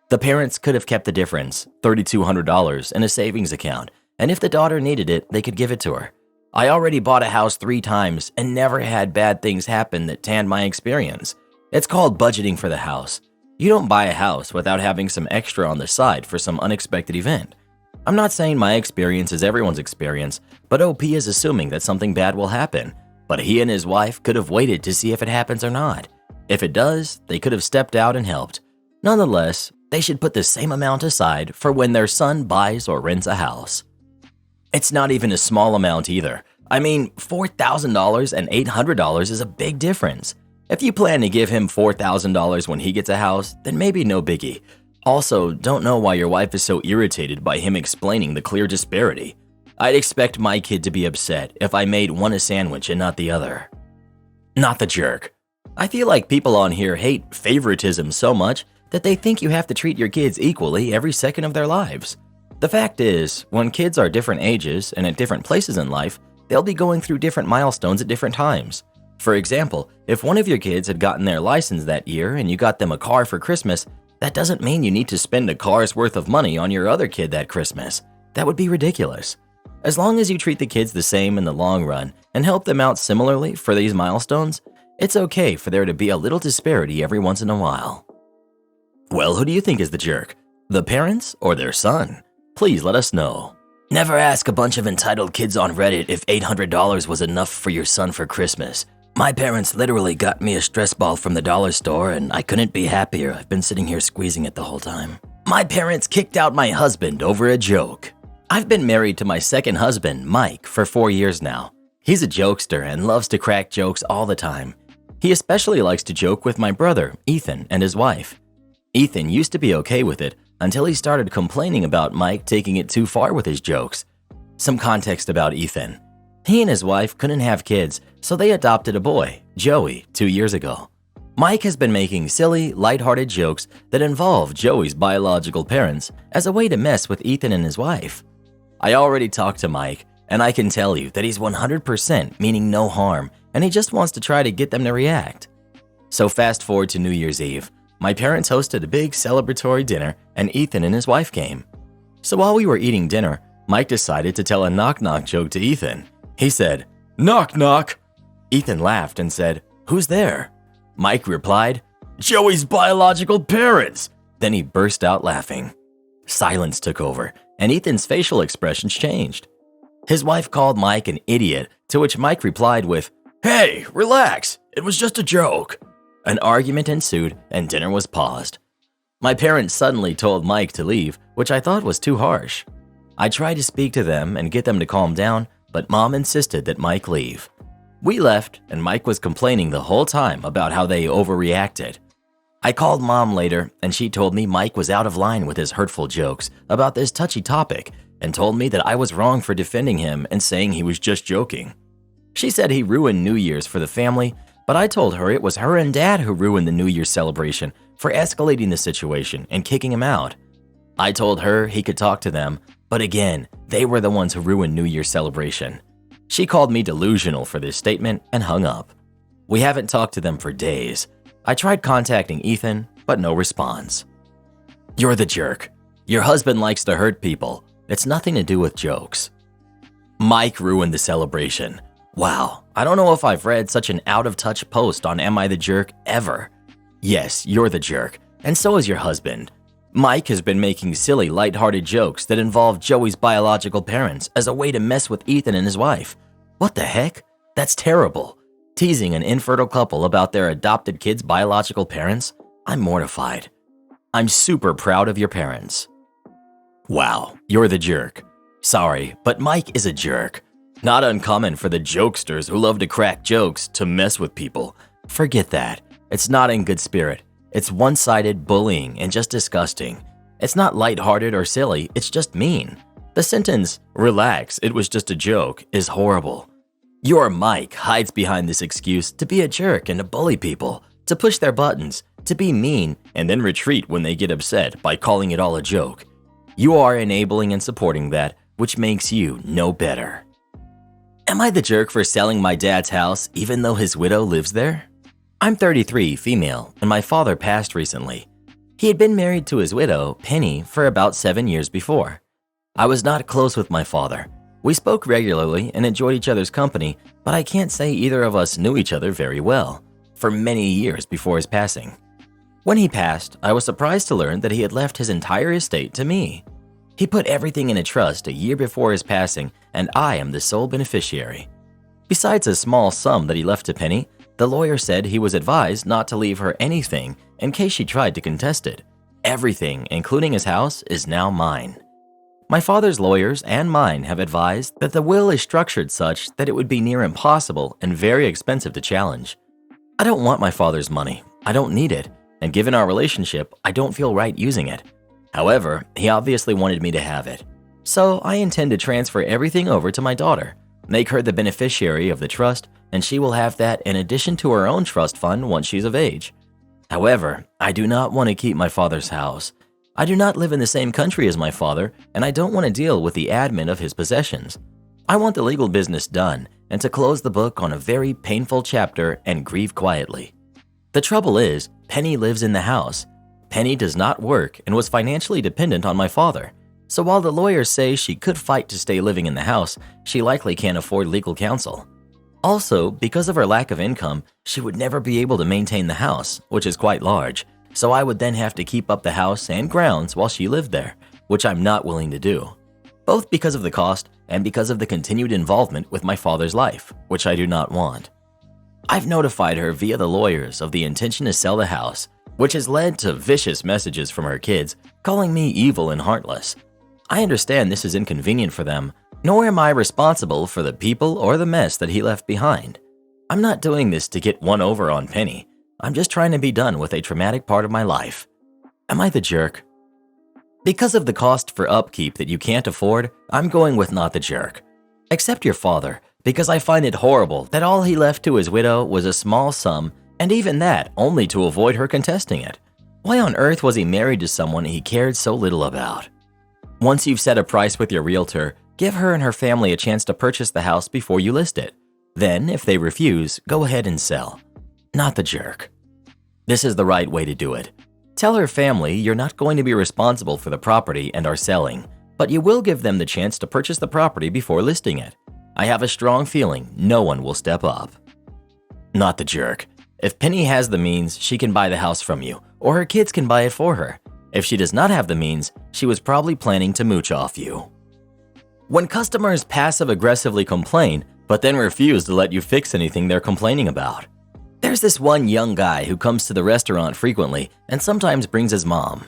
The parents could have kept the difference, $3,200, in a savings account, and if the daughter needed it, they could give it to her. I already bought a house 3 times and never had bad things happen that tanned my experience. It's called budgeting for the house. You don't buy a house without having some extra on the side for some unexpected event. I'm not saying my experience is everyone's experience, but OP is assuming that something bad will happen. But he and his wife could have waited to see if it happens or not. If it does, they could have stepped out and helped. Nonetheless, they should put the same amount aside for when their son buys or rents a house. It's not even a small amount either. I mean, $4,000 and $800 is a big difference. If you plan to give him $4,000 when he gets a house, then maybe no biggie. Also, don't know why your wife is so irritated by him explaining the clear disparity. I'd expect my kid to be upset if I made one a sandwich and not the other. Not the jerk. I feel like people on here hate favoritism so much that they think you have to treat your kids equally every second of their lives. The fact is, when kids are different ages and at different places in life, they'll be going through different milestones at different times. For example, if one of your kids had gotten their license that year and you got them a car for Christmas, that doesn't mean you need to spend a car's worth of money on your other kid that Christmas. That would be ridiculous. As long as you treat the kids the same in the long run and help them out similarly for these milestones, it's okay for there to be a little disparity every once in a while. Well, who do you think is the jerk? The parents or their son? Please let us know. Never ask a bunch of entitled kids on Reddit if $800 was enough for your son for Christmas. My parents literally got me a stress ball from the dollar store and I couldn't be happier. I've been sitting here squeezing it the whole time. My parents kicked out my husband over a joke. I've been married to my second husband, Mike, for 4 years now. He's a jokester and loves to crack jokes all the time. He especially likes to joke with my brother, Ethan, and his wife. Ethan used to be okay with it until he started complaining about Mike taking it too far with his jokes. Some context about Ethan. He and his wife couldn't have kids, so they adopted a boy, Joey, 2 years ago. Mike has been making silly, lighthearted jokes that involve Joey's biological parents as a way to mess with Ethan and his wife. I already talked to Mike, and I can tell you that he's 100% meaning no harm, and he just wants to try to get them to react. So fast forward to New Year's Eve. My parents hosted a big celebratory dinner, and Ethan and his wife came. So while we were eating dinner, Mike decided to tell a knock-knock joke to Ethan. He said, "Knock, knock." Ethan laughed and said, "Who's there?" Mike replied, "Joey's biological parents." Then he burst out laughing. Silence took over, and Ethan's facial expressions changed. His wife called Mike an idiot, to which Mike replied with, "Hey, relax, it was just a joke." An argument ensued, and dinner was paused. My parents suddenly told Mike to leave, which I thought was too harsh. I tried to speak to them and get them to calm down, but Mom insisted that Mike leave. We left, and Mike was complaining the whole time about how they overreacted. I called Mom later, and she told me Mike was out of line with his hurtful jokes about this touchy topic and told me that I was wrong for defending him and saying he was just joking. She said he ruined New Year's for the family, but I told her it was her and Dad who ruined the New Year's celebration for escalating the situation and kicking him out. I told her he could talk to them, but again, they were the ones who ruined New Year's celebration. She called me delusional for this statement and hung up. We haven't talked to them for days. I tried contacting Ethan, but no response. You're the jerk. Your husband likes to hurt people. It's nothing to do with jokes. Mike ruined the celebration. Wow, I don't know if I've read such an out-of-touch post on Am I the Jerk ever. Yes, you're the jerk, and so is your husband. Mike has been making silly, lighthearted jokes that involve Joey's biological parents as a way to mess with Ethan and his wife. What the heck? That's terrible. Teasing an infertile couple about their adopted kid's biological parents? I'm mortified. I'm super proud of your parents. Wow, you're the jerk. Sorry, but Mike is a jerk. Not uncommon for the jokesters who love to crack jokes to mess with people. Forget that. It's not in good spirit. It's one-sided bullying and just disgusting. It's not lighthearted or silly, it's just mean. The sentence, "Relax, it was just a joke," is horrible. Your Mike hides behind this excuse to be a jerk and to bully people, to push their buttons, to be mean, and then retreat when they get upset by calling it all a joke. You are enabling and supporting that, which makes you no better. Am I the jerk for selling my dad's house even though his widow lives there? I'm 33, female, and my father passed recently. He had been married to his widow, Penny, for about 7 years before. I was not close with my father. We spoke regularly and enjoyed each other's company, but I can't say either of us knew each other very well, for many years before his passing. When he passed, I was surprised to learn that he had left his entire estate to me. He put everything in a trust a year before his passing, and I am the sole beneficiary. Besides a small sum that he left to Penny, the lawyer said he was advised not to leave her anything in case she tried to contest it. Everything, including his house, is now mine. My father's lawyers and mine have advised that the will is structured such that it would be near impossible and very expensive to challenge. I don't want my father's money. I don't need it, and given our relationship, I don't feel right using it. However, he obviously wanted me to have it. So I intend to transfer everything over to my daughter, make her the beneficiary of the trust, and she will have that in addition to her own trust fund once she's of age. However, I do not want to keep my father's house. I do not live in the same country as my father, and I don't want to deal with the admin of his possessions. I want the legal business done and to close the book on a very painful chapter and grieve quietly. The trouble is, Penny lives in the house. Penny does not work and was financially dependent on my father. So while the lawyers say she could fight to stay living in the house, she likely can't afford legal counsel. Also, because of her lack of income, she would never be able to maintain the house, which is quite large. So I would then have to keep up the house and grounds while she lived there, which I'm not willing to do. Both because of the cost and because of the continued involvement with my father's life, which I do not want. I've notified her via the lawyers of the intention to sell the house, which has led to vicious messages from her kids, calling me evil and heartless. I understand this is inconvenient for them, nor am I responsible for the people or the mess that he left behind. I'm not doing this to get one over on Penny. I'm just trying to be done with a traumatic part of my life. Am I the jerk? Because of the cost for upkeep that you can't afford, I'm going with not the jerk. Except your father, because I find it horrible that all he left to his widow was a small sum, and even that only to avoid her contesting it. Why on earth was he married to someone he cared so little about? Once you've set a price with your realtor, give her and her family a chance to purchase the house before you list it. Then, if they refuse, go ahead and sell. Not the jerk. This is the right way to do it. Tell her family you're not going to be responsible for the property and are selling, but you will give them the chance to purchase the property before listing it. I have a strong feeling no one will step up. Not the jerk. If Penny has the means, she can buy the house from you, or her kids can buy it for her. If she does not have the means, she was probably planning to mooch off you. When customers passive-aggressively complain, but then refuse to let you fix anything they're complaining about. There's this one young guy who comes to the restaurant frequently and sometimes brings his mom.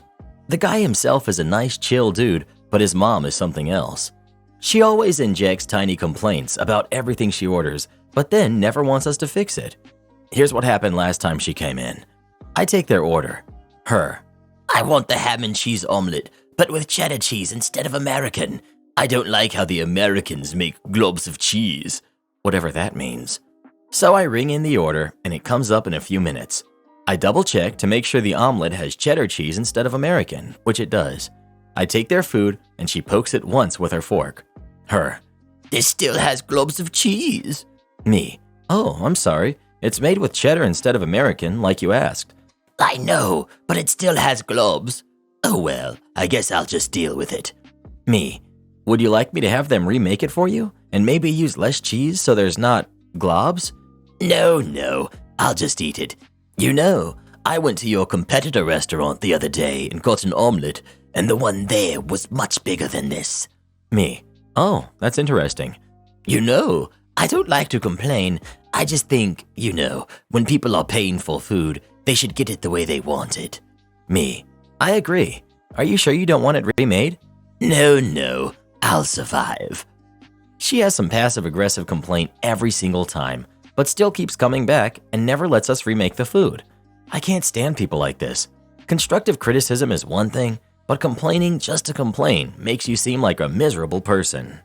The guy himself is a nice chill dude, but his mom is something else. She always injects tiny complaints about everything she orders, but then never wants us to fix it. Here's what happened last time she came in. I take their order. Her. I want the ham and cheese omelet, but with cheddar cheese instead of American. I don't like how the Americans make globs of cheese. Whatever that means. So I ring in the order, and it comes up in a few minutes. I double check to make sure the omelet has cheddar cheese instead of American, which it does. I take their food, and she pokes it once with her fork. Her. This still has globs of cheese. Me. Oh, I'm sorry. It's made with cheddar instead of American, like you asked. I know, but it still has globs. Oh well, I guess I'll just deal with it. Me. Would you like me to have them remake it for you? And maybe use less cheese so there's not globs? No, I'll just eat it. You know, I went to your competitor restaurant the other day and got an omelet, and the one there was much bigger than this. Me. Oh, that's interesting. You know, I don't like to complain. I just think, when people are paying for food, they should get it the way they want it. Me. I agree. Are you sure you don't want it remade? No, I'll survive. She has some passive-aggressive complaint every single time, but still keeps coming back and never lets us remake the food. I can't stand people like this. Constructive criticism is one thing, but complaining just to complain makes you seem like a miserable person.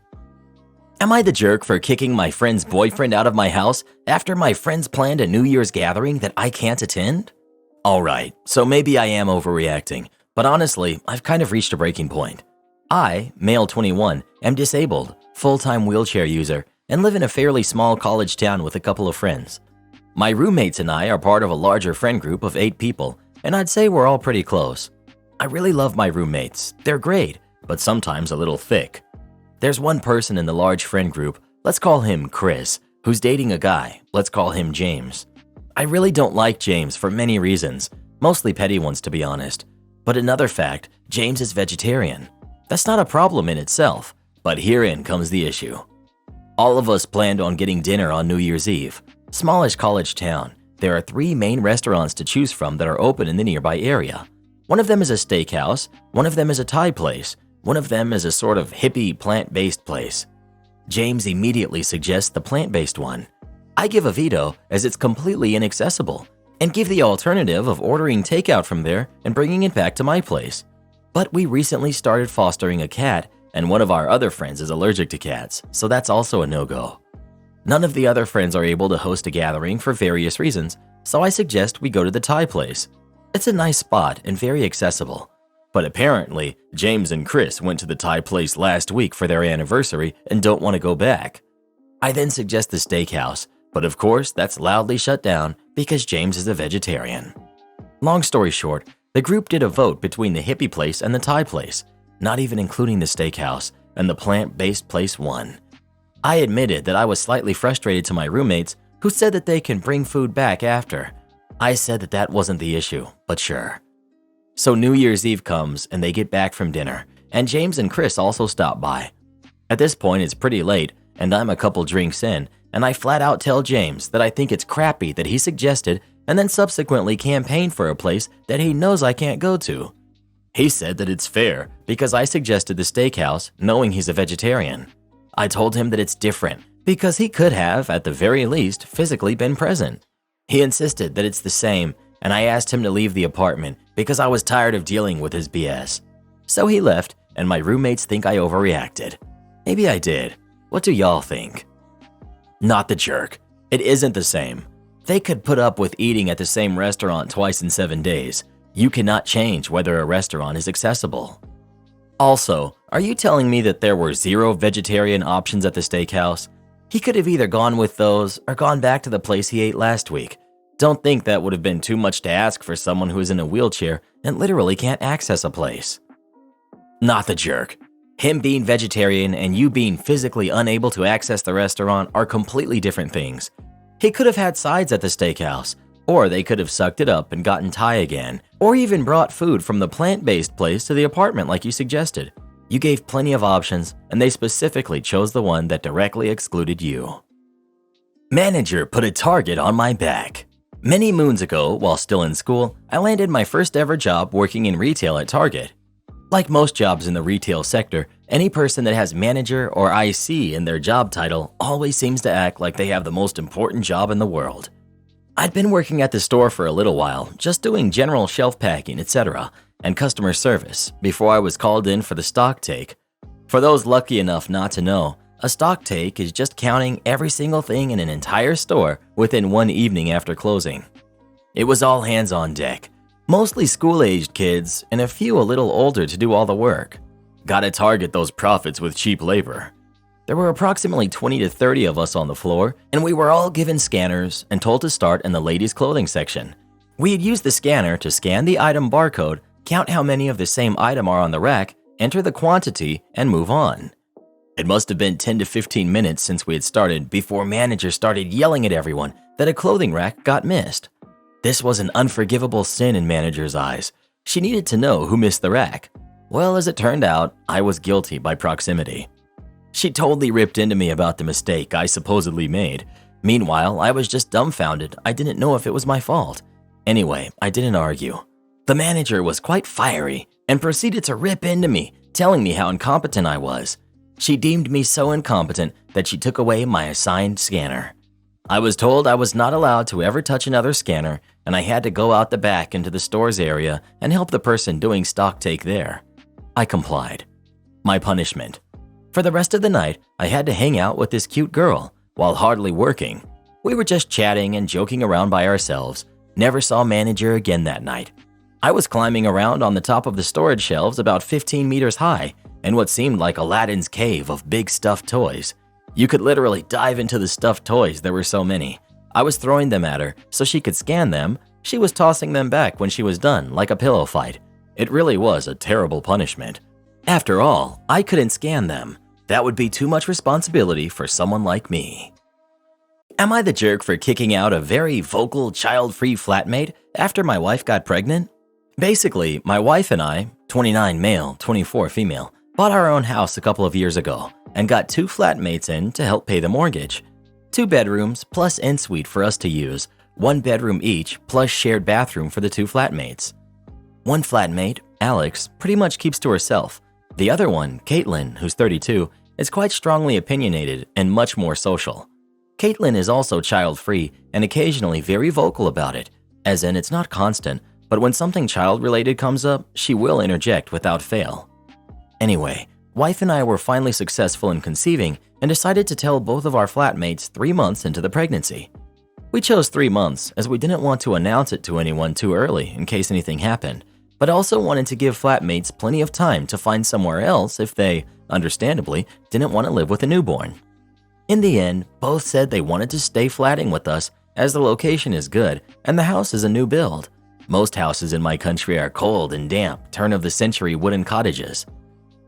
Am I the jerk for kicking my friend's boyfriend out of my house after my friends planned a New Year's gathering that I can't attend? Alright, so maybe I am overreacting, but honestly, I've kind of reached a breaking point. I, male 21, am disabled, full-time wheelchair user, and live in a fairly small college town with a couple of friends. My roommates and I are part of a larger friend group of 8 people, and I'd say we're all pretty close. I really love my roommates. They're great, but sometimes a little thick. There's one person in the large friend group, let's call him Chris, who's dating a guy, let's call him James. I really don't like James for many reasons, mostly petty ones to be honest. But another fact, James is vegetarian. That's not a problem in itself, but herein comes the issue. All of us planned on getting dinner on New Year's Eve. Smallish college town, there are 3 main restaurants to choose from that are open in the nearby area. One of them is a steakhouse, one of them is a Thai place, one of them is a sort of hippie plant-based place. James immediately suggests the plant-based one. I give a veto as it's completely inaccessible, and give the alternative of ordering takeout from there and bringing it back to my place. But we recently started fostering a cat, and one of our other friends is allergic to cats, so that's also a no-go. None of the other friends are able to host a gathering for various reasons, so I suggest we go to the Thai place. It's a nice spot and very accessible. But apparently, James and Chris went to the Thai place last week for their anniversary and don't want to go back. I then suggest the steakhouse, but of course that's loudly shut down because James is a vegetarian. Long story short, the group did a vote between the hippie place and the Thai place, not even including the steakhouse, and the plant-based place won. I admitted that I was slightly frustrated to my roommates, who said that they can bring food back after. I said that that wasn't the issue, but sure. So New Year's Eve comes and they get back from dinner, and James and Chris also stop by. At this point it's pretty late, and I'm a couple drinks in, and I flat out tell James that I think it's crappy that he suggested and then subsequently campaigned for a place that he knows I can't go to. He said that it's fair because I suggested the steakhouse knowing he's a vegetarian. I told him that it's different because he could have, at the very least, physically been present. He insisted that it's the same, and I asked him to leave the apartment because I was tired of dealing with his BS. So he left, and my roommates think I overreacted. Maybe I did. What do y'all think? Not the jerk. It isn't the same. They could put up with eating at the same restaurant twice in 7 days. You cannot change whether a restaurant is accessible. Also, are you telling me that there were 0 vegetarian options at the steakhouse? He could have either gone with those or gone back to the place he ate last week. Don't think that would have been too much to ask for someone who is in a wheelchair and literally can't access a place. Not the jerk. Him being vegetarian and you being physically unable to access the restaurant are completely different things. He could have had sides at the steakhouse, or they could have sucked it up and gotten Thai again, or even brought food from the plant-based place to the apartment like you suggested. You gave plenty of options, and they specifically chose the one that directly excluded you. Manager put a target on my back. Many moons ago, while still in school, I landed my first ever job working in retail at Target. Like most jobs in the retail sector, any person that has manager or IC in their job title always seems to act like they have the most important job in the world. I'd been working at the store for a little while, just doing general shelf packing, etc., and customer service before I was called in for the stock take. For those lucky enough not to know, a stock take is just counting every single thing in an entire store within one evening after closing. It was all hands on deck, mostly school-aged kids and a few a little older to do all the work. Gotta target those profits with cheap labor. There were approximately 20 to 30 of us on the floor, and we were all given scanners and told to start in the ladies' clothing section. We had used the scanner to scan the item barcode, count how many of the same item are on the rack, enter the quantity, and move on. It must have been 10 to 15 minutes since we had started before manager started yelling at everyone that a clothing rack got missed. This was an unforgivable sin in manager's eyes. She needed to know who missed the rack. Well, as it turned out, I was guilty by proximity. She totally ripped into me about the mistake I supposedly made. Meanwhile, I was just dumbfounded. I didn't know if it was my fault. Anyway, I didn't argue. The manager was quite fiery and proceeded to rip into me, telling me how incompetent I was. She deemed me so incompetent that she took away my assigned scanner. I was told I was not allowed to ever touch another scanner, and I had to go out the back into the stores area and help the person doing stock take there. I complied. My punishment. For the rest of the night, I had to hang out with this cute girl while hardly working. We were just chatting and joking around by ourselves. Never saw manager again that night. I was climbing around on the top of the storage shelves about 15 meters high in what seemed like Aladdin's cave of big stuffed toys. You could literally dive into the stuffed toys, there were so many. I was throwing them at her so she could scan them. She was tossing them back when she was done, like a pillow fight. It really was a terrible punishment. After all, I couldn't scan them. That would be too much responsibility for someone like me. Am I the jerk for kicking out a very vocal, child-free flatmate after my wife got pregnant? Basically, my wife and I, 29 male, 24 female, bought our own house a couple of years ago and got 2 flatmates in to help pay the mortgage. 2 bedrooms plus ensuite for us to use, 1 bedroom each plus shared bathroom for the 2 flatmates. One flatmate, Alex, pretty much keeps to herself. The other one, Caitlin, who's 32, is quite strongly opinionated and much more social. Caitlin is also child-free and occasionally very vocal about it, as in it's not constant, but when something child-related comes up, she will interject without fail. Anyway, wife and I were finally successful in conceiving and decided to tell both of our flatmates 3 months into the pregnancy. We chose 3 months as we didn't want to announce it to anyone too early in case anything happened, but also wanted to give flatmates plenty of time to find somewhere else if they, understandably, didn't want to live with a newborn. In the end, both said they wanted to stay flatting with us as the location is good and the house is a new build. Most houses in my country are cold and damp, turn-of-the-century wooden cottages.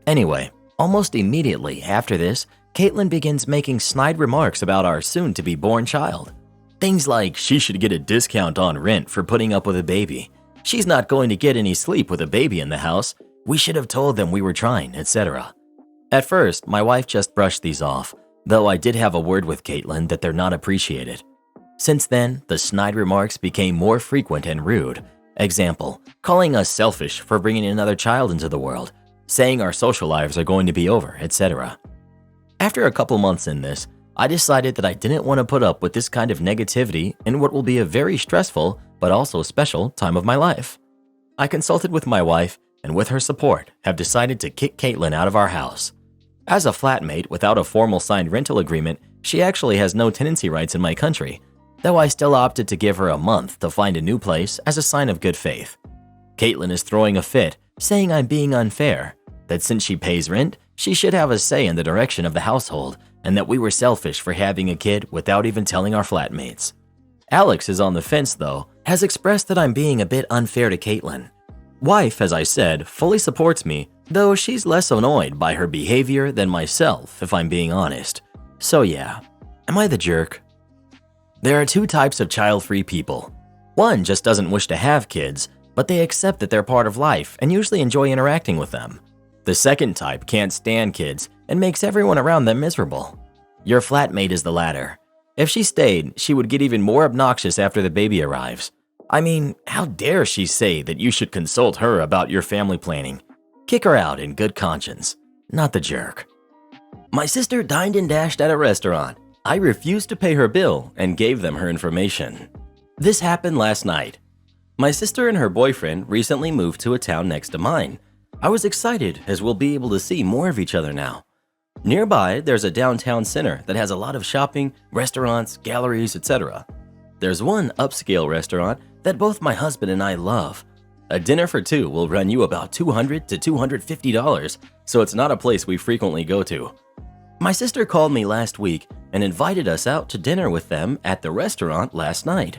Anyway, almost immediately after this, Caitlin begins making snide remarks about our soon-to-be-born child. Things like she should get a discount on rent for putting up with a baby. She's not going to get any sleep with a baby in the house. We should have told them we were trying, etc. At first, my wife just brushed these off, though I did have a word with Caitlin that they're not appreciated. Since then, the snide remarks became more frequent and rude. Example, calling us selfish for bringing another child into the world, saying our social lives are going to be over, etc. After a couple months in this, I decided that I didn't want to put up with this kind of negativity in what will be a very stressful but also special time of my life. I consulted with my wife and with her support have decided to kick Caitlin out of our house. As a flatmate without a formal signed rental agreement, she actually has no tenancy rights in my country, though I still opted to give her a month to find a new place as a sign of good faith. Caitlin is throwing a fit, saying I'm being unfair, that since she pays rent, she should have a say in the direction of the household, and that we were selfish for having a kid without even telling our flatmates. Alex is on the fence though, has expressed that I'm being a bit unfair to Caitlin. Wife, as I said, fully supports me, though she's less annoyed by her behavior than myself, if I'm being honest. So yeah, am I the jerk? There are 2 types of child-free people. One just doesn't wish to have kids, but they accept that they're part of life and usually enjoy interacting with them. The second type can't stand kids and makes everyone around them miserable. Your flatmate is the latter. If she stayed, she would get even more obnoxious after the baby arrives. I mean, how dare she say that you should consult her about your family planning? Kick her out in good conscience, not the jerk. My sister dined and dashed at a restaurant. I refused to pay her bill and gave them her information. This happened last night. My sister and her boyfriend recently moved to a town next to mine. I was excited as we'll be able to see more of each other now. Nearby, there's a downtown center that has a lot of shopping, restaurants, galleries, etc. There's one upscale restaurant that both my husband and I love. A dinner for two will run you about $200 to $250, so it's not a place we frequently go to. My sister called me last week and invited us out to dinner with them at the restaurant last night.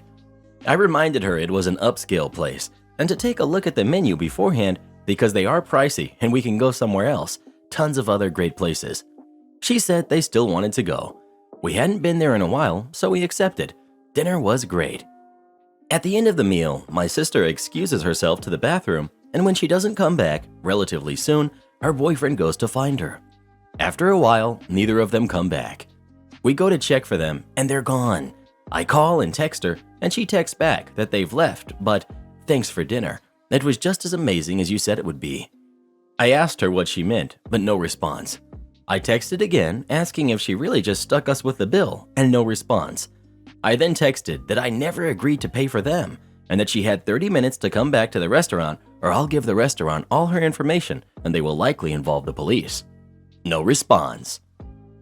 I reminded her it was an upscale place and to take a look at the menu beforehand because they are pricey and we can go somewhere else, tons of other great places. She said they still wanted to go. We hadn't been there in a while, so we accepted. Dinner was great. At the end of the meal, my sister excuses herself to the bathroom, and when she doesn't come back relatively soon, her boyfriend goes to find her. After a while, neither of them come back. We go to check for them, and they're gone. I call and text her, and she texts back that they've left, but thanks for dinner. It was just as amazing as you said it would be. I asked her what she meant, but no response. I texted again, asking if she really just stuck us with the bill, and no response. I then texted that I never agreed to pay for them, and that she had 30 minutes to come back to the restaurant, or I'll give the restaurant all her information, and they will likely involve the police. No response.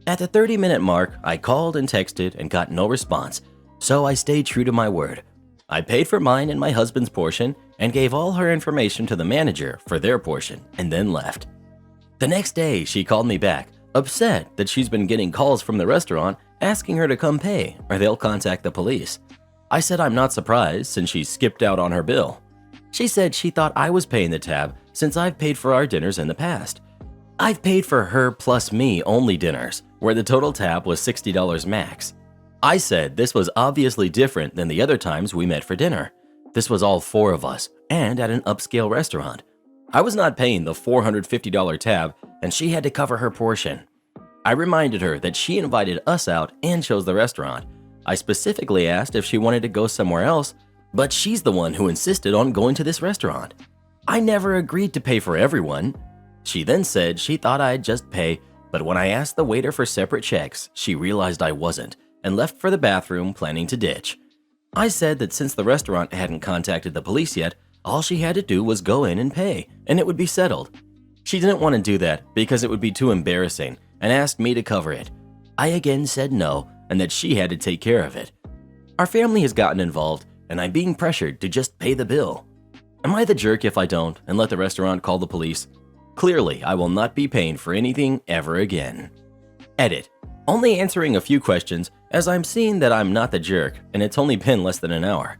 At the 30-minute mark, I called and texted and got no response, so I stayed true to my word. I paid for mine and my husband's portion and gave all her information to the manager for their portion and then left. The next day, she called me back, upset that she's been getting calls from the restaurant asking her to come pay or they'll contact the police. I said I'm not surprised since she skipped out on her bill. She said she thought I was paying the tab since I've paid for our dinners in the past. I've paid for her plus me only dinners, where the total tab was $60 max. I said this was obviously different than the other times we met for dinner. This was all four of us and at an upscale restaurant. I was not paying the $450 tab and she had to cover her portion. I reminded her that she invited us out and chose the restaurant. I specifically asked if she wanted to go somewhere else, but she's the one who insisted on going to this restaurant. I never agreed to pay for everyone. She then said she thought I'd just pay, but when I asked the waiter for separate checks, she realized I wasn't and left for the bathroom planning to ditch. I said that since the restaurant hadn't contacted the police yet, all she had to do was go in and pay, and it would be settled. She didn't want to do that because it would be too embarrassing and asked me to cover it. I again said no and that she had to take care of it. Our family has gotten involved and I'm being pressured to just pay the bill. Am I the jerk if I don't and let the restaurant call the police? Clearly, I will not be paying for anything ever again. Edit. Only answering a few questions as I'm seeing that I'm not the jerk and it's only been less than an hour.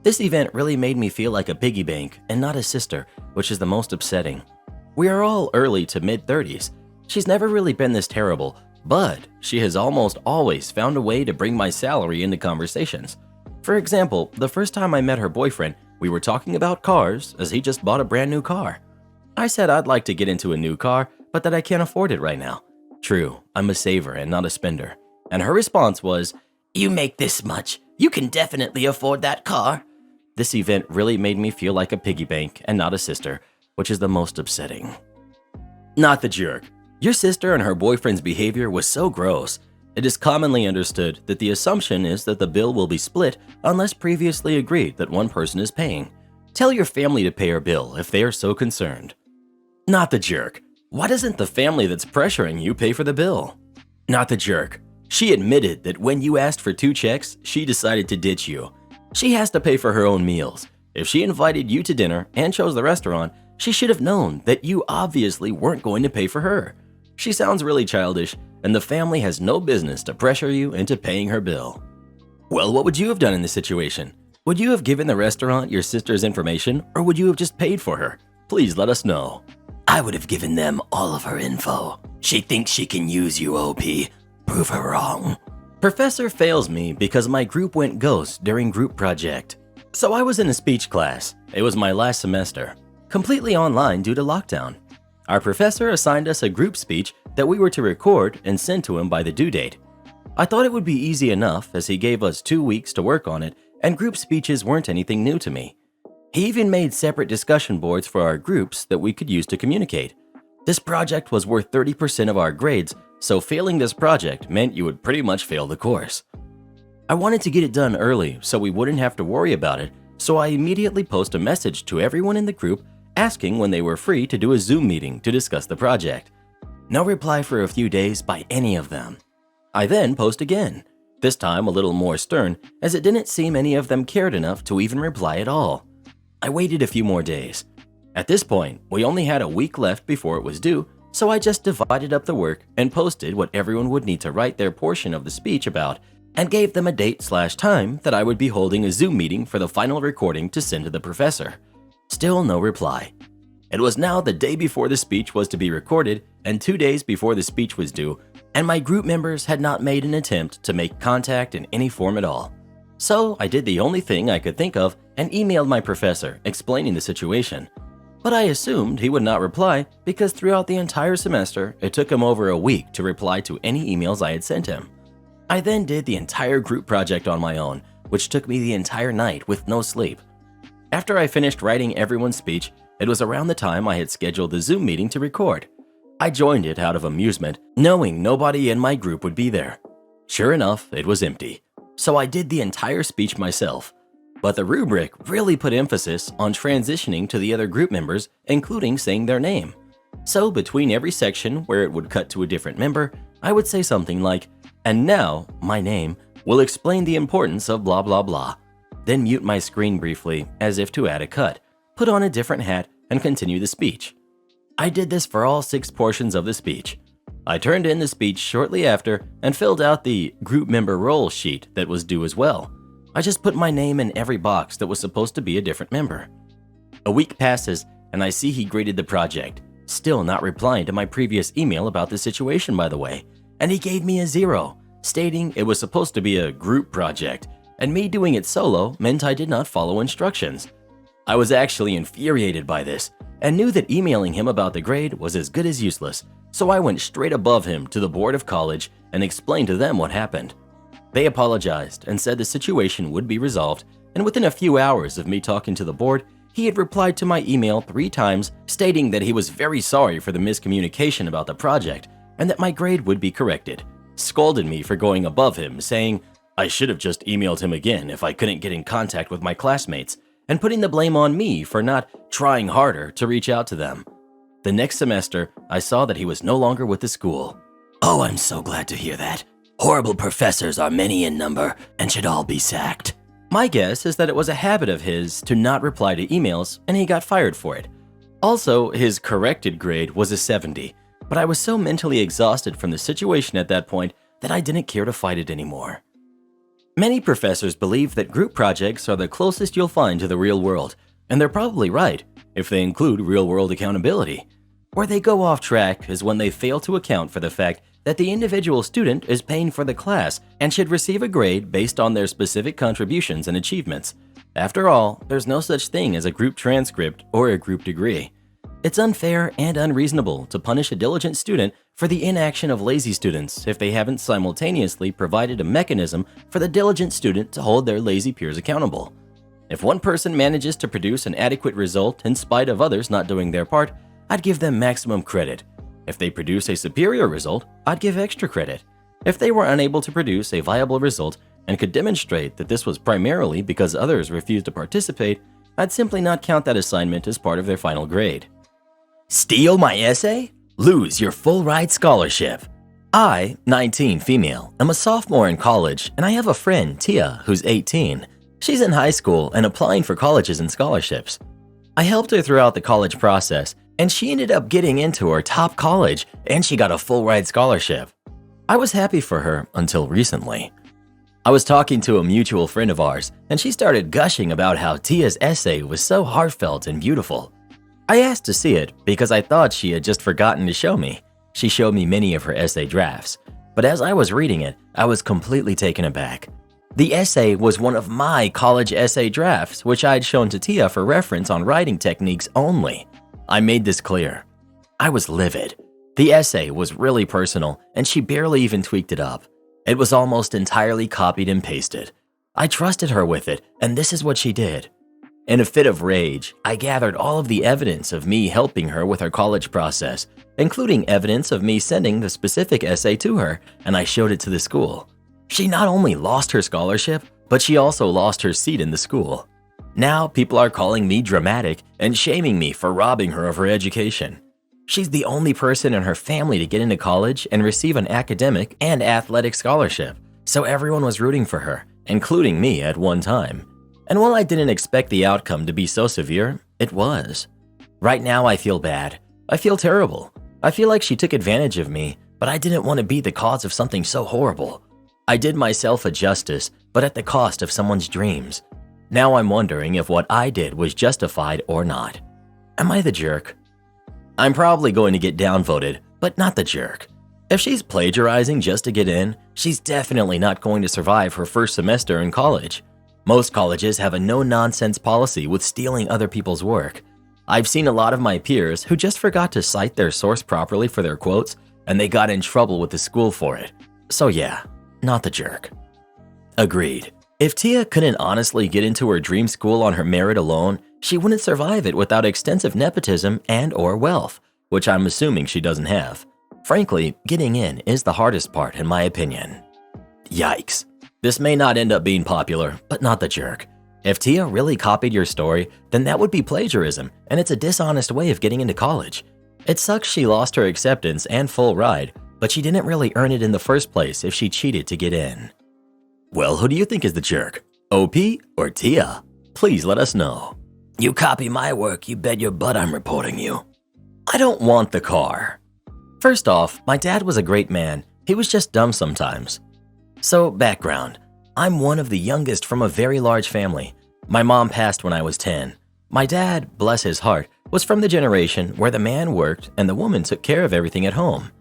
This event really made me feel like a piggy bank and not a sister, which is the most upsetting. We are all early to mid-30s. She's never really been this terrible, but she has almost always found a way to bring my salary into conversations. For example, the first time I met her boyfriend, we were talking about cars as he just bought a brand new car. I said I'd like to get into a new car, but that I can't afford it right now. True, I'm a saver and not a spender. And her response was, "You make this much. You can definitely afford that car." This event really made me feel like a piggy bank and not a sister, which is the most upsetting. Not the jerk. Your sister and her boyfriend's behavior was so gross. It is commonly understood that the assumption is that the bill will be split unless previously agreed that one person is paying. Tell your family to pay her bill if they are so concerned. Not the jerk. Why doesn't the family that's pressuring you pay for the bill? Not the jerk. She admitted that when you asked for 2 checks, she decided to ditch you. She has to pay for her own meals. If she invited you to dinner and chose the restaurant, she should have known that you obviously weren't going to pay for her. She sounds really childish, and the family has no business to pressure you into paying her bill. Well, what would you have done in this situation? Would you have given the restaurant your sister's information, or would you have just paid for her? Please let us know. I would have given them all of her info. She thinks she can use you, OP. Prove her wrong. Professor fails me because my group went ghost during group project. So I was in a speech class. It was my last semester, completely online due to lockdown. Our professor assigned us a group speech that we were to record and send to him by the due date. I thought it would be easy enough as he gave us 2 weeks to work on it and group speeches weren't anything new to me. He even made separate discussion boards for our groups that we could use to communicate. This project was worth 30% of our grades, so failing this project meant you would pretty much fail the course. I wanted to get it done early so we wouldn't have to worry about it, so I immediately post a message to everyone in the group asking when they were free to do a Zoom meeting to discuss the project. No reply for a few days by any of them. I then post again, this time a little more stern as it didn't seem any of them cared enough to even reply at all. I waited a few more days. At this point, we only had a week left before it was due, so I just divided up the work and posted what everyone would need to write their portion of the speech about and gave them a date/time that I would be holding a Zoom meeting for the final recording to send to the professor. Still no reply. It was now the day before the speech was to be recorded and 2 days before the speech was due, and my group members had not made an attempt to make contact in any form at all. So I did the only thing I could think of and emailed my professor explaining the situation. But I assumed he would not reply because throughout the entire semester, it took him over a week to reply to any emails I had sent him. I then did the entire group project on my own, which took me the entire night with no sleep. After I finished writing everyone's speech, it was around the time I had scheduled the Zoom meeting to record. I joined it out of amusement, knowing nobody in my group would be there. Sure enough, it was empty. So I did the entire speech myself. But the rubric really put emphasis on transitioning to the other group members, including saying their name. So between every section where it would cut to a different member, I would say something like, "And now, my name will explain the importance of blah blah blah." Then mute my screen briefly as if to add a cut, put on a different hat, and continue the speech. I did this for all 6 portions of the speech. I turned in the speech shortly after and filled out the group member role sheet that was due as well. I just put my name in every box that was supposed to be a different member. A week passes and I see he graded the project, still not replying to my previous email about the situation, by the way, and he gave me a 0, stating it was supposed to be a group project, and me doing it solo meant I did not follow instructions. I was actually infuriated by this and knew that emailing him about the grade was as good as useless, so I went straight above him to the board of college and explained to them what happened. They apologized and said the situation would be resolved, and within a few hours of me talking to the board, he had replied to my email 3 times stating that he was very sorry for the miscommunication about the project and that my grade would be corrected, scolded me for going above him, saying I should have just emailed him again if I couldn't get in contact with my classmates, and putting the blame on me for not trying harder to reach out to them. The next semester, I saw that he was no longer with the school. Oh, I'm so glad to hear that. Horrible professors are many in number and should all be sacked. My guess is that it was a habit of his to not reply to emails and he got fired for it. Also, his corrected grade was a 70, but I was so mentally exhausted from the situation at that point that I didn't care to fight it anymore. Many professors believe that group projects are the closest you'll find to the real world, and they're probably right if they include real-world accountability. Where they go off track is when they fail to account for the fact that the individual student is paying for the class and should receive a grade based on their specific contributions and achievements. After all, there's no such thing as a group transcript or a group degree. It's unfair and unreasonable to punish a diligent student for the inaction of lazy students if they haven't simultaneously provided a mechanism for the diligent student to hold their lazy peers accountable. If one person manages to produce an adequate result in spite of others not doing their part, I'd give them maximum credit. If they produce a superior result, I'd give extra credit. If they were unable to produce a viable result and could demonstrate that this was primarily because others refused to participate, I'd simply not count that assignment as part of their final grade. Steal my essay? Lose your full ride scholarship. I, 19 female, am a sophomore in college and I have a friend, Tia, who's 18. She's in high school and applying for colleges and scholarships. I helped her throughout the college process and she ended up getting into her top college and she got a full ride scholarship. I was happy for her until recently. I was talking to a mutual friend of ours and she started gushing about how Tia's essay was so heartfelt and beautiful. I asked to see it because I thought she had just forgotten to show me. She showed me many of her essay drafts, but as I was reading it, I was completely taken aback. The essay was one of my college essay drafts, which I'd shown to Tia for reference on writing techniques only. I made this clear. I was livid. The essay was really personal, and she barely even tweaked it up. It was almost entirely copied and pasted. I trusted her with it, and this is what she did. In a fit of rage, I gathered all of the evidence of me helping her with her college process, including evidence of me sending the specific essay to her, and I showed it to the school. She not only lost her scholarship, but she also lost her seat in the school. Now people are calling me dramatic and shaming me for robbing her of her education. She's the only person in her family to get into college and receive an academic and athletic scholarship, so everyone was rooting for her, including me at one time. And while I didn't expect the outcome to be so severe, it was. Right now I feel bad. I feel terrible. I feel like she took advantage of me, but I didn't want to be the cause of something so horrible. I did myself a justice, but at the cost of someone's dreams. Now I'm wondering if what I did was justified or not. Am I the jerk? I'm probably going to get downvoted, but not the jerk. If she's plagiarizing just to get in, she's definitely not going to survive her first semester in college. Most colleges have a no-nonsense policy with stealing other people's work. I've seen a lot of my peers who just forgot to cite their source properly for their quotes, and they got in trouble with the school for it. So yeah, not the jerk. Agreed. If Tia couldn't honestly get into her dream school on her merit alone, she wouldn't survive it without extensive nepotism and/or wealth, which I'm assuming she doesn't have. Frankly, getting in is the hardest part in my opinion. Yikes. This may not end up being popular, but not the jerk. If Tia really copied your story, then that would be plagiarism, and it's a dishonest way of getting into college. It sucks she lost her acceptance and full ride, but she didn't really earn it in the first place if she cheated to get in. Well, who do you think is the jerk? OP or Tia? Please let us know. You copy my work, you bet your butt I'm reporting you. I don't want the car. First off, my dad was a great man. He was just dumb sometimes. So, background. I'm one of the youngest from a very large family. My mom passed when I was 10. My dad, bless his heart, was from the generation where the man worked and the woman took care of everything at home.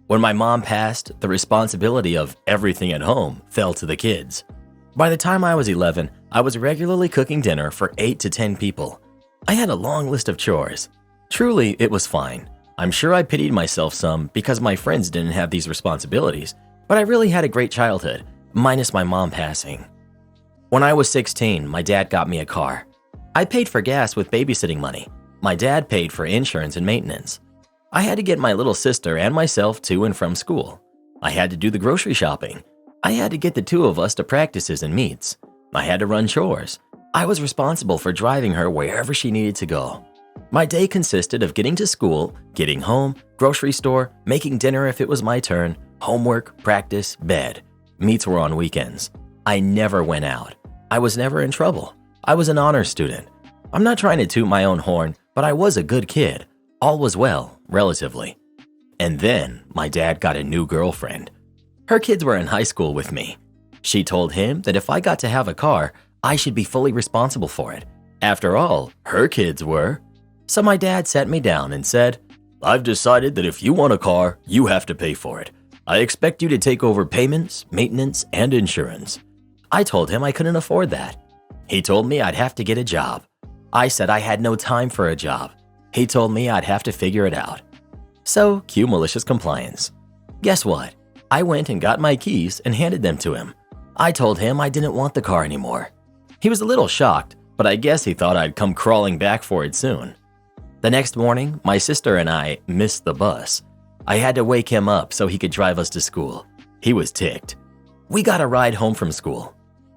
When my mom passed, the responsibility of everything at home fell to the kids. By the time I was 11, I was regularly cooking dinner for 8 to 10 people. I had a long list of chores. Truly, it was fine. I'm sure I pitied myself some because my friends didn't have these responsibilities, but I really had a great childhood, minus my mom passing. When I was 16, my dad got me a car. I paid for gas with babysitting money. My dad paid for insurance and maintenance. I had to get my little sister and myself to and from school. I had to do the grocery shopping. I had to get the two of us to practices and meets. I had to run chores. I was responsible for driving her wherever she needed to go. My day consisted of getting to school, getting home, grocery store, making dinner if it was my turn, homework, practice, bed. Meets were on weekends. I never went out. I was never in trouble. I was an honor student. I'm not trying to toot my own horn, but I was a good kid. All was well, relatively. And then my dad got a new girlfriend. Her kids were in high school with me. She told him that if I got to have a car, I should be fully responsible for it. After all, her kids were. So my dad sat me down and said, I've decided that if you want a car, you have to pay for it. I expect you to take over payments, maintenance, and insurance. I told him I couldn't afford that. He told me I'd have to get a job. I said I had no time for a job. He told me I'd have to figure it out. So, cue malicious compliance. Guess what? I went and got my keys and handed them to him. I told him I didn't want the car anymore. He was a little shocked, but I guess he thought I'd come crawling back for it soon. The next morning, my sister and I missed the bus. I had to wake him up so he could drive us to school. He was ticked. We got a ride home from school.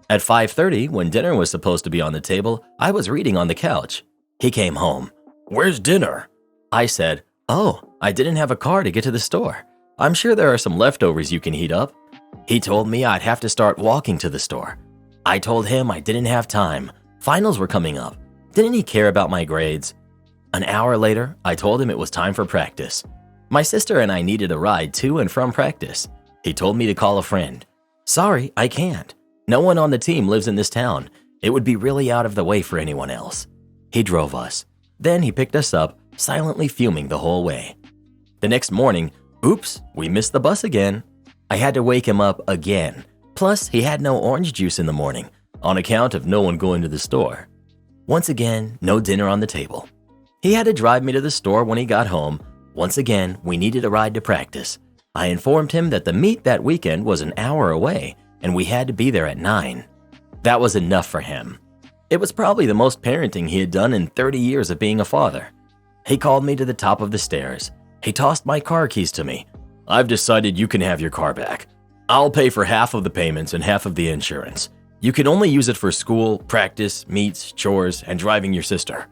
At 5:30, when dinner was supposed to be on the table, I was reading on the couch. He came home. Where's dinner? I said, oh, I didn't have a car to get to the store. I'm sure there are some leftovers you can heat up. He told me I'd have to start walking to the store. I told him I didn't have time. Finals were coming up. Didn't he care about my grades? An hour later, I told him it was time for practice. My sister and I needed a ride to and from practice. He told me to call a friend. Sorry, I can't. No one on the team lives in this town. It would be really out of the way for anyone else. He drove us. Then he picked us up, silently fuming the whole way. The next morning, oops, we missed the bus again. I had to wake him up again. Plus, he had no orange juice in the morning, on account of no one going to the store. Once again, no dinner on the table. He had to drive me to the store when he got home. Once again, we needed a ride to practice. I informed him that the meet that weekend was an hour away and we had to be there at 9. That was enough for him. It was probably the most parenting he had done in 30 years of being a father. He called me to the top of the stairs. He tossed my car keys to me. "I've decided you can have your car back. I'll pay for half of the payments and half of the insurance. You can only use it for school, practice, meets, chores, and driving your sister."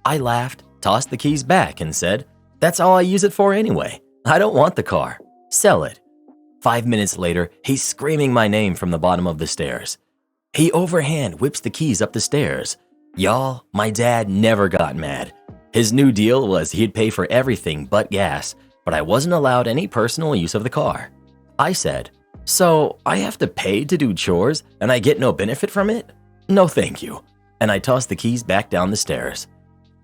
I laughed, tossed the keys back, and said, "That's all I use it for anyway. I don't want the car. Sell it." 5 minutes later, he's screaming my name from the bottom of the stairs. He overhand whips the keys up the stairs. Y'all, my dad never got mad. His new deal was he'd pay for everything but gas, but I wasn't allowed any personal use of the car. I said, "So I have to pay to do chores and I get no benefit from it? No thank you." And I tossed the keys back down the stairs.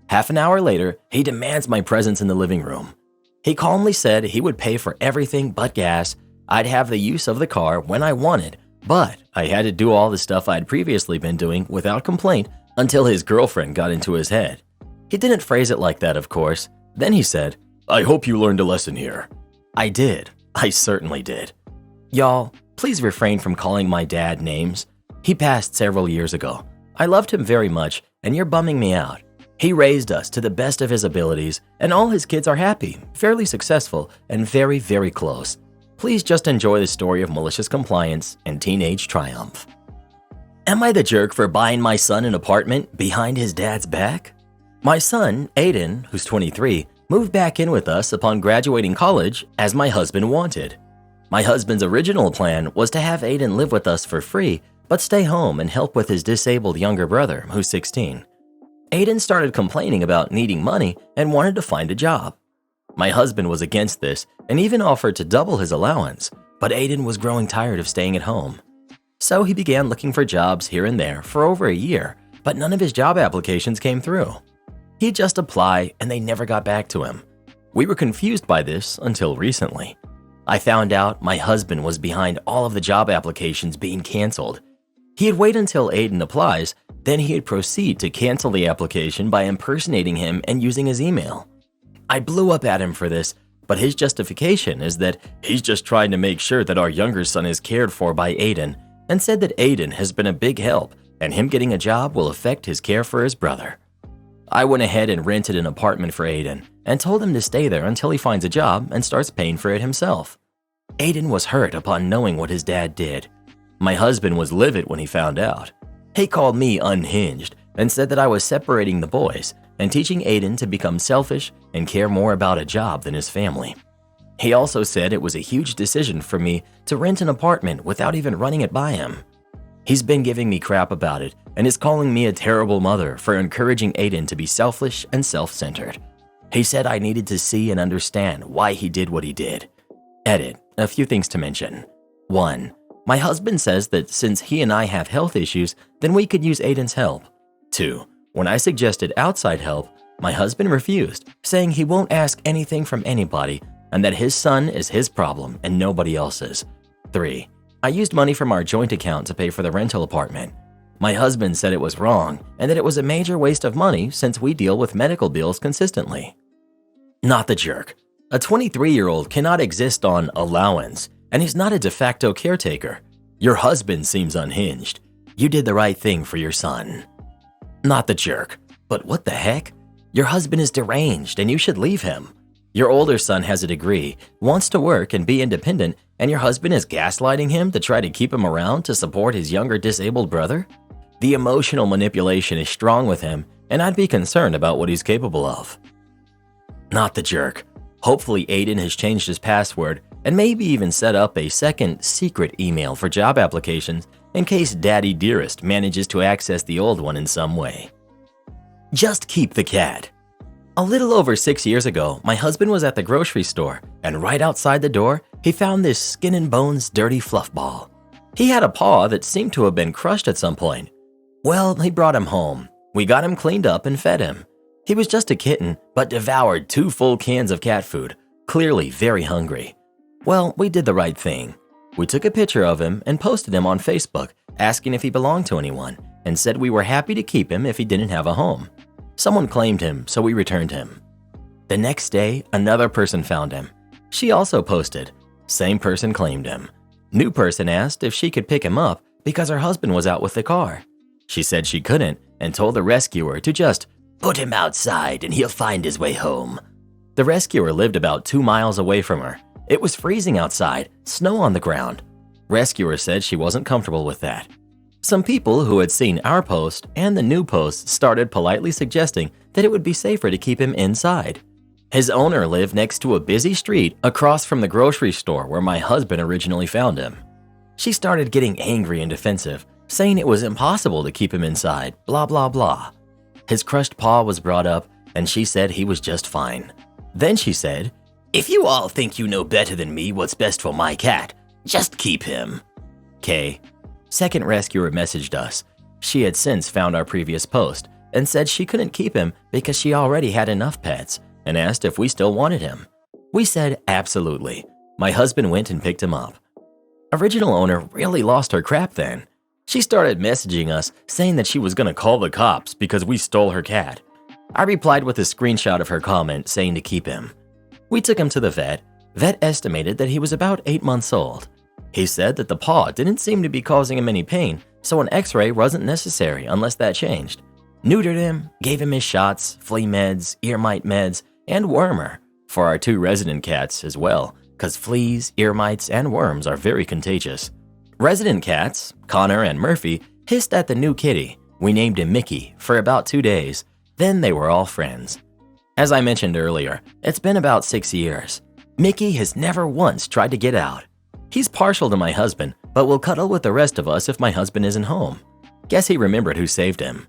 Half an hour later, he demands my presence in the living room. He calmly said he would pay for everything but gas. I'd have the use of the car when I wanted, but I had to do all the stuff I'd previously been doing without complaint until his girlfriend got into his head. He didn't phrase it like that, of course. Then he said, "I hope you learned a lesson here." I did. I certainly did. Y'all, please refrain from calling my dad names. He passed several years ago. I loved him very much, and you're bumming me out. He raised us to the best of his abilities, and all his kids are happy, fairly successful, and very, very close. Please just enjoy the story of malicious compliance and teenage triumph. Am I the jerk for buying my son an apartment behind his dad's back? My son, Aiden, who's 23, moved back in with us upon graduating college as my husband wanted. My husband's original plan was to have Aiden live with us for free, but stay home and help with his disabled younger brother, who's 16. Aiden started complaining about needing money and wanted to find a job. My husband was against this and even offered to double his allowance, but Aiden was growing tired of staying at home. So he began looking for jobs here and there for over a year, but none of his job applications came through. He'd just apply and they never got back to him. We were confused by this until recently. I found out my husband was behind all of the job applications being canceled. He'd wait until Aiden applies, then he'd proceed to cancel the application by impersonating him and using his email. I blew up at him for this, but his justification is that he's just trying to make sure that our younger son is cared for by Aiden, and said that Aiden has been a big help and him getting a job will affect his care for his brother. I went ahead and rented an apartment for Aiden and told him to stay there until he finds a job and starts paying for it himself. Aiden was hurt upon knowing what his dad did. My husband was livid when he found out. He called me unhinged and said that I was separating the boys and teaching Aiden to become selfish and care more about a job than his family. He also said it was a huge decision for me to rent an apartment without even running it by him. He's been giving me crap about it and is calling me a terrible mother for encouraging Aiden to be selfish and self-centered. He said I needed to see and understand why he did what he did. Edit, a few things to mention. 1. My husband says that since he and I have health issues, then we could use Aiden's help. 2. When I suggested outside help, my husband refused, saying he won't ask anything from anybody and that his son is his problem and nobody else's. 3. I used money from our joint account to pay for the rental apartment. My husband said it was wrong and that it was a major waste of money since we deal with medical bills consistently. Not the jerk. A 23-year-old cannot exist on allowance, and he's not a de facto caretaker. Your husband seems unhinged. You did the right thing for your son. Not the jerk. But what the heck? Your husband is deranged and you should leave him. Your older son has a degree, wants to work and be independent, and your husband is gaslighting him to try to keep him around to support his younger disabled brother? The emotional manipulation is strong with him, and I'd be concerned about what he's capable of. Not the jerk. Hopefully Aiden has changed his password and maybe even set up a second secret email for job applications in case Daddy Dearest manages to access the old one in some way. Just keep the cat. A little over 6 years ago, my husband was at the grocery store, and right outside the door, he found this skin and bones dirty fluff ball. He had a paw that seemed to have been crushed at some point. Well, he brought him home. We got him cleaned up and fed him. He was just a kitten, but devoured 2 full cans of cat food, clearly very hungry. Well, we did the right thing. We took a picture of him and posted him on Facebook, asking if he belonged to anyone, and said we were happy to keep him if he didn't have a home. Someone claimed him, so we returned him. The next day, another person found him. She also posted, Same person claimed him. New person asked if she could pick him up because her husband was out with the car. She said she couldn't and told the rescuer to just put him outside and he'll find his way home. The rescuer lived about 2 miles away from her. It was freezing outside, snow on the ground. Rescuer said she wasn't comfortable with that. Some people who had seen our post and the new post started politely suggesting that it would be safer to keep him inside. His owner lived next to a busy street across from the grocery store where my husband originally found him. She started getting angry and defensive, saying it was impossible to keep him inside, blah blah blah. His crushed paw was brought up and she said he was just fine. Then she said, "If you all think you know better than me what's best for my cat, just keep him." K. Second rescuer messaged us. She had since found our previous post and said she couldn't keep him because she already had enough pets and asked if we still wanted him. We said absolutely. My husband went and picked him up. Original owner really lost her crap then. She started messaging us saying that she was going to call the cops because we stole her cat. I replied with a screenshot of her comment saying to keep him. We took him to the vet. Vet estimated that he was about 8 months old. He said that the paw didn't seem to be causing him any pain, so an x-ray wasn't necessary unless that changed. Neutered him, gave him his shots, flea meds, ear mite meds, and wormer for our 2 resident cats as well, because fleas, ear mites, and worms are very contagious. Resident cats, Connor and Murphy, hissed at the new kitty. We named him Mickey for about 2 days. Then they were all friends. As I mentioned earlier, it's been about 6 years. Mickey has never once tried to get out. He's partial to my husband, but will cuddle with the rest of us if my husband isn't home. Guess he remembered who saved him.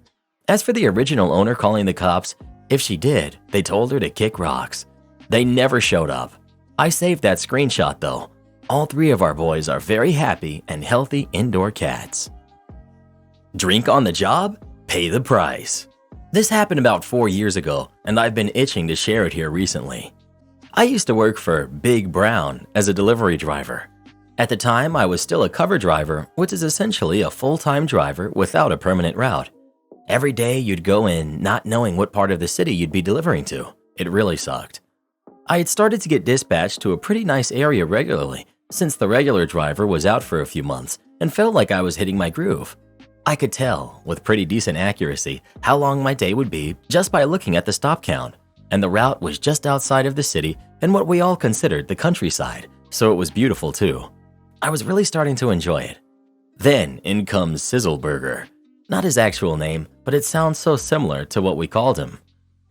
As for the original owner calling the cops, if she did, they told her to kick rocks. They never showed up. I saved that screenshot though. All 3 of our boys are very happy and healthy indoor cats. Drink on the job? Pay the price. This happened about 4 years ago, and I've been itching to share it here recently. I used to work for Big Brown as a delivery driver. At the time, I was still a cover driver, which is essentially a full-time driver without a permanent route. Every day you'd go in not knowing what part of the city you'd be delivering to. It really sucked. I had started to get dispatched to a pretty nice area regularly since the regular driver was out for a few months and felt like I was hitting my groove. I could tell, with pretty decent accuracy, how long my day would be just by looking at the stop count, and the route was just outside of the city and what we all considered the countryside, so it was beautiful too. I was really starting to enjoy it. Then in comes Sizzleburger. Not his actual name, but it sounds so similar to what we called him.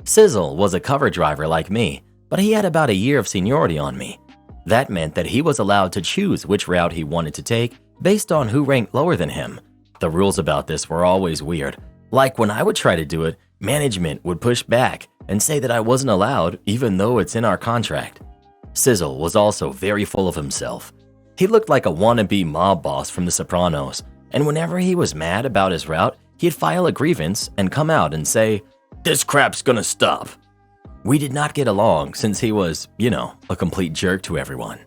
Sizzle was a cover driver like me, but he had about a year of seniority on me. That meant that he was allowed to choose which route he wanted to take based on who ranked lower than him. The rules about this were always weird. Like when I would try to do it, management would push back and say that I wasn't allowed even though it's in our contract. Sizzle was also very full of himself. He looked like a wannabe mob boss from The Sopranos, and whenever he was mad about his route, he'd file a grievance and come out and say, "This crap's gonna stop." We did not get along since he was, a complete jerk to everyone.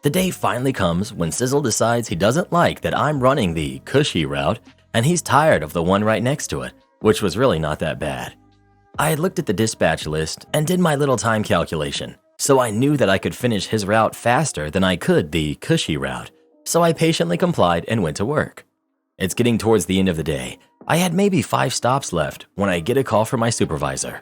The day finally comes when Sizzle decides he doesn't like that I'm running the cushy route and he's tired of the one right next to it, which was really not that bad. I had looked at the dispatch list and did my little time calculation, so I knew that I could finish his route faster than I could the cushy route, so I patiently complied and went to work. It's getting towards the end of the day. I had maybe 5 stops left when I get a call from my supervisor.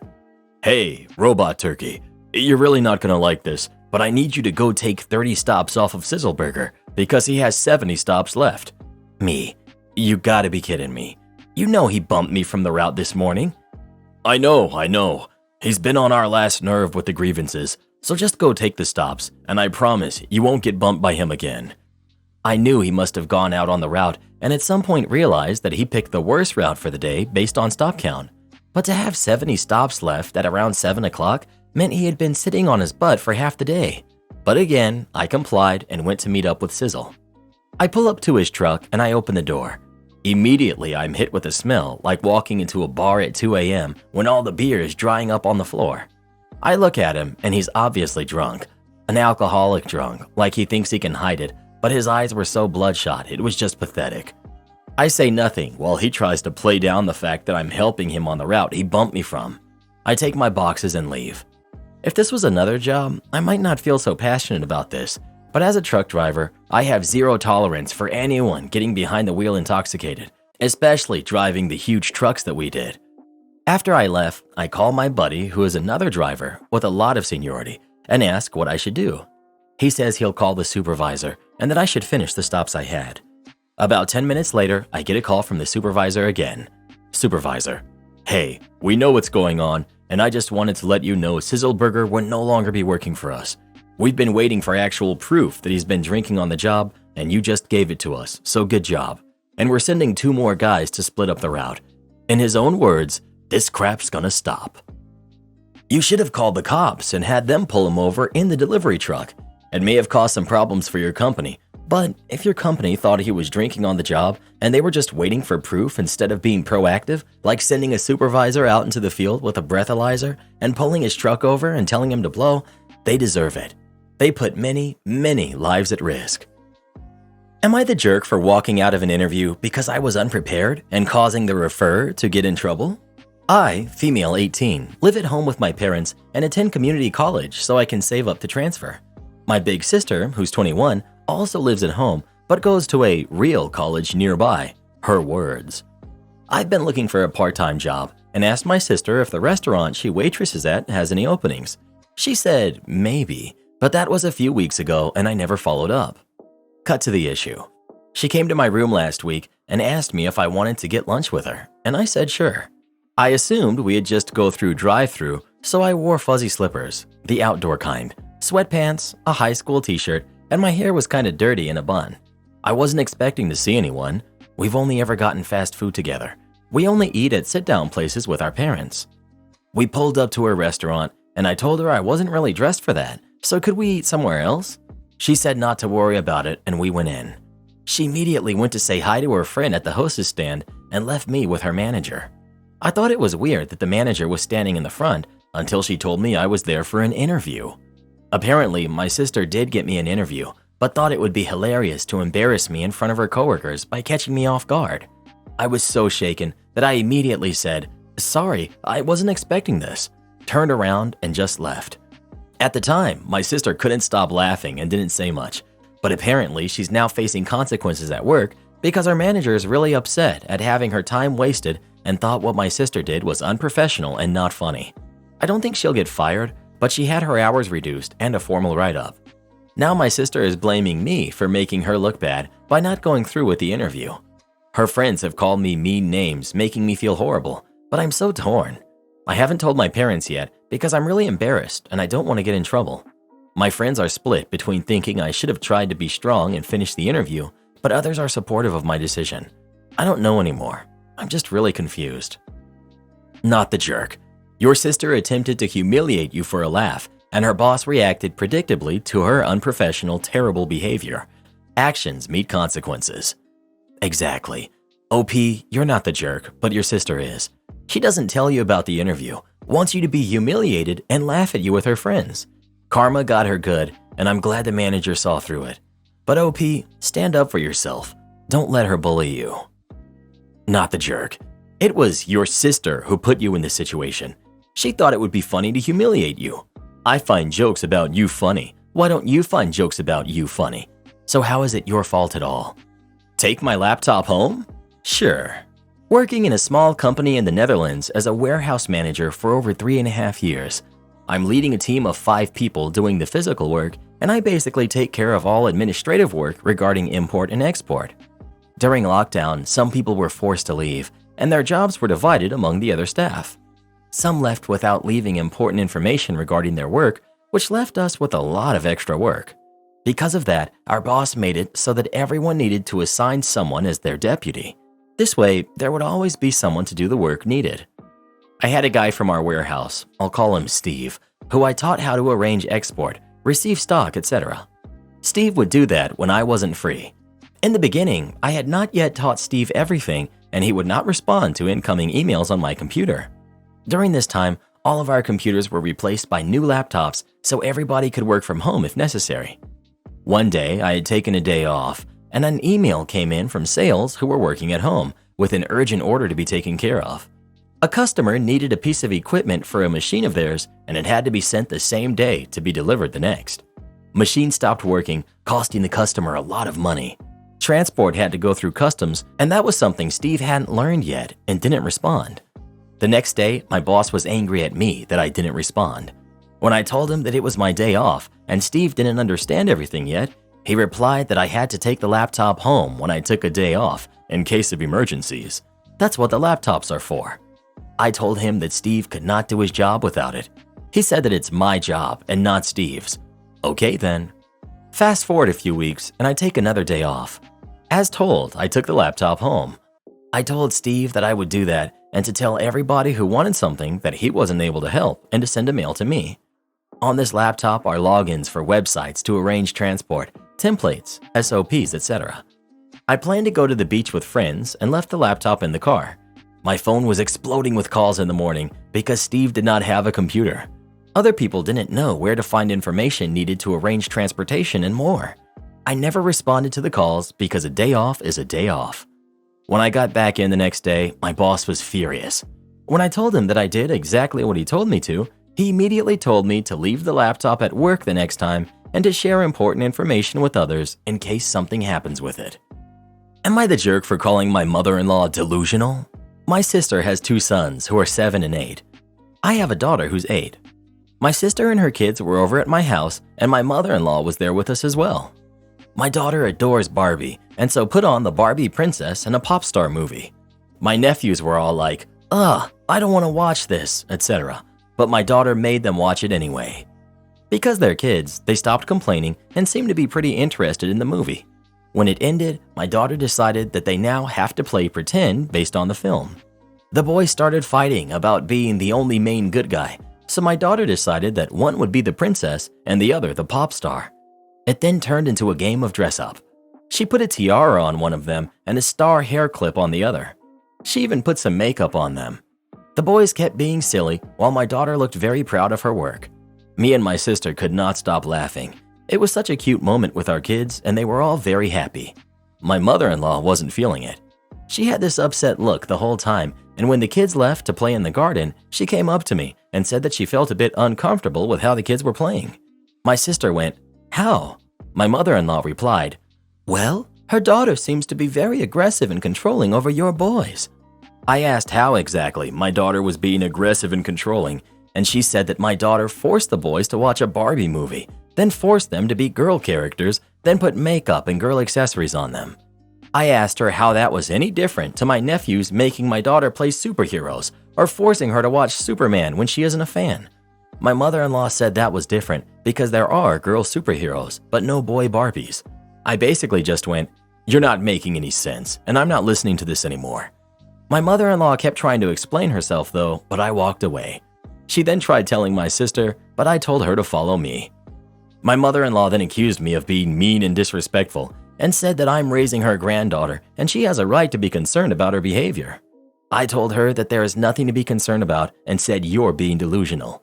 "Hey, Robot Turkey, you're really not gonna like this, but I need you to go take 30 stops off of Sizzleburger because he has 70 stops left." Me, you gotta be kidding me. You know he bumped me from the route this morning. I know. He's been on our last nerve with the grievances, so just go take the stops, and I promise you won't get bumped by him again. I knew he must have gone out on the route and at some point realized that he picked the worst route for the day based on stop count. But to have 70 stops left at around 7 o'clock meant he had been sitting on his butt for half the day. But again, I complied and went to meet up with Sizzle. I pull up to his truck and I open the door. Immediately, I'm hit with a smell like walking into a bar at 2 a.m. when all the beer is drying up on the floor. I look at him and he's obviously drunk, an alcoholic drunk, like he thinks he can hide it, but his eyes were so bloodshot it was just pathetic. I say nothing while he tries to play down the fact that I'm helping him on the route he bumped me from. I take my boxes and leave. If this was another job, I might not feel so passionate about this, But as a truck driver, I have zero tolerance for anyone getting behind the wheel intoxicated, especially driving the huge trucks that we did. After I left, I called my buddy, who is another driver with a lot of seniority, and asked what I should do. He says he'll call the supervisor and that I should finish the stops I had. About 10 minutes later, I get a call from the supervisor again. Supervisor: "Hey, we know what's going on, and I just wanted to let you know Sizzleburger will no longer be working for us. We've been waiting for actual proof that he's been drinking on the job, and you just gave it to us, so good job. And we're sending 2 more guys to split up the route. In his own words, this crap's gonna stop." You should have called the cops and had them pull him over in the delivery truck. It may have caused some problems for your company, but if your company thought he was drinking on the job and they were just waiting for proof instead of being proactive, like sending a supervisor out into the field with a breathalyzer and pulling his truck over and telling him to blow, they deserve it. They put many, many lives at risk. Am I the jerk for walking out of an interview because I was unprepared and causing the referrer to get in trouble? I, female 18, live at home with my parents and attend community college so I can save up to transfer. My big sister, who's 21, also lives at home but goes to a real college nearby. Her words. I've been looking for a part-time job and asked my sister if the restaurant she waitresses at has any openings. She said maybe, but that was a few weeks ago and I never followed up. Cut to the issue. She came to my room last week and asked me if I wanted to get lunch with her, and I said sure. I assumed we'd just go through drive-thru, so I wore fuzzy slippers, the outdoor kind, sweatpants, a high school t-shirt, and my hair was kinda dirty in a bun. I wasn't expecting to see anyone. We've only ever gotten fast food together. We only eat at sit-down places with our parents. We pulled up to her restaurant, and I told her I wasn't really dressed for that, so could we eat somewhere else? She said not to worry about it, and we went in. She immediately went to say hi to her friend at the hostess stand and left me with her manager. I thought it was weird that the manager was standing in the front until she told me I was there for an interview. Apparently, my sister did get me an interview, but thought it would be hilarious to embarrass me in front of her coworkers by catching me off guard. I was so shaken that I immediately said, "Sorry, I wasn't expecting this," turned around and just left. At the time, my sister couldn't stop laughing and didn't say much, but apparently she's now facing consequences at work because her manager is really upset at having her time wasted and thought what my sister did was unprofessional and not funny. I don't think she'll get fired, but she had her hours reduced and a formal write-up. Now my sister is blaming me for making her look bad by not going through with the interview. Her friends have called me mean names, making me feel horrible, but I'm so torn. I haven't told my parents yet because I'm really embarrassed and I don't want to get in trouble. My friends are split between thinking I should have tried to be strong and finish the interview, but others are supportive of my decision. I don't know anymore. I'm just really confused. Not the jerk. Your sister attempted to humiliate you for a laugh, and her boss reacted predictably to her unprofessional, terrible behavior. Actions meet consequences. Exactly. OP, you're not the jerk, but your sister is. She doesn't tell you about the interview, wants you to be humiliated and laugh at you with her friends. Karma got her good, and I'm glad the manager saw through it. But OP, stand up for yourself. Don't let her bully you. Not the jerk. It was your sister who put you in this situation. She thought it would be funny to humiliate you. I find jokes about you funny. Why don't you find jokes about you funny? So how is it your fault at all? Take my laptop home? Sure. Working in a small company in the Netherlands as a warehouse manager for over 3.5 years. I'm leading a team of 5 people doing the physical work, and I basically take care of all administrative work regarding import and export. During lockdown, some people were forced to leave, and their jobs were divided among the other staff. Some left without leaving important information regarding their work, which left us with a lot of extra work. Because of that, our boss made it so that everyone needed to assign someone as their deputy. This way, there would always be someone to do the work needed. I had a guy from our warehouse, I'll call him Steve, who I taught how to arrange export, receive stock, etc. Steve would do that when I wasn't free. In the beginning, I had not yet taught Steve everything, and he would not respond to incoming emails on my computer. During this time, all of our computers were replaced by new laptops so everybody could work from home if necessary. One day, I had taken a day off, and an email came in from sales who were working at home with an urgent order to be taken care of. A customer needed a piece of equipment for a machine of theirs, and it had to be sent the same day to be delivered the next. Machine stopped working, costing the customer a lot of money. Transport had to go through customs, and that was something Steve hadn't learned yet and didn't respond. The next day, my boss was angry at me that I didn't respond. When I told him that it was my day off and Steve didn't understand everything yet, he replied that I had to take the laptop home when I took a day off in case of emergencies. That's what the laptops are for. I told him that Steve could not do his job without it. He said that it's my job and not Steve's. Okay then. Fast forward a few weeks and I take another day off. As told, I took the laptop home. I told Steve that I would do that and to tell everybody who wanted something that he wasn't able to help and to send a mail to me. On this laptop are logins for websites to arrange transport, templates, SOPs, etc. I planned to go to the beach with friends and left the laptop in the car. My phone was exploding with calls in the morning because Steve did not have a computer. Other people didn't know where to find information needed to arrange transportation and more. I never responded to the calls because a day off is a day off. When I got back in the next day, my boss was furious. When I told him that I did exactly what he told me to, he immediately told me to leave the laptop at work the next time and to share important information with others in case something happens with it. Am I the jerk for calling my mother-in-law delusional? My sister has 2 sons who are 7 and 8. I have a daughter who's 8. My sister and her kids were over at my house and my mother-in-law was there with us as well. My daughter adores Barbie and so put on the Barbie princess and a pop star movie. My nephews were all like, "Ugh, I don't want to watch this," etc. But my daughter made them watch it anyway. Because they're kids, they stopped complaining and seemed to be pretty interested in the movie. When it ended, my daughter decided that they now have to play pretend based on the film. The boys started fighting about being the only main good guy, so my daughter decided that one would be the princess and the other the pop star. It then turned into a game of dress-up. She put a tiara on one of them and a star hair clip on the other. She even put some makeup on them. The boys kept being silly while my daughter looked very proud of her work. Me and my sister could not stop laughing. It was such a cute moment with our kids and they were all very happy. My mother-in-law wasn't feeling it. She had this upset look the whole time, and when the kids left to play in the garden, she came up to me and said that she felt a bit uncomfortable with how the kids were playing. My sister went, "How?" My mother-in-law replied, "Well, her daughter seems to be very aggressive and controlling over your boys." I asked how exactly my daughter was being aggressive and controlling, and she said that my daughter forced the boys to watch a Barbie movie, then forced them to be girl characters, then put makeup and girl accessories on them. I asked her how that was any different to my nephews making my daughter play superheroes or forcing her to watch Superman when she isn't a fan. My mother-in-law said that was different because there are girl superheroes, but no boy Barbies. I basically just went, "You're not making any sense, and I'm not listening to this anymore." My mother-in-law kept trying to explain herself though, but I walked away. She then tried telling my sister, but I told her to follow me. My mother-in-law then accused me of being mean and disrespectful and said that I'm raising her granddaughter and she has a right to be concerned about her behavior. I told her that there is nothing to be concerned about and said you're being delusional.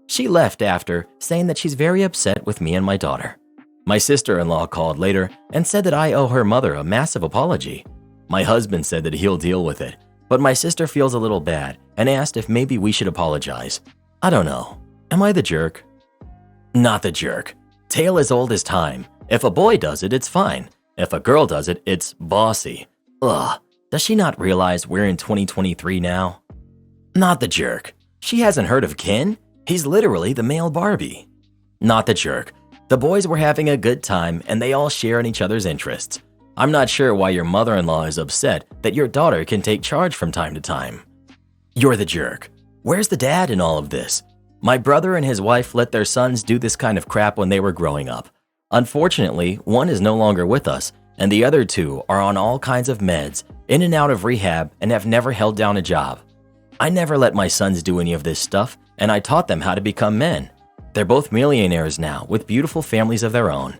She left after, saying that she's very upset with me and my daughter. My sister-in-law called later and said that I owe her mother a massive apology. My husband said that he'll deal with it, but my sister feels a little bad and asked if maybe we should apologize. I don't know. Am I the jerk? Not the jerk. Tale as old as time. If a boy does it, it's fine. If a girl does it, it's bossy. Ugh, does she not realize we're in 2023 now? Not the jerk. She hasn't heard of Ken? He's literally the male Barbie. Not the jerk. The boys were having a good time and they all share in each other's interests. I'm not sure why your mother-in-law is upset that your daughter can take charge from time to time. You're the jerk. Where's the dad in all of this? My brother and his wife let their sons do this kind of crap when they were growing up. Unfortunately, one is no longer with us, and the other 2 are on all kinds of meds, in and out of rehab, and have never held down a job. I never let my sons do any of this stuff, and I taught them how to become men. They're both millionaires now, with beautiful families of their own.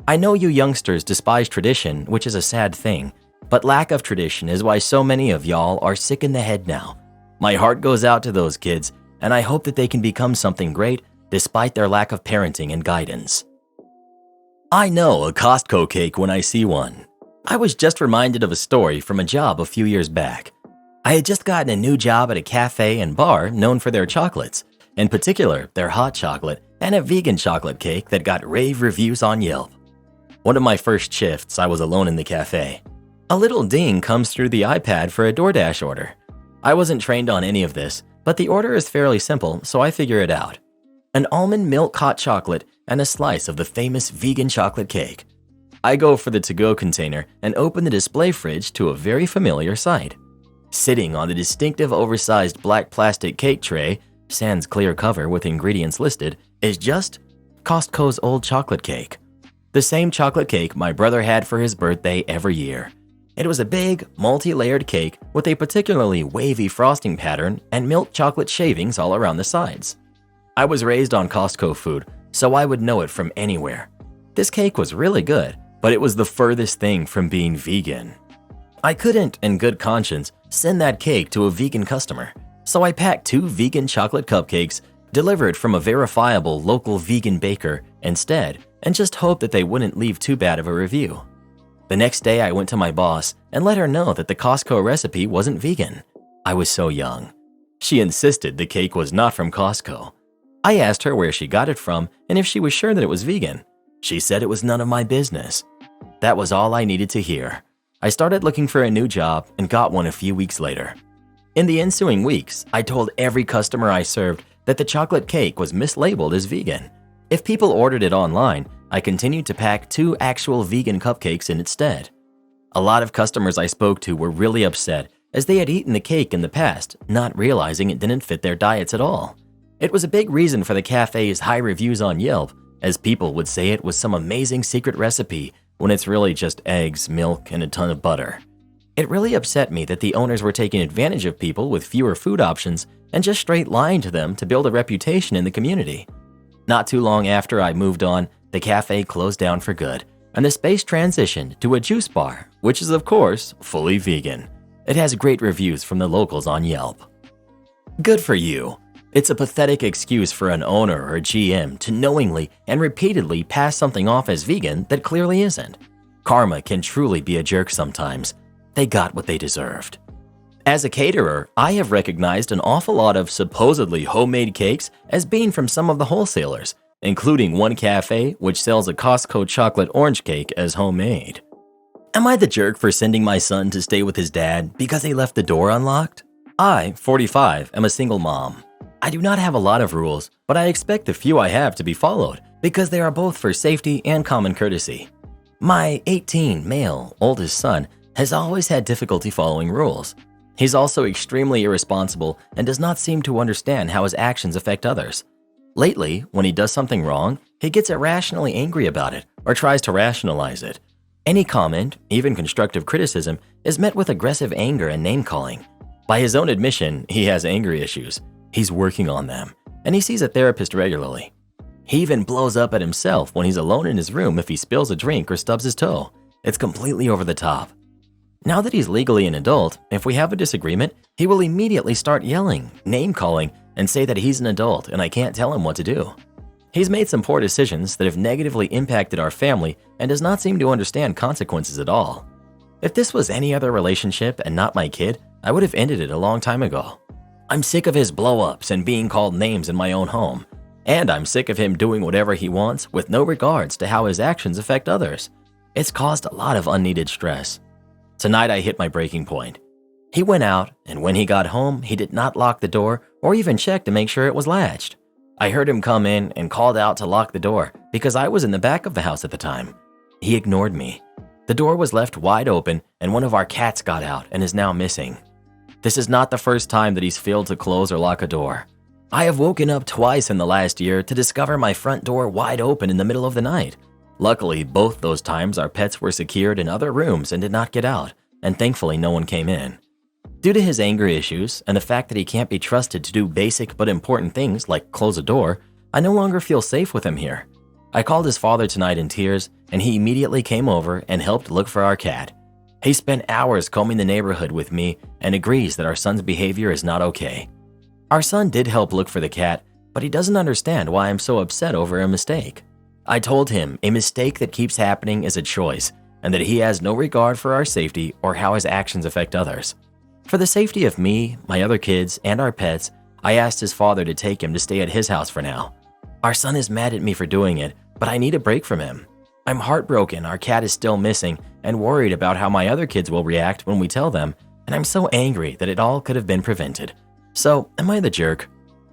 I know you youngsters despise tradition, which is a sad thing, but lack of tradition is why so many of y'all are sick in the head now. My heart goes out to those kids, and I hope that they can become something great despite their lack of parenting and guidance. I know a Costco cake when I see one. I was just reminded of a story from a job a few years back. I had just gotten a new job at a cafe and bar known for their chocolates, in particular their hot chocolate and a vegan chocolate cake that got rave reviews on Yelp. One of my first shifts, I was alone in the cafe. A little ding comes through the iPad for a DoorDash order. I wasn't trained on any of this, but the order is fairly simple, so I figure it out. An almond milk hot chocolate and a slice of the famous vegan chocolate cake. I go for the to-go container and open the display fridge to a very familiar sight. Sitting on the distinctive oversized black plastic cake tray, sans clear cover with ingredients listed, is just Costco's old chocolate cake. The same chocolate cake my brother had for his birthday every year. It was a big, multi-layered cake with a particularly wavy frosting pattern and milk chocolate shavings all around the sides. I was raised on Costco food, so I would know it from anywhere. This cake was really good, but it was the furthest thing from being vegan. I couldn't, in good conscience, send that cake to a vegan customer, so I packed 2 vegan chocolate cupcakes delivered from a verifiable local vegan baker instead and just hoped that they wouldn't leave too bad of a review. The next day I went to my boss and let her know that the Costco recipe wasn't vegan. I was so young. She insisted the cake was not from Costco. I asked her where she got it from and if she was sure that it was vegan. She said it was none of my business. That was all I needed to hear. I started looking for a new job and got one a few weeks later. In the ensuing weeks, I told every customer I served that the chocolate cake was mislabeled as vegan. If people ordered it online, I continued to pack 2 actual vegan cupcakes in its stead. A lot of customers I spoke to were really upset as they had eaten the cake in the past, not realizing it didn't fit their diets at all. It was a big reason for the cafe's high reviews on Yelp, as people would say it was some amazing secret recipe when it's really just eggs, milk, and a ton of butter. It really upset me that the owners were taking advantage of people with fewer food options and just straight lying to them to build a reputation in the community. Not too long after I moved on, the cafe closed down for good, and the space transitioned to a juice bar, which is of course fully vegan. It has great reviews from the locals on Yelp. Good for you. It's a pathetic excuse for an owner or GM to knowingly and repeatedly pass something off as vegan that clearly isn't. Karma can truly be a jerk sometimes. They got what they deserved. As a caterer, I have recognized an awful lot of supposedly homemade cakes as being from some of the wholesalers, including one cafe which sells a Costco chocolate orange cake as homemade. Am I the jerk for sending my son to stay with his dad because he left the door unlocked? I, 45, am a single mom. I do not have a lot of rules, but I expect the few I have to be followed because they are both for safety and common courtesy. My 18 male oldest son has always had difficulty following rules. He's also extremely irresponsible and does not seem to understand how his actions affect others. Lately, when he does something wrong, he gets irrationally angry about it or tries to rationalize it. Any comment, even constructive criticism, is met with aggressive anger and name-calling. By his own admission, he has anger issues. He's working on them, and he sees a therapist regularly. He even blows up at himself when he's alone in his room if he spills a drink or stubs his toe. It's completely over the top. Now that he's legally an adult, if we have a disagreement, he will immediately start yelling, name-calling, and say that he's an adult and I can't tell him what to do. He's made some poor decisions that have negatively impacted our family and does not seem to understand consequences at all. If this was any other relationship and not my kid, I would have ended it a long time ago. I'm sick of his blow-ups and being called names in my own home. And I'm sick of him doing whatever he wants with no regards to how his actions affect others. It's caused a lot of unneeded stress. Tonight I hit my breaking point. He went out, and when he got home, he did not lock the door or even check to make sure it was latched. I heard him come in and called out to lock the door because I was in the back of the house at the time. He ignored me. The door was left wide open and one of our cats got out and is now missing. This is not the first time that he's failed to close or lock a door. I have woken up twice in the last year to discover my front door wide open in the middle of the night. Luckily, both those times our pets were secured in other rooms and did not get out, and thankfully no one came in. Due to his anger issues and the fact that he can't be trusted to do basic but important things like close a door, I no longer feel safe with him here. I called his father tonight in tears, and he immediately came over and helped look for our cat. He spent hours combing the neighborhood with me and agrees that our son's behavior is not okay. Our son did help look for the cat, but he doesn't understand why I'm so upset over a mistake. I told him a mistake that keeps happening is a choice and that he has no regard for our safety or how his actions affect others. For the safety of me, my other kids, and our pets, I asked his father to take him to stay at his house for now. Our son is mad at me for doing it, but I need a break from him. I'm heartbroken our cat is still missing and worried about how my other kids will react when we tell them, and I'm so angry that it all could have been prevented. So, am I the jerk?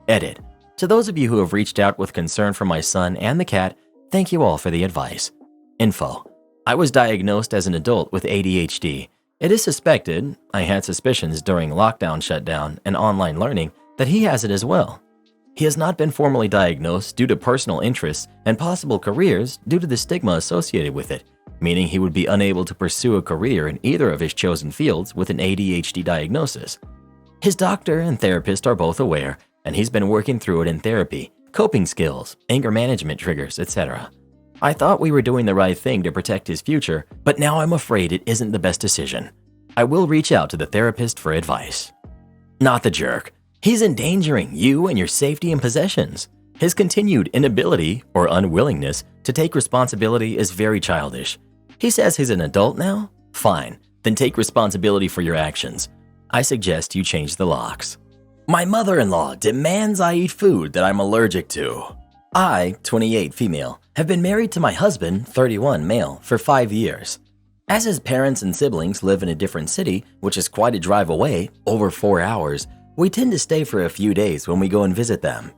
Edit. To those of you who have reached out with concern for my son and the cat, thank you all for the advice. Info. I was diagnosed as an adult with ADHD. It is suspected, I had suspicions during lockdown shutdown and online learning, that he has it as well. He has not been formally diagnosed due to personal interests and possible careers due to the stigma associated with it, meaning he would be unable to pursue a career in either of his chosen fields with an ADHD diagnosis. His doctor and therapist are both aware, and he's been working through it in therapy, coping skills, anger management triggers, etc. I thought we were doing the right thing to protect his future, but now I'm afraid it isn't the best decision. I will reach out to the therapist for advice. Not the jerk. He's endangering you and your safety and possessions. His continued inability or unwillingness to take responsibility is very childish. He says he's an adult now? Fine, then take responsibility for your actions. I suggest you change the locks. My mother-in-law demands I eat food that I'm allergic to. I, 28 female, have been married to my husband, 31 male, for 5 years. As his parents and siblings live in a different city, which is quite a drive away, over 4 hours, we tend to stay for a few days when we go and visit them.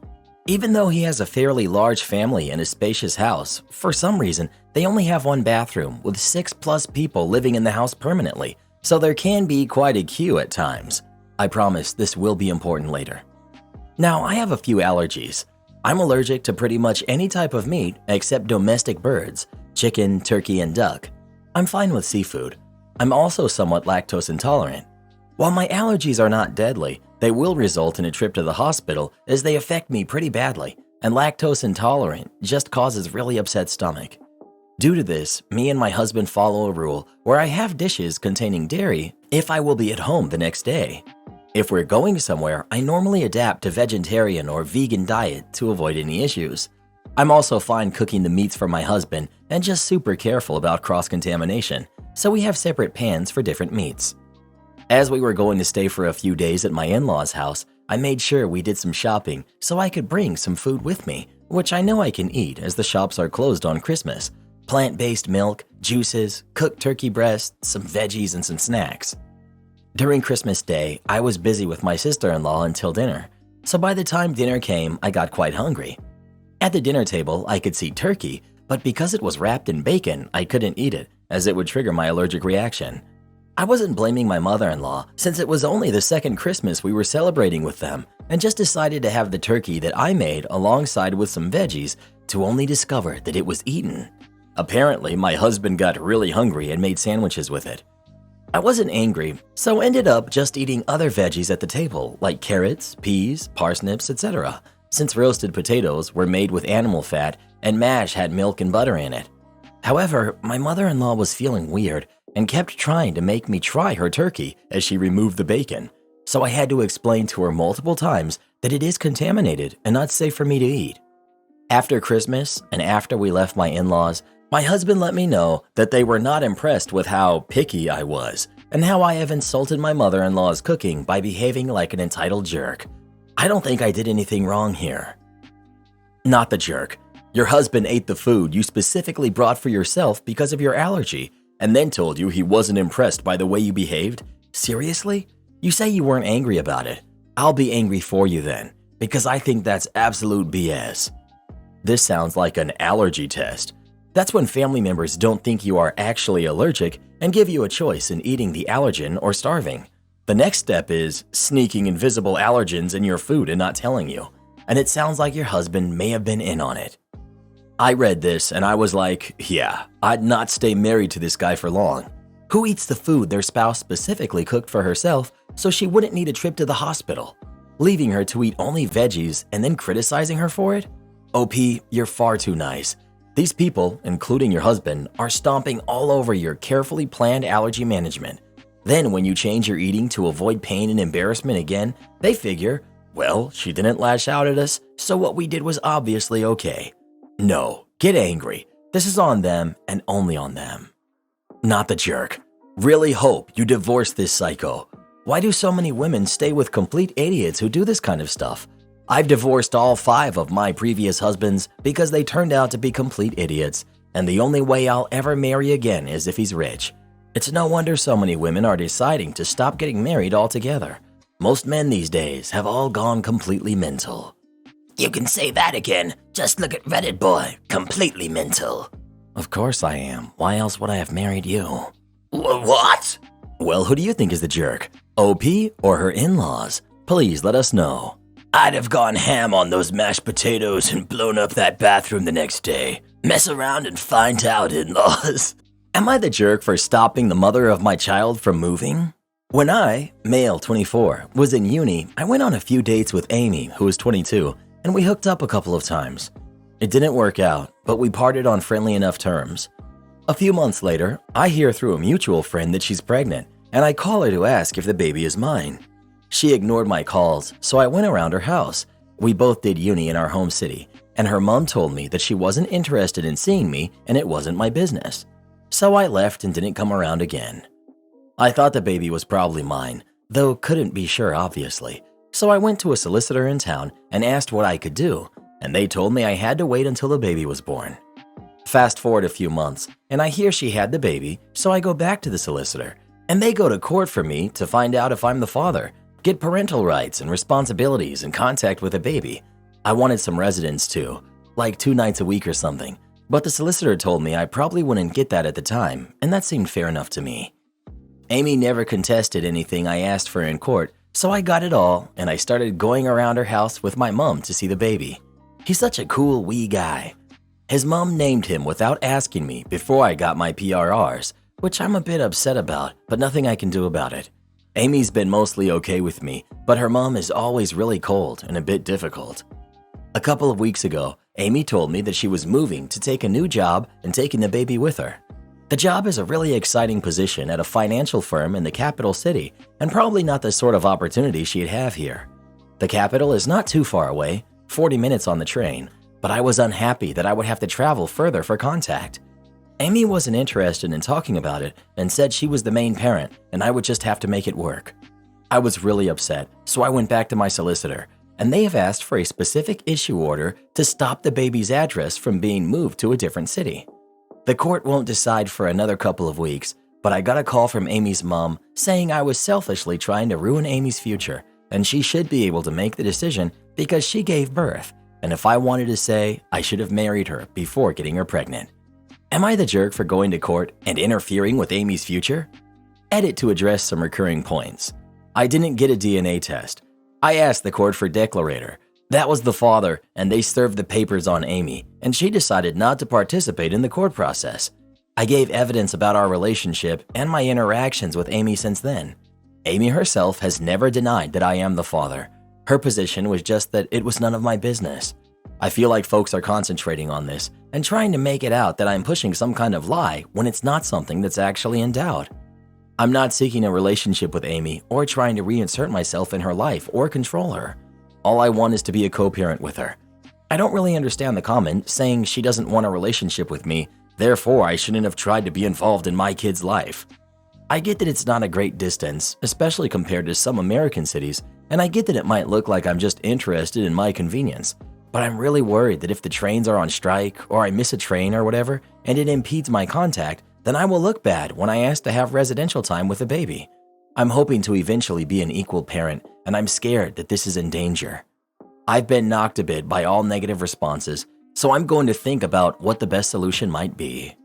Even though he has a fairly large family and a spacious house, for some reason, they only have one bathroom with 6+ people living in the house permanently, so there can be quite a queue at times. I promise this will be important later. Now, I have a few allergies. I'm allergic to pretty much any type of meat except domestic birds, chicken, turkey, and duck. I'm fine with seafood. I'm also somewhat lactose intolerant. While my allergies are not deadly, they will result in a trip to the hospital as they affect me pretty badly, and lactose intolerant just causes really upset stomach. Due to this, me and my husband follow a rule where I have dishes containing dairy if I will be at home the next day. If we're going somewhere, I normally adapt to vegetarian or vegan diet to avoid any issues. I'm also fine cooking the meats for my husband and just super careful about cross-contamination, so we have separate pans for different meats. As we were going to stay for a few days at my in-laws' house, I made sure we did some shopping so I could bring some food with me, which I know I can eat as the shops are closed on Christmas. Plant-based milk, juices, cooked turkey breast, some veggies, and some snacks. During Christmas Day, I was busy with my sister-in-law until dinner, so by the time dinner came, I got quite hungry. At the dinner table, I could see turkey, but because it was wrapped in bacon, I couldn't eat it, as it would trigger my allergic reaction. I wasn't blaming my mother-in-law, since it was only the second Christmas we were celebrating with them, and just decided to have the turkey that I made alongside with some veggies to only discover that it was eaten. Apparently, my husband got really hungry and made sandwiches with it. I wasn't angry, so ended up just eating other veggies at the table, like carrots, peas, parsnips, etc., since roasted potatoes were made with animal fat and mash had milk and butter in it. However, my mother-in-law was feeling weird and kept trying to make me try her turkey as she removed the bacon, so I had to explain to her multiple times that it is contaminated and not safe for me to eat. After Christmas and after we left my in-laws, my husband let me know that they were not impressed with how picky I was and how I have insulted my mother-in-law's cooking by behaving like an entitled jerk. I don't think I did anything wrong here. Not the jerk. Your husband ate the food you specifically brought for yourself because of your allergy and then told you he wasn't impressed by the way you behaved? Seriously? You say you weren't angry about it. I'll be angry for you then, because I think that's absolute BS. This sounds like an allergy test. That's when family members don't think you are actually allergic and give you a choice in eating the allergen or starving. The next step is sneaking invisible allergens in your food and not telling you. And it sounds like your husband may have been in on it. I read this and I was like, yeah, I'd not stay married to this guy for long. Who eats the food their spouse specifically cooked for herself so she wouldn't need a trip to the hospital? Leaving her to eat only veggies and then criticizing her for it? OP, you're far too nice. These people, including your husband, are stomping all over your carefully planned allergy management. Then when you change your eating to avoid pain and embarrassment again, they figure, well, she didn't lash out at us, so what we did was obviously okay. No, get angry. This is on them and only on them. Not the jerk. Really hope you divorce this psycho. Why do so many women stay with complete idiots who do this kind of stuff? I've divorced all 5 of my previous husbands because they turned out to be complete idiots, and the only way I'll ever marry again is if he's rich. It's no wonder so many women are deciding to stop getting married altogether. Most men these days have all gone completely mental. You can say that again. Just look at Reddit boy. Completely mental. Of course I am. Why else would I have married you? What? Well, who do you think is the jerk? OP or her in-laws? Please let us know. I'd have gone ham on those mashed potatoes and blown up that bathroom the next day. Mess around and find out, in-laws. Am I the jerk for stopping the mother of my child from moving? When I, male 24, was in uni, I went on a few dates with Amy, who was 22, and we hooked up a couple of times. It didn't work out, but we parted on friendly enough terms. A few months later, I hear through a mutual friend that she's pregnant, and I call her to ask if the baby is mine. She ignored my calls, so I went around her house. We both did uni in our home city, and her mom told me that she wasn't interested in seeing me and it wasn't my business. So I left and didn't come around again. I thought the baby was probably mine, though couldn't be sure obviously. So I went to a solicitor in town and asked what I could do, and they told me I had to wait until the baby was born. Fast forward a few months, and I hear she had the baby, so I go back to the solicitor, and they go to court for me to find out if I'm the father, get parental rights and responsibilities and contact with the baby. I wanted some residence too, like 2 nights a week or something, but the solicitor told me I probably wouldn't get that at the time, and that seemed fair enough to me. Amy never contested anything I asked for in court, so I got it all, and I started going around her house with my mom to see the baby. He's such a cool wee guy. His mom named him without asking me before I got my PRRs, which I'm a bit upset about, but nothing I can do about it. Amy's been mostly okay with me, but her mom is always really cold and a bit difficult. A couple of weeks ago, Amy told me that she was moving to take a new job and taking the baby with her. The job is a really exciting position at a financial firm in the capital city, and probably not the sort of opportunity she'd have here. The capital is not too far away, 40 minutes on the train, but I was unhappy that I would have to travel further for contact. Amy wasn't interested in talking about it and said she was the main parent and I would just have to make it work. I was really upset, so I went back to my solicitor, and they have asked for a specific issue order to stop the baby's address from being moved to a different city. The court won't decide for another couple of weeks, but I got a call from Amy's mom saying I was selfishly trying to ruin Amy's future, and she should be able to make the decision because she gave birth, and if I wanted to say, I should have married her before getting her pregnant. Am I the jerk for going to court and interfering with Amy's future? Edit to address some recurring points. I didn't get a DNA test. I asked the court for declarator. That was the father, and they served the papers on Amy, and she decided not to participate in the court process. I gave evidence about our relationship and my interactions with Amy since then. Amy herself has never denied that I am the father. Her position was just that it was none of my business. I feel like folks are concentrating on this and trying to make it out that I'm pushing some kind of lie when it's not something that's actually in doubt. I'm not seeking a relationship with Amy or trying to reinsert myself in her life or control her. All I want is to be a co-parent with her. I don't really understand the comment saying she doesn't want a relationship with me, therefore I shouldn't have tried to be involved in my kid's life. I get that it's not a great distance, especially compared to some American cities, and I get that it might look like I'm just interested in my convenience. But I'm really worried that if the trains are on strike or I miss a train or whatever and it impedes my contact, then I will look bad when I ask to have residential time with the baby. I'm hoping to eventually be an equal parent, and I'm scared that this is in danger. I've been knocked a bit by all negative responses, so I'm going to think about what the best solution might be.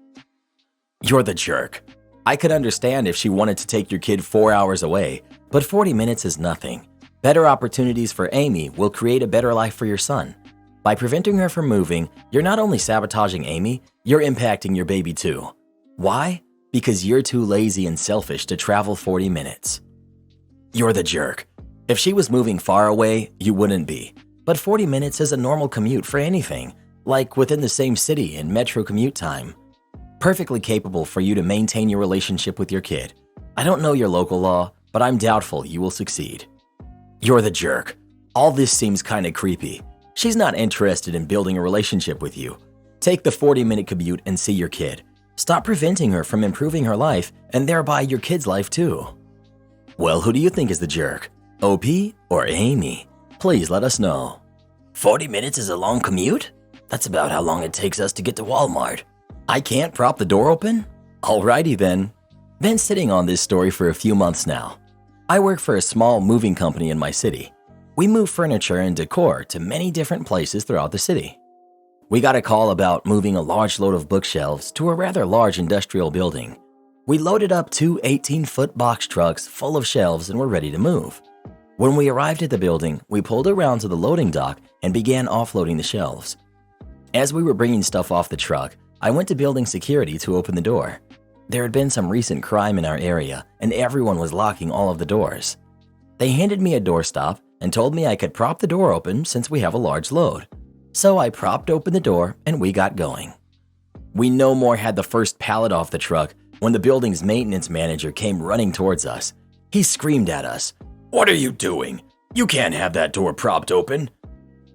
You're the jerk. I could understand if she wanted to take your kid 4 hours away, but 40 minutes is nothing. Better opportunities for Amy will create a better life for your son. By preventing her from moving, you're not only sabotaging Amy, you're impacting your baby too. Why? Because you're too lazy and selfish to travel 40 minutes. You're the jerk. If she was moving far away, you wouldn't be. But 40 minutes is a normal commute for anything, like within the same city in metro commute time. Perfectly capable for you to maintain your relationship with your kid. I don't know your local law, but I'm doubtful you will succeed. You're the jerk. All this seems kinda creepy. She's not interested in building a relationship with you. Take the 40-minute commute and see your kid. Stop preventing her from improving her life and thereby your kid's life too. Well, who do you think is the jerk? OP or Amy? Please let us know. 40 minutes is a long commute? That's about how long it takes us to get to Walmart. I can't prop the door open? Alrighty then. Been sitting on this story for a few months now. I work for a small moving company in my city. We move furniture and decor to many different places throughout the city. We got a call about moving a large load of bookshelves to a rather large industrial building. We loaded up two 18-foot box trucks full of shelves and were ready to move. When we arrived at the building, we pulled around to the loading dock and began offloading the shelves. As we were bringing stuff off the truck, I went to building security to open the door. There had been some recent crime in our area and everyone was locking all of the doors. They handed me a doorstop and told me I could prop the door open since we have a large load. So I propped open the door and we got going. We no more had the first pallet off the truck when the building's maintenance manager came running towards us. He screamed at us, "What are you doing? You can't have that door propped open."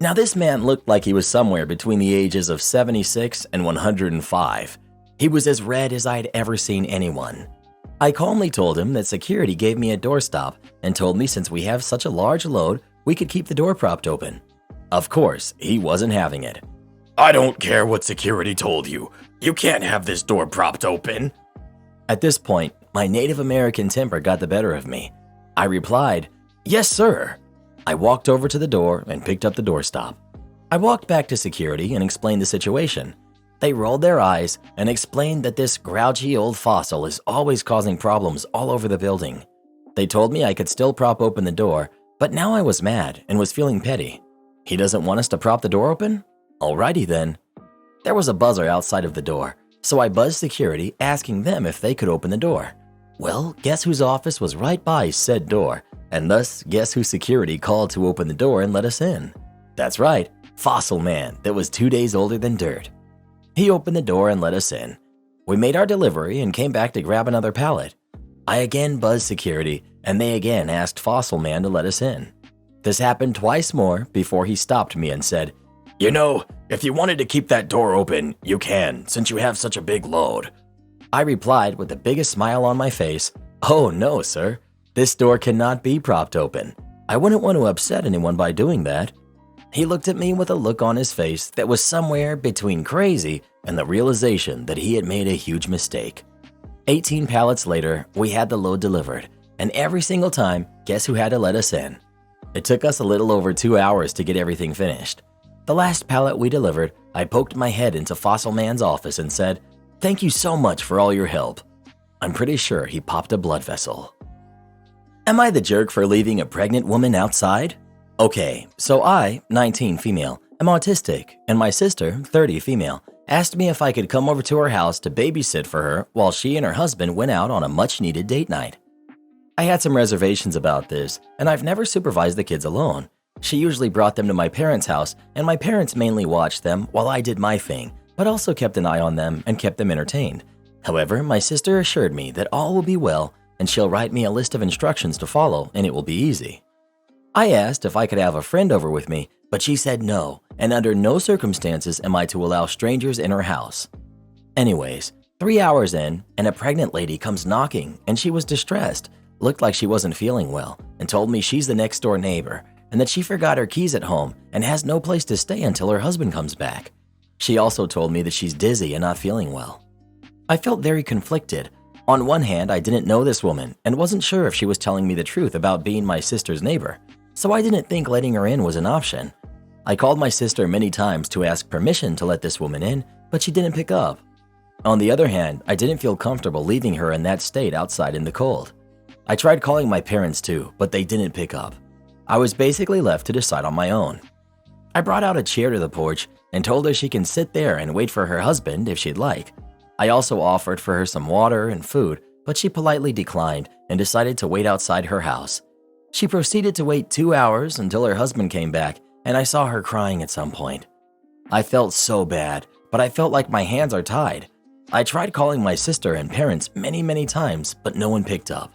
Now this man looked like he was somewhere between the ages of 76 and 105. He was as red as I'd ever seen anyone. I calmly told him that security gave me a doorstop and told me since we have such a large load, we could keep the door propped open. Of course, he wasn't having it. "I don't care what security told you. You can't have this door propped open." At this point, my Native American temper got the better of me. I replied, "Yes, sir." I walked over to the door and picked up the doorstop. I walked back to security and explained the situation. They rolled their eyes and explained that this grouchy old fossil is always causing problems all over the building. They told me I could still prop open the door, but now I was mad and was feeling petty. He doesn't want us to prop the door open? Alrighty then. There was a buzzer outside of the door, so I buzzed security asking them if they could open the door. Well, guess whose office was right by said door, and thus guess who security called to open the door and let us in? That's right, Fossil Man that was 2 days older than dirt. He opened the door and let us in. We made our delivery and came back to grab another pallet. I again buzzed security and they again asked Fossil Man to let us in. This happened twice more before he stopped me and said, "You know, if you wanted to keep that door open, you can, since you have such a big load." I replied with the biggest smile on my face, "Oh no, sir. This door cannot be propped open. I wouldn't want to upset anyone by doing that." He looked at me with a look on his face that was somewhere between crazy and the realization that he had made a huge mistake. 18 pallets later, we had the load delivered, and every single time, guess who had to let us in? It took us a little over 2 hours to get everything finished. The last pallet we delivered, I poked my head into Fossil Man's office and said, "Thank you so much for all your help." I'm pretty sure he popped a blood vessel. Am I the jerk for leaving a pregnant woman outside? Okay, so I, 19 female, am autistic, and my sister, 30 female, asked me if I could come over to her house to babysit for her while she and her husband went out on a much-needed date night. I had some reservations about this, and I've never supervised the kids alone. She usually brought them to my parents' house, and my parents mainly watched them while I did my thing, but also kept an eye on them and kept them entertained. However, my sister assured me that all will be well, and she'll write me a list of instructions to follow, and it will be easy. I asked if I could have a friend over with me, but she said no, and under no circumstances am I to allow strangers in her house. Anyways, 3 hours in, and a pregnant lady comes knocking, and she was distressed, looked like she wasn't feeling well, and told me she's the next door neighbor, and that she forgot her keys at home and has no place to stay until her husband comes back. She also told me that she's dizzy and not feeling well. I felt very conflicted. On one hand, I didn't know this woman and wasn't sure if she was telling me the truth about being my sister's neighbor, so I didn't think letting her in was an option. I called my sister many times to ask permission to let this woman in, but she didn't pick up. On the other hand, I didn't feel comfortable leaving her in that state outside in the cold. I tried calling my parents too, but they didn't pick up. I was basically left to decide on my own. I brought out a chair to the porch and told her she can sit there and wait for her husband if she'd like. I also offered for her some water and food, but she politely declined and decided to wait outside her house. She proceeded to wait 2 hours until her husband came back, and I saw her crying at some point. I felt so bad, but I felt like my hands are tied. I tried calling my sister and parents many times, but no one picked up.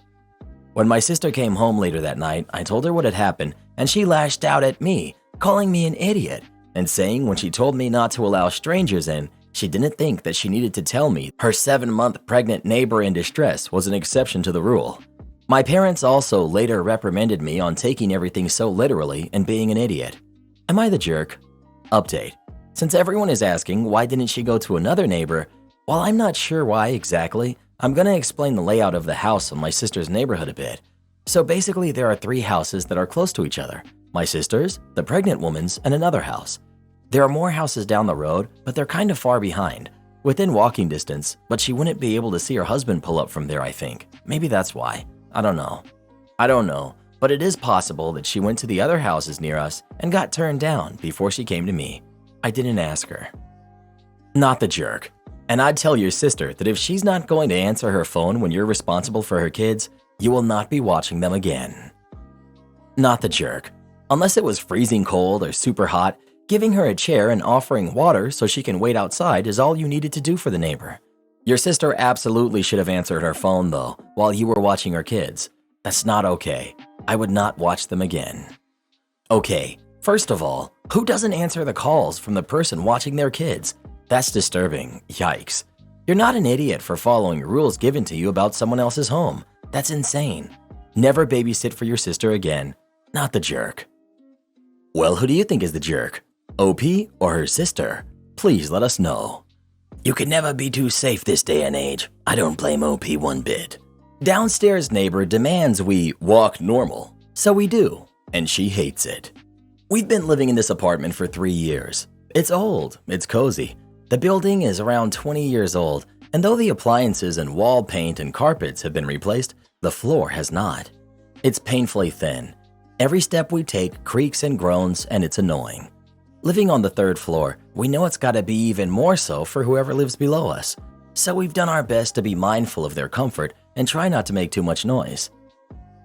When my sister came home later that night, I told her what had happened, and she lashed out at me, calling me an idiot, and saying when she told me not to allow strangers in, she didn't think that she needed to tell me her 7-month pregnant neighbor in distress was an exception to the rule. My parents also later reprimanded me on taking everything so literally and being an idiot. Am I the jerk? Update. Since everyone is asking why didn't she go to another neighbor, while I'm not sure why exactly, I'm gonna explain the layout of the house in my sister's neighborhood a bit. So basically there are 3 houses that are close to each other. My sister's, the pregnant woman's, and another house. There are more houses down the road, but they're kind of far behind. Within walking distance, but she wouldn't be able to see her husband pull up from there, I think. Maybe that's why. I don't know, but it is possible that she went to the other houses near us and got turned down before she came to me. I didn't ask her. Not the jerk. And I'd tell your sister that if she's not going to answer her phone when you're responsible for her kids, you will not be watching them again. Not the jerk. Unless it was freezing cold or super hot, giving her a chair and offering water so she can wait outside is all you needed to do for the neighbor. Your sister absolutely should have answered her phone though, while you were watching her kids. That's not okay. I would not watch them again. Okay, first of all, who doesn't answer the calls from the person watching their kids? That's disturbing. Yikes. You're not an idiot for following rules given to you about someone else's home. That's insane. Never babysit for your sister again. Not the jerk. Well, who do you think is the jerk? OP or her sister? Please let us know. You can never be too safe this day and age. I don't blame OP one bit. Downstairs neighbor demands we walk normal, so we do, and she hates it. We've been living in this apartment for 3 years. It's old, it's cozy. The building is around 20 years old, and though the appliances and wall paint and carpets have been replaced, the floor has not. It's painfully thin. Every step we take creaks and groans, and it's annoying. Living on the 3rd floor, we know it's gotta be even more so for whoever lives below us. So we've done our best to be mindful of their comfort and try not to make too much noise.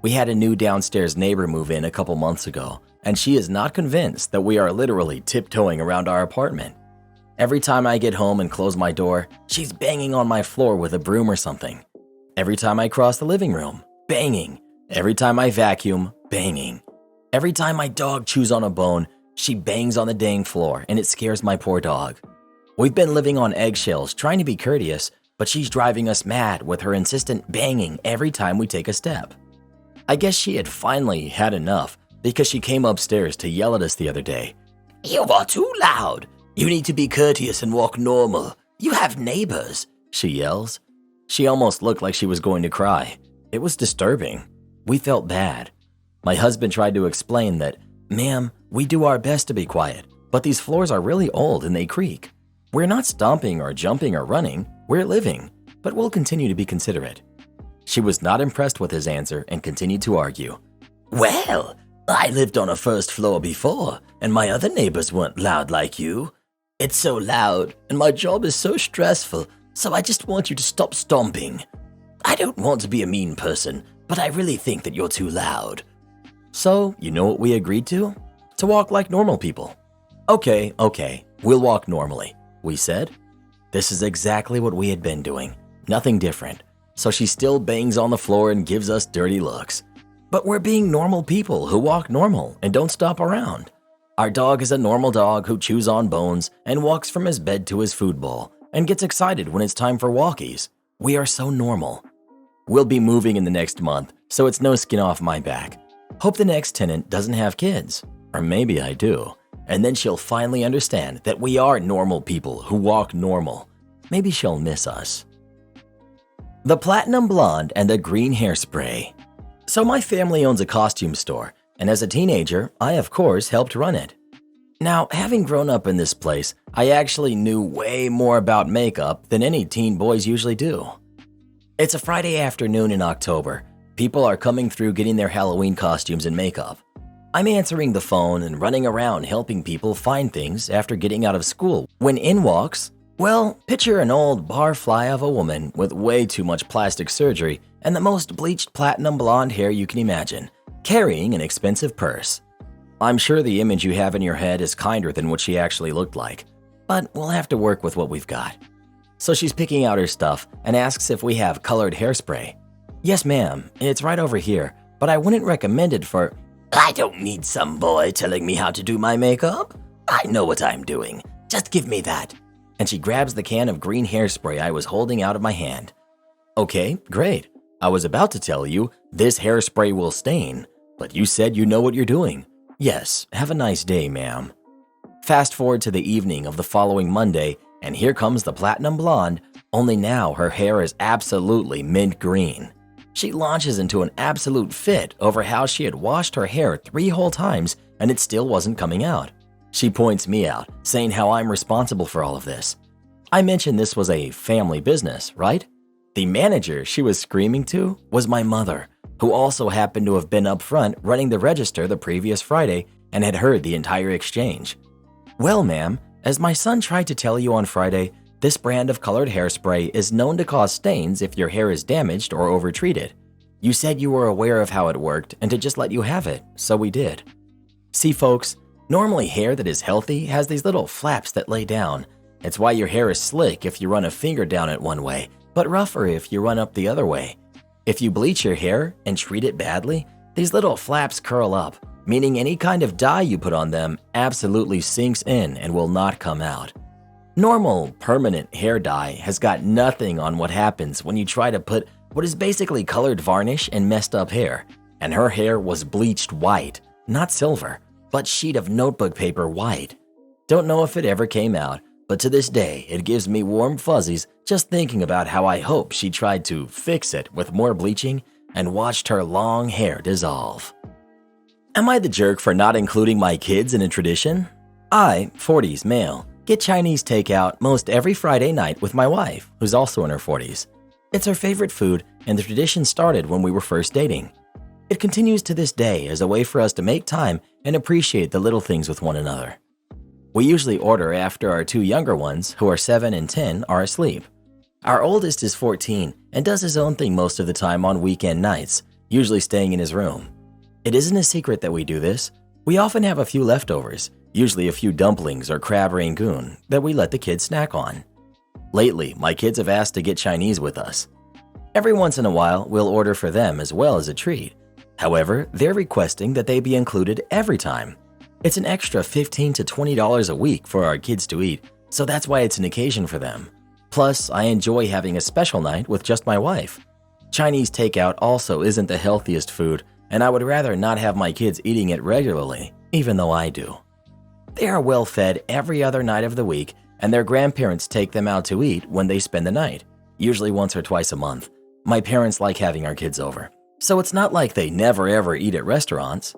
We had a new downstairs neighbor move in a couple months ago, and she is not convinced that we are literally tiptoeing around our apartment. Every time I get home and close my door, she's banging on my floor with a broom or something. Every time I cross the living room, banging. Every time I vacuum, banging. Every time my dog chews on a bone, she bangs on the dang floor, and it scares my poor dog. We've been living on eggshells trying to be courteous, but she's driving us mad with her insistent banging every time we take a step. I guess she had finally had enough because she came upstairs to yell at us the other day. You are too loud. You need to be courteous and walk normal. You have neighbors, she yells. She almost looked like she was going to cry. It was disturbing. We felt bad. My husband tried to explain that, "Ma'am, we do our best to be quiet, but these floors are really old and they creak. We're not stomping or jumping or running, we're living, but we'll continue to be considerate." She was not impressed with his answer and continued to argue. Well, I lived on a 1st floor before, and my other neighbors weren't loud like you. It's so loud, and my job is so stressful, so I just want you to stop stomping. I don't want to be a mean person, but I really think that you're too loud. So, you know what we agreed to? To walk like normal people. Okay, we'll walk normally, we said. This is exactly what we had been doing, nothing different. So she still bangs on the floor and gives us dirty looks. But we're being normal people who walk normal and don't stop around. Our dog is a normal dog who chews on bones and walks from his bed to his food bowl and gets excited when it's time for walkies. We are so normal. We'll be moving in the next month, so it's no skin off my back. Hope the next tenant doesn't have kids. Or maybe I do. And then she'll finally understand that we are normal people who walk normal. Maybe she'll miss us. The platinum blonde and the green hairspray. So my family owns a costume store, and as a teenager, I of course helped run it. Now, having grown up in this place, I actually knew way more about makeup than any teen boys usually do. It's a Friday afternoon in October. People are coming through getting their Halloween costumes and makeup. I'm answering the phone and running around helping people find things after getting out of school when in walks, well, picture an old barfly of a woman with way too much plastic surgery and the most bleached platinum blonde hair you can imagine, carrying an expensive purse. I'm sure the image you have in your head is kinder than what she actually looked like, but we'll have to work with what we've got. So she's picking out her stuff and asks if we have colored hairspray. Yes, ma'am, it's right over here, but I wouldn't recommend it for... I don't need some boy telling me how to do my makeup. I know what I'm doing. Just give me that. And she grabs the can of green hairspray I was holding out of my hand. Okay, great. I was about to tell you, This hairspray will stain, but you said you know what you're doing. Yes, have a nice day, ma'am. Fast forward to the evening of the following Monday, and here comes the platinum blonde, only now her hair is absolutely mint green. She launches into an absolute fit over how she had washed her hair 3 whole times and it still wasn't coming out. She points me out, saying how I'm responsible for all of this. I mentioned this was a family business, right? The manager she was screaming to was my mother, who also happened to have been up front running the register the previous Friday and had heard the entire exchange. Well, ma'am, as my son tried to tell you on Friday, this brand of colored hairspray is known to cause stains if your hair is damaged or overtreated. You said you were aware of how it worked and to just let you have it, so we did. See, folks, normally hair that is healthy has these little flaps that lay down. It's why your hair is slick if you run a finger down it one way, but rougher if you run up the other way. If you bleach your hair and treat it badly, these little flaps curl up, meaning any kind of dye you put on them absolutely sinks in and will not come out. Normal, permanent hair dye has got nothing on what happens when you try to put what is basically colored varnish in messed up hair, and her hair was bleached white, not silver, but sheet of notebook paper white. Don't know if it ever came out, but to this day it gives me warm fuzzies just thinking about how I hope she tried to fix it with more bleaching and watched her long hair dissolve. Am I the jerk for not including my kids in a tradition? I, 40s male, get Chinese takeout most every Friday night with my wife, who's also in her 40s. It's her favorite food, and the tradition started when we were first dating. It continues to this day as a way for us to make time and appreciate the little things with one another. We usually order after our 2 younger ones, who are 7 and 10, are asleep. Our oldest is 14 and does his own thing most of the time on weekend nights, usually staying in his room. It isn't a secret that we do this. We often have a few leftovers, usually a few dumplings or crab rangoon, that we let the kids snack on. Lately, my kids have asked to get Chinese with us. Every once in a while, we'll order for them as well as a treat. However, they're requesting that they be included every time. It's an extra $15 to $20 a week for our kids to eat, so that's why it's an occasion for them. Plus, I enjoy having a special night with just my wife. Chinese takeout also isn't the healthiest food, and I would rather not have my kids eating it regularly, even though I do. They are well fed every other night of the week, and their grandparents take them out to eat when they spend the night, usually once or twice a month. My parents like having our kids over, so it's not like they never ever eat at restaurants.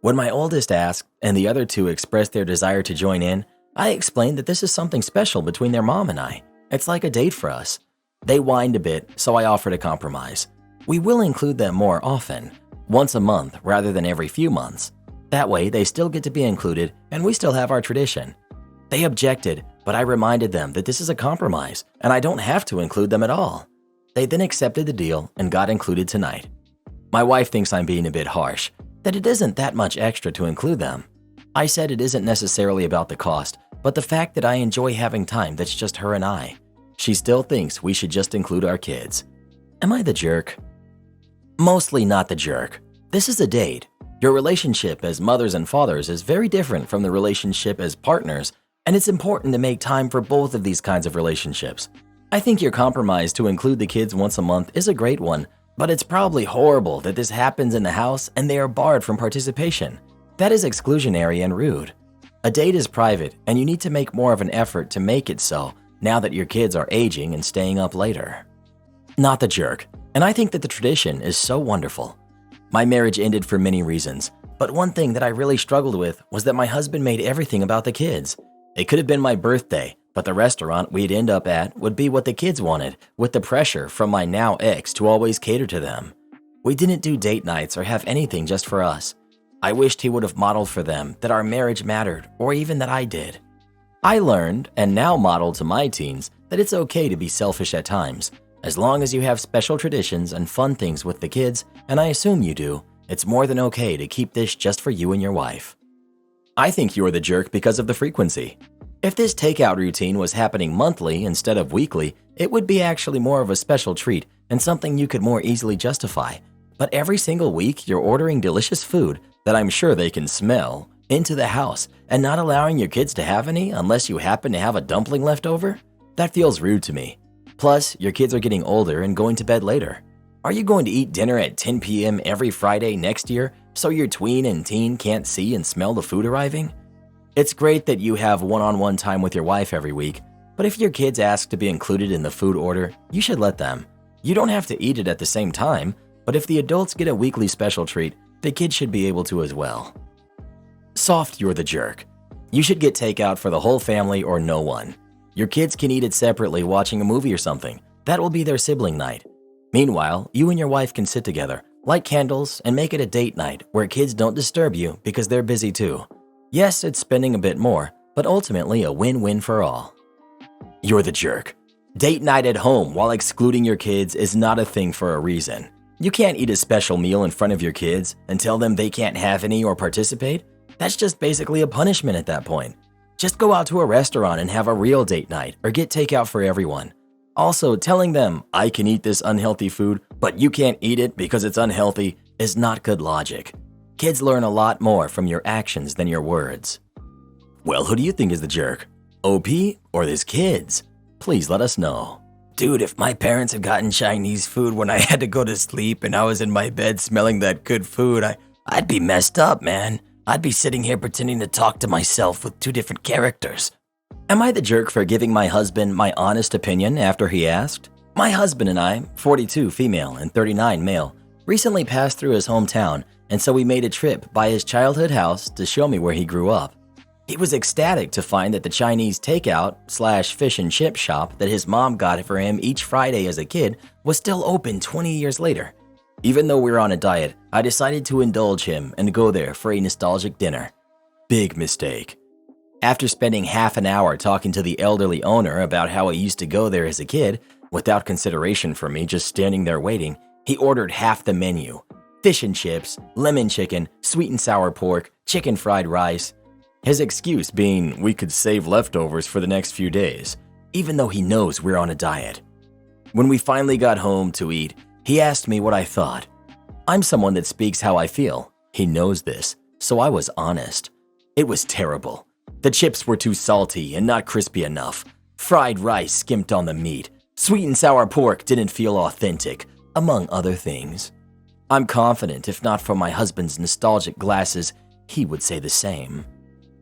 When my oldest asked and the other 2 expressed their desire to join in, I explained that this is something special between their mom and I. It's like a date for us. They whined a bit, so I offered a compromise. We will include them more often, once a month rather than every few months. That way, they still get to be included and we still have our tradition. They objected, but I reminded them that this is a compromise and I don't have to include them at all. They then accepted the deal and got included tonight. My wife thinks I'm being a bit harsh, that it isn't that much extra to include them. I said it isn't necessarily about the cost, but the fact that I enjoy having time that's just her and I. She still thinks we should just include our kids. Am I the jerk? Mostly not the jerk. This is a date. Your relationship as mothers and fathers is very different from the relationship as partners, and it's important to make time for both of these kinds of relationships. I think your compromise to include the kids once a month is a great one, but it's probably horrible that this happens in the house and they are barred from participation. That is exclusionary and rude. A date is private, and you need to make more of an effort to make it so now that your kids are aging and staying up later. Not the jerk, and I think that the tradition is so wonderful. My marriage ended for many reasons, but one thing that I really struggled with was that my husband made everything about the kids. It could have been my birthday, but the restaurant we'd end up at would be what the kids wanted, with the pressure from my now ex to always cater to them. We didn't do date nights or have anything just for us. I wished he would have modeled for them that our marriage mattered, or even that I did. I learned, and now model to my teens, that it's okay to be selfish at times. As long as you have special traditions and fun things with the kids, and I assume you do, it's more than okay to keep this just for you and your wife. I think you're the jerk because of the frequency. If this takeout routine was happening monthly instead of weekly, it would be actually more of a special treat and something you could more easily justify. But every single week, you're ordering delicious food that I'm sure they can smell into the house and not allowing your kids to have any unless you happen to have a dumpling left over? That feels rude to me. Plus, your kids are getting older and going to bed later. Are you going to eat dinner at 10 p.m. every Friday next year so your tween and teen can't see and smell the food arriving? It's great that you have one-on-one time with your wife every week, but if your kids ask to be included in the food order, you should let them. You don't have to eat it at the same time, but if the adults get a weekly special treat, the kids should be able to as well. Soft, you're the jerk. You should get takeout for the whole family or no one. Your kids can eat it separately watching a movie or something. That will be their sibling night. Meanwhile, you and your wife can sit together, light candles, and make it a date night where kids don't disturb you because they're busy too. Yes, it's spending a bit more, but ultimately a win-win for all. You're the jerk. Date night at home while excluding your kids is not a thing for a reason. You can't eat a special meal in front of your kids and tell them they can't have any or participate. That's just basically a punishment at that point. Just go out to a restaurant and have a real date night or get takeout for everyone. Also, telling them, I can eat this unhealthy food, but you can't eat it because it's unhealthy is not good logic. Kids learn a lot more from your actions than your words. Well, who do you think is the jerk? OP or these kids? Please let us know. Dude, if my parents had gotten Chinese food when I had to go to sleep and I was in my bed smelling that good food, I'd be messed up, man. I'd be sitting here pretending to talk to myself with two different characters. Am I the jerk for giving my husband my honest opinion after he asked? My husband and I, 42 female and 39 male, recently passed through his hometown, and so we made a trip by his childhood house to show me where he grew up. He was ecstatic to find that the Chinese takeout/fish and chip shop that his mom got for him each Friday as a kid was still open 20 years later. Even though we were on a diet, I decided to indulge him and go there for a nostalgic dinner. Big mistake. After spending half an hour talking to the elderly owner about how he used to go there as a kid, without consideration for me just standing there waiting, he ordered half the menu. Fish and chips, lemon chicken, sweet and sour pork, chicken fried rice. His excuse being we could save leftovers for the next few days, even though he knows we're on a diet. When we finally got home to eat, he asked me what I thought. I'm someone that speaks how I feel. He knows this, so I was honest. It was terrible. The chips were too salty and not crispy enough. Fried rice skimped on the meat. Sweet and sour pork didn't feel authentic, among other things. I'm confident if not for my husband's nostalgic glasses, he would say the same.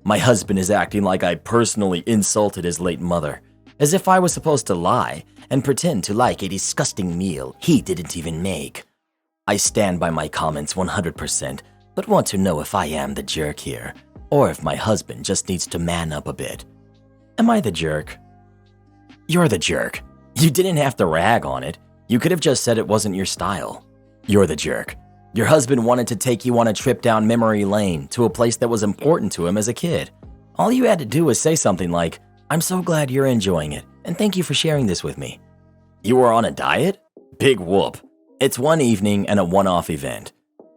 My husband is acting like I personally insulted his late mother, as if I was supposed to lie and pretend to like a disgusting meal he didn't even make. I stand by my comments 100%, but want to know if I am the jerk here, or if my husband just needs to man up a bit. Am I the jerk? You're the jerk. You didn't have to rag on it. You could have just said it wasn't your style. You're the jerk. Your husband wanted to take you on a trip down memory lane to a place that was important to him as a kid. All you had to do was say something like, I'm so glad you're enjoying it, and thank you for sharing this with me. You were on a diet? Big whoop. It's one evening and a one-off event.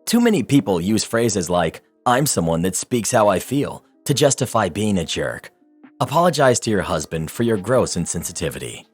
Too many people use phrases like, I'm someone that speaks how I feel, to justify being a jerk. Apologize to your husband for your gross insensitivity.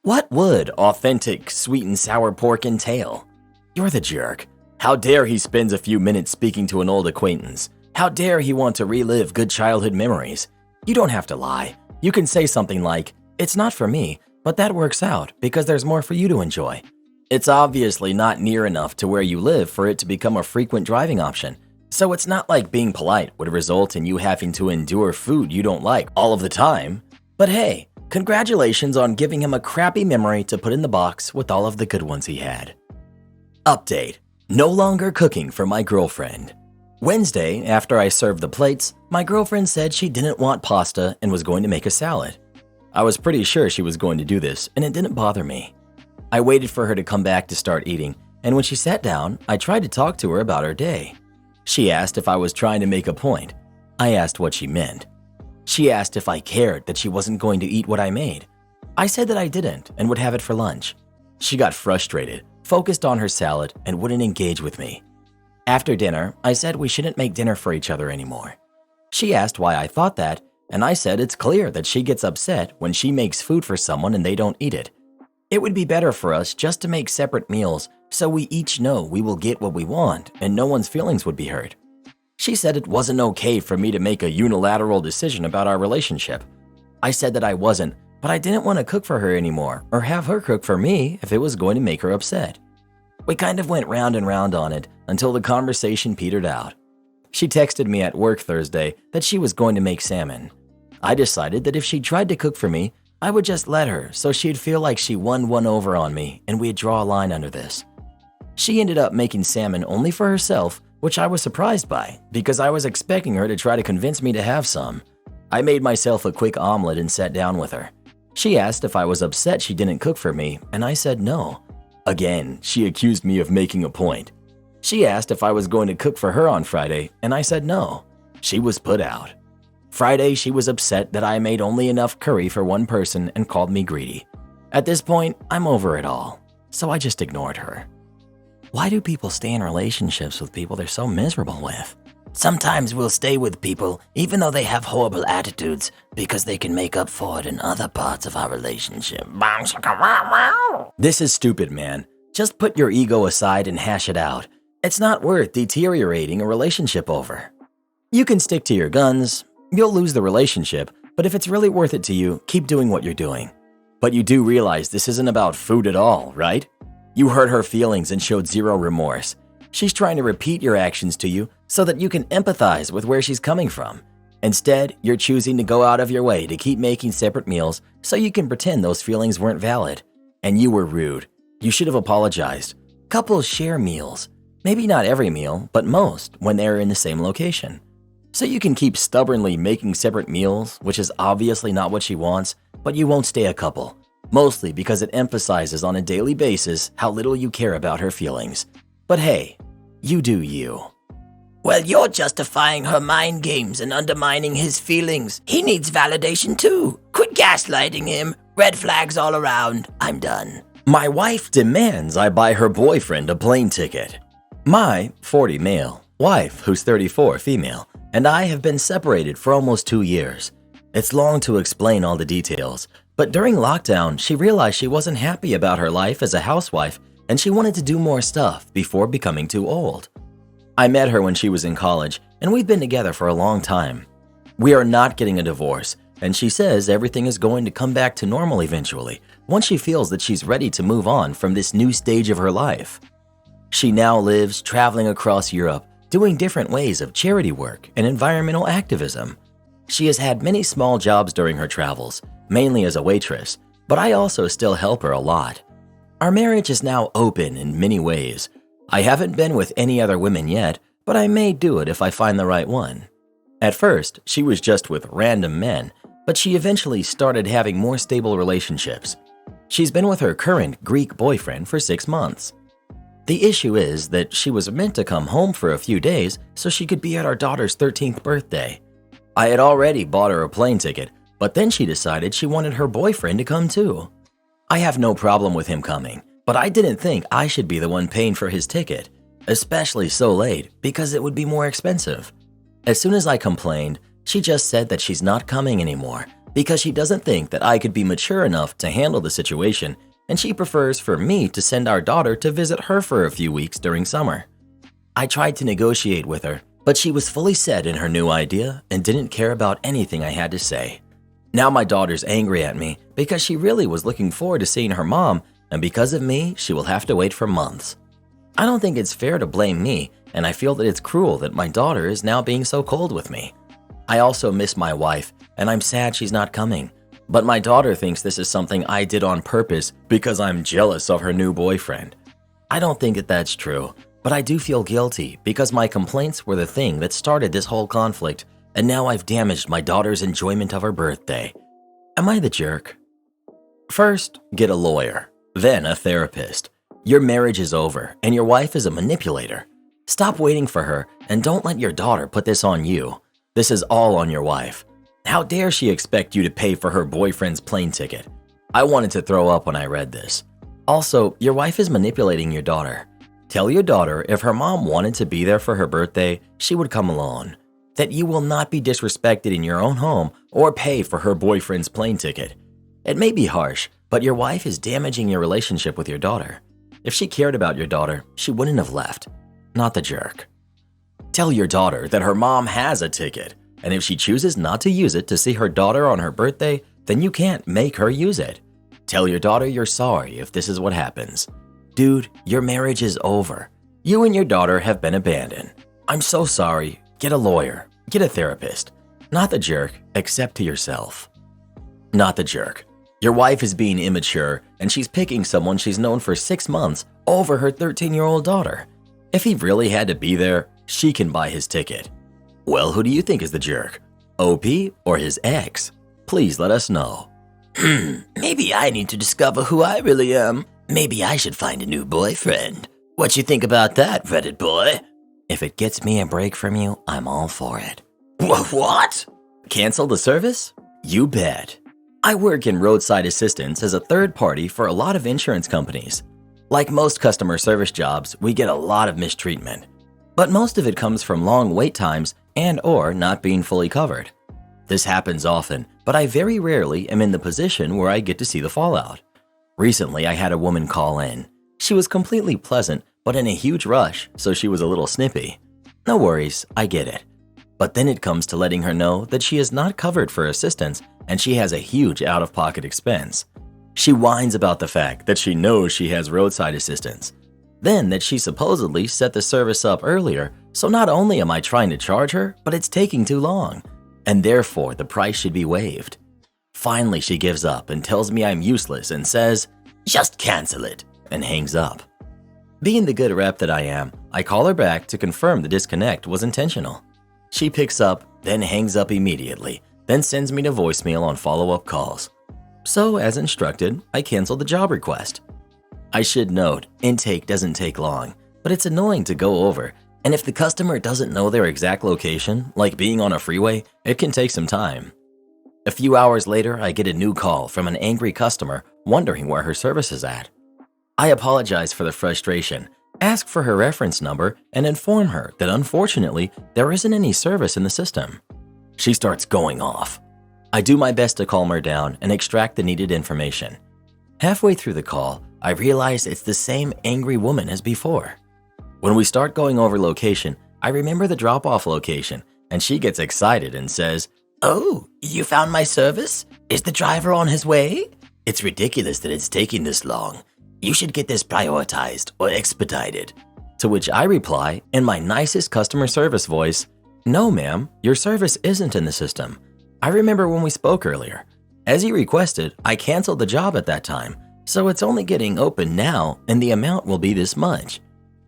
What would authentic sweet and sour pork entail? You're the jerk. How dare he spends a few minutes speaking to an old acquaintance? How dare he want to relive good childhood memories? You don't have to lie. You can say something like, it's not for me, but that works out because there's more for you to enjoy. It's obviously not near enough to where you live for it to become a frequent driving option. So it's not like being polite would result in you having to endure food you don't like all of the time. But hey, congratulations on giving him a crappy memory to put in the box with all of the good ones he had. Update. No longer cooking for my girlfriend. Wednesday, after I served the plates, my girlfriend said she didn't want pasta and was going to make a salad. I was pretty sure she was going to do this, and it didn't bother me. I waited for her to come back to start eating, and when she sat down, I tried to talk to her about her day. She asked if I was trying to make a point. I asked what she meant. She asked if I cared that she wasn't going to eat what I made. I said that I didn't and would have it for lunch. She got frustrated, focused on her salad, and wouldn't engage with me. After dinner, I said we shouldn't make dinner for each other anymore. She asked why I thought that, and I said it's clear that she gets upset when she makes food for someone and they don't eat it. It would be better for us just to make separate meals so we each know we will get what we want and no one's feelings would be hurt. She said it wasn't okay for me to make a unilateral decision about our relationship. I said that I wasn't, but I didn't want to cook for her anymore or have her cook for me if it was going to make her upset. We kind of went round and round on it until the conversation petered out. She texted me at work Thursday that she was going to make salmon. I decided that if she tried to cook for me, I would just let her so she'd feel like she won one over on me and we'd draw a line under this. She ended up making salmon only for herself, which I was surprised by because I was expecting her to try to convince me to have some. I made myself a quick omelet and sat down with her. She asked if I was upset she didn't cook for me, and I said no. Again, she accused me of making a point. She asked if I was going to cook for her on Friday, and I said no. She was put out. Friday, she was upset that I made only enough curry for one person and called me greedy. At this point, I'm over it all, so I just ignored her. Why do people stay in relationships with people they're so miserable with? Sometimes we'll stay with people even though they have horrible attitudes because they can make up for it in other parts of our relationship. This is stupid, man. Just put your ego aside and hash it out. It's not worth deteriorating a relationship over. You can stick to your guns. You'll lose the relationship, but if it's really worth it to you, keep doing what you're doing. But you do realize this isn't about food at all, right? You hurt her feelings and showed zero remorse. She's trying to repeat your actions to you so that you can empathize with where she's coming from. Instead, you're choosing to go out of your way to keep making separate meals so you can pretend those feelings weren't valid. And you were rude. You should have apologized. Couples share meals. Maybe not every meal, but most when they're in the same location. So you can keep stubbornly making separate meals, which is obviously not what she wants, but you won't stay a couple. Mostly because it emphasizes on a daily basis how little you care about her feelings. But hey, you do you. Well, you're justifying her mind games and undermining his feelings. He needs validation too. Quit gaslighting him. Red flags all around. I'm done. My wife demands I buy her boyfriend a plane ticket. My 40 male wife, who's 34 female, and I have been separated for almost 2 years. It's long to explain all the details, but during lockdown, she realized she wasn't happy about her life as a housewife and she wanted to do more stuff before becoming too old. I met her when she was in college, and we've been together for a long time. We are not getting a divorce, and she says everything is going to come back to normal eventually once she feels that she's ready to move on from this new stage of her life. She now lives traveling across Europe, doing different ways of charity work and environmental activism. She has had many small jobs during her travels, mainly as a waitress, but I also still help her a lot. Our marriage is now open in many ways. I haven't been with any other women yet, but I may do it if I find the right one. At first, she was just with random men, but she eventually started having more stable relationships. She's been with her current Greek boyfriend for 6 months. The issue is that she was meant to come home for a few days so she could be at our daughter's 13th birthday. I had already bought her a plane ticket, but then she decided she wanted her boyfriend to come too. I have no problem with him coming, but I didn't think I should be the one paying for his ticket, especially so late because it would be more expensive. As soon as I complained, she just said that she's not coming anymore because she doesn't think that I could be mature enough to handle the situation, and she prefers for me to send our daughter to visit her for a few weeks during summer. I tried to negotiate with her, but she was fully set in her new idea and didn't care about anything I had to say. Now my daughter's angry at me because she really was looking forward to seeing her mom, and because of me, she will have to wait for months. I don't think it's fair to blame me, and I feel that it's cruel that my daughter is now being so cold with me. I also miss my wife, and I'm sad she's not coming. But my daughter thinks this is something I did on purpose because I'm jealous of her new boyfriend. I don't think that that's true, but I do feel guilty because my complaints were the thing that started this whole conflict, and now I've damaged my daughter's enjoyment of her birthday. Am I the jerk? First, get a lawyer, then a therapist. Your marriage is over, and your wife is a manipulator. Stop waiting for her, and don't let your daughter put this on you. This is all on your wife. How dare she expect you to pay for her boyfriend's plane ticket? I wanted to throw up when I read this. Also, your wife is manipulating your daughter. Tell your daughter if her mom wanted to be there for her birthday, she would come alone. That you will not be disrespected in your own home or pay for her boyfriend's plane ticket. It may be harsh, but your wife is damaging your relationship with your daughter. If she cared about your daughter, she wouldn't have left. Not the jerk. Tell your daughter that her mom has a ticket, and if she chooses not to use it to see her daughter on her birthday, then you can't make her use it. Tell your daughter you're sorry if this is what happens. Dude, your marriage is over. You and your daughter have been abandoned. I'm so sorry. Get a lawyer. Get a therapist. Not the jerk, except to yourself. Not the jerk. Your wife is being immature and she's picking someone she's known for 6 months over her 13-year-old daughter. If he really had to be there, she can buy his ticket. Well, who do you think is the jerk? OP or his ex? Please let us know. Maybe I need to discover who I really am. Maybe I should find a new boyfriend. What you think about that, Reddit boy? If it gets me a break from you, I'm all for it. What? Cancel the service? You bet. I work in roadside assistance as a third party for a lot of insurance companies. Like most customer service jobs, we get a lot of mistreatment. But most of it comes from long wait times and/or not being fully covered. This happens often, but I very rarely am in the position where I get to see the fallout. Recently, I had a woman call in. She was completely pleasant, but in a huge rush, so she was a little snippy. No worries, I get it. But then it comes to letting her know that she is not covered for assistance and she has a huge out-of-pocket expense. She whines about the fact that she knows she has roadside assistance. Then that she supposedly set the service up earlier, so not only am I trying to charge her, but it's taking too long, and therefore the price should be waived. Finally, she gives up and tells me I'm useless and says, "Just cancel it," and hangs up. Being the good rep that I am, I call her back to confirm the disconnect was intentional. She picks up, then hangs up immediately, then sends me to voicemail on follow-up calls. So, as instructed, I canceled the job request. I should note, intake doesn't take long, but it's annoying to go over, and if the customer doesn't know their exact location, like being on a freeway, it can take some time. A few hours later, I get a new call from an angry customer wondering where her service is at. I apologize for the frustration, ask for her reference number, and inform her that unfortunately, there isn't any service in the system. She starts going off. I do my best to calm her down and extract the needed information. Halfway through the call, I realize it's the same angry woman as before. When we start going over location, I remember the drop-off location, and she gets excited and says, "Oh, you found my service? Is the driver on his way? It's ridiculous that it's taking this long. You should get this prioritized or expedited." To which I reply in my nicest customer service voice, "No, ma'am, your service isn't in the system. I remember when we spoke earlier. As you requested, I canceled the job at that time, so it's only getting open now and the amount will be this much."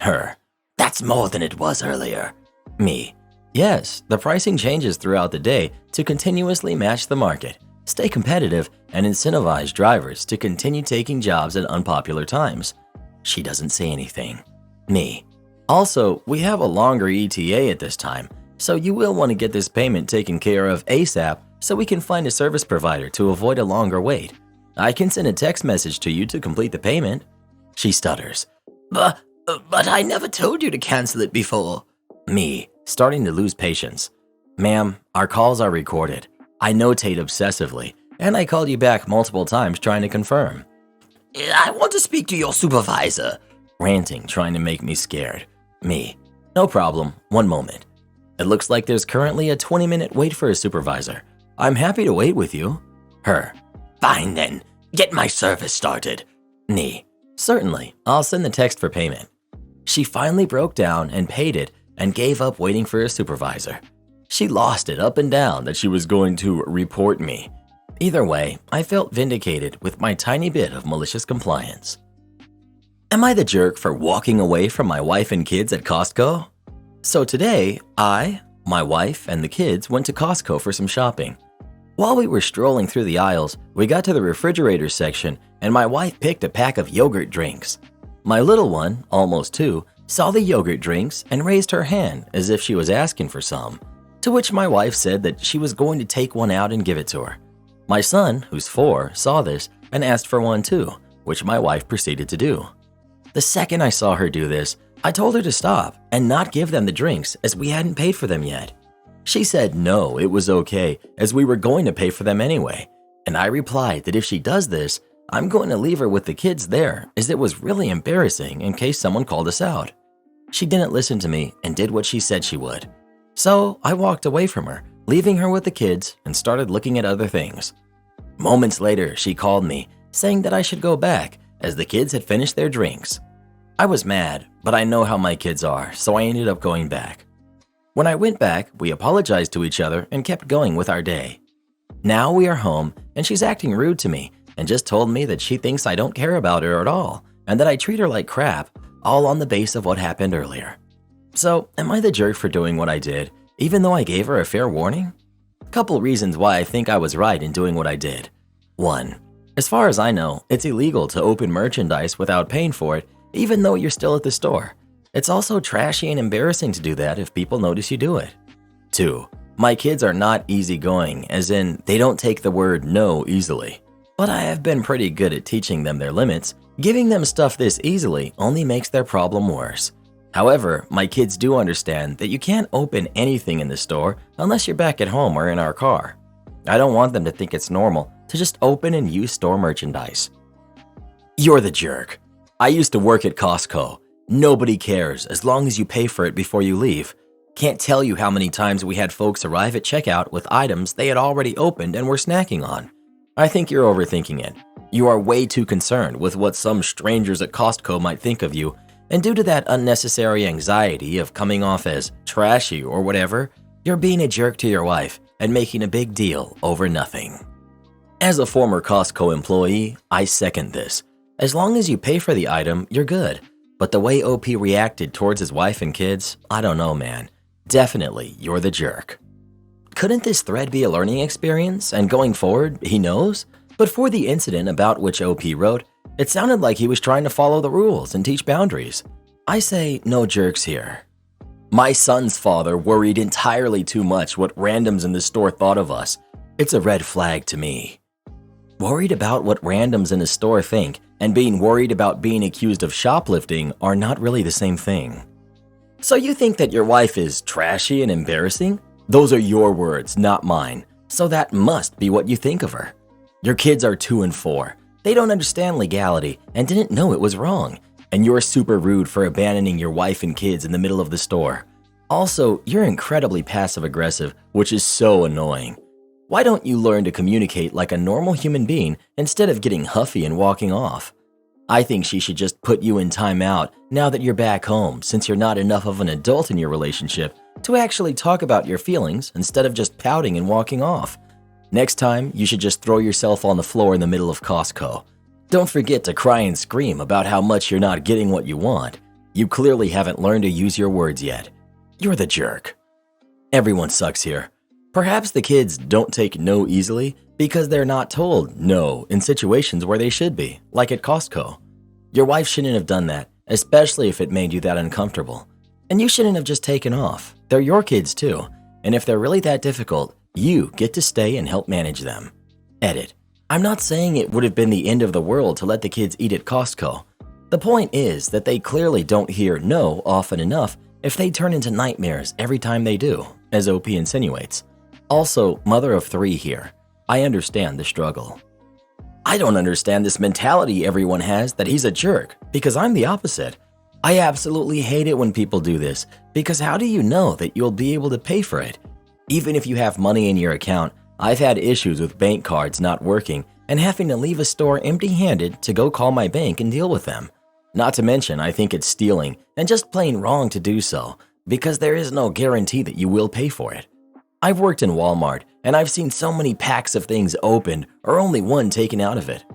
Her, "That's more than it was earlier." Me, "Yes, the pricing changes throughout the day to continuously match the market, stay competitive, and incentivize drivers to continue taking jobs at unpopular times." She doesn't say anything. Me, "Also, we have a longer ETA at this time, so you will want to get this payment taken care of ASAP so we can find a service provider to avoid a longer wait. I can send a text message to you to complete the payment." She stutters. But I never told you to cancel it before." Me, starting to lose patience. "Ma'am, our calls are recorded. I notate obsessively, and I called you back multiple times trying to confirm." "I want to speak to your supervisor." Ranting, trying to make me scared. Me, "No problem, one moment. It looks like there's currently a 20-minute wait for a supervisor. I'm happy to wait with you." Her, "Fine then, get my service started." Me, "Certainly, I'll send the text for payment." She finally broke down and paid it and gave up waiting for a supervisor. She lost it up and down that she was going to report me. Either way, I felt vindicated with my tiny bit of malicious compliance. Am I the jerk for walking away from my wife and kids at Costco? So today, I, my wife, and the kids went to Costco for some shopping. While we were strolling through the aisles, we got to the refrigerator section and my wife picked a pack of yogurt drinks. My little one, almost 2, saw the yogurt drinks and raised her hand as if she was asking for some, to which my wife said that she was going to take one out and give it to her. My son, who's 4, saw this and asked for one too, which my wife proceeded to do. The second I saw her do this, I told her to stop and not give them the drinks as we hadn't paid for them yet. She said no, it was okay as we were going to pay for them anyway, and I replied that if she does this, I'm going to leave her with the kids there as it was really embarrassing in case someone called us out. She didn't listen to me and did what she said she would. So I walked away from her, leaving her with the kids and started looking at other things. Moments later, she called me saying that I should go back as the kids had finished their drinks. I was mad, but I know how my kids are, so I ended up going back. When I went back, we apologized to each other and kept going with our day. Now we are home, and she's acting rude to me and just told me that she thinks I don't care about her at all and that I treat her like crap, all on the base of what happened earlier. So, am I the jerk for doing what I did, even though I gave her a fair warning? Couple reasons why I think I was right in doing what I did. 1. As far as I know, it's illegal to open merchandise without paying for it, even though you're still at the store. It's also trashy and embarrassing to do that if people notice you do it. 2. My kids are not easygoing, as in they don't take the word no easily. But I have been pretty good at teaching them their limits. Giving them stuff this easily only makes their problem worse. However, my kids do understand that you can't open anything in the store unless you're back at home or in our car. I don't want them to think it's normal to just open and use store merchandise. You're the jerk. I used to work at Costco. Nobody cares as long as you pay for it before you leave. Can't tell you how many times we had folks arrive at checkout with items they had already opened and were snacking on. I think you're overthinking it. You are way too concerned with what some strangers at Costco might think of you, and due to that unnecessary anxiety of coming off as trashy or whatever, you're being a jerk to your wife and making a big deal over nothing. As a former Costco employee, I second this. As long as you pay for the item, you're good. But the way OP reacted towards his wife and kids, I don't know, man. Definitely, you're the jerk. Couldn't this thread be a learning experience, and going forward, he knows? But for the incident about which OP wrote, it sounded like he was trying to follow the rules and teach boundaries. I say no jerks here. My son's father worried entirely too much what randoms in the store thought of us. It's a red flag to me. Worried about what randoms in a store think and being worried about being accused of shoplifting are not really the same thing. So you think that your wife is trashy and embarrassing? Those are your words, not mine. So that must be what you think of her. Your kids are 2 and 4. They don't understand legality and didn't know it was wrong. And you're super rude for abandoning your wife and kids in the middle of the store. Also, you're incredibly passive-aggressive, which is so annoying. Why don't you learn to communicate like a normal human being instead of getting huffy and walking off? I think she should just put you in timeout now that you're back home, since you're not enough of an adult in your relationship to actually talk about your feelings instead of just pouting and walking off. Next time, you should just throw yourself on the floor in the middle of Costco. Don't forget to cry and scream about how much you're not getting what you want. You clearly haven't learned to use your words yet. You're the jerk. Everyone sucks here. Perhaps the kids don't take no easily because they're not told no in situations where they should be, like at Costco. Your wife shouldn't have done that, especially if it made you that uncomfortable. And you shouldn't have just taken off. They're your kids too, and if they're really that difficult, you get to stay and help manage them. Edit. I'm not saying it would have been the end of the world to let the kids eat at Costco. The point is that they clearly don't hear no often enough if they turn into nightmares every time they do, as OP insinuates. Also, mother of 3 here. I understand the struggle. I don't understand this mentality everyone has that he's a jerk, because I'm the opposite. I absolutely hate it when people do this, because how do you know that you'll be able to pay for it? Even if you have money in your account, I've had issues with bank cards not working and having to leave a store empty-handed to go call my bank and deal with them. Not to mention, I think it's stealing and just plain wrong to do so, because there is no guarantee that you will pay for it. I've worked in Walmart, and I've seen so many packs of things opened or only one taken out of it.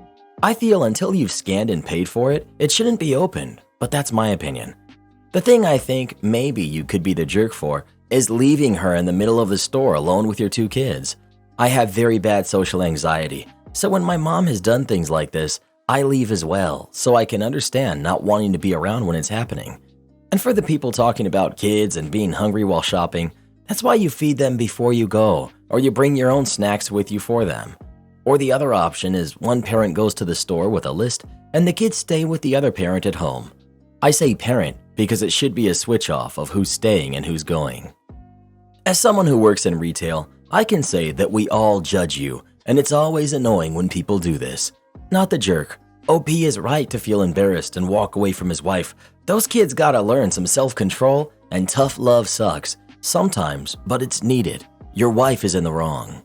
I feel until you've scanned and paid for it, it shouldn't be opened, but that's my opinion. The thing I think maybe you could be the jerk for is leaving her in the middle of the store alone with your 2 kids. I have very bad social anxiety, so when my mom has done things like this, I leave as well, so I can understand not wanting to be around when it's happening. And for the people talking about kids and being hungry while shopping, that's why you feed them before you go, or you bring your own snacks with you for them. Or the other option is one parent goes to the store with a list and the kids stay with the other parent at home. I say parent because it should be a switch off of who's staying and who's going. As someone who works in retail, I can say that we all judge you, and it's always annoying when people do this. Not the jerk. OP is right to feel embarrassed and walk away from his wife. Those kids gotta learn some self-control, and tough love sucks. Sometimes, but it's needed. Your wife is in the wrong.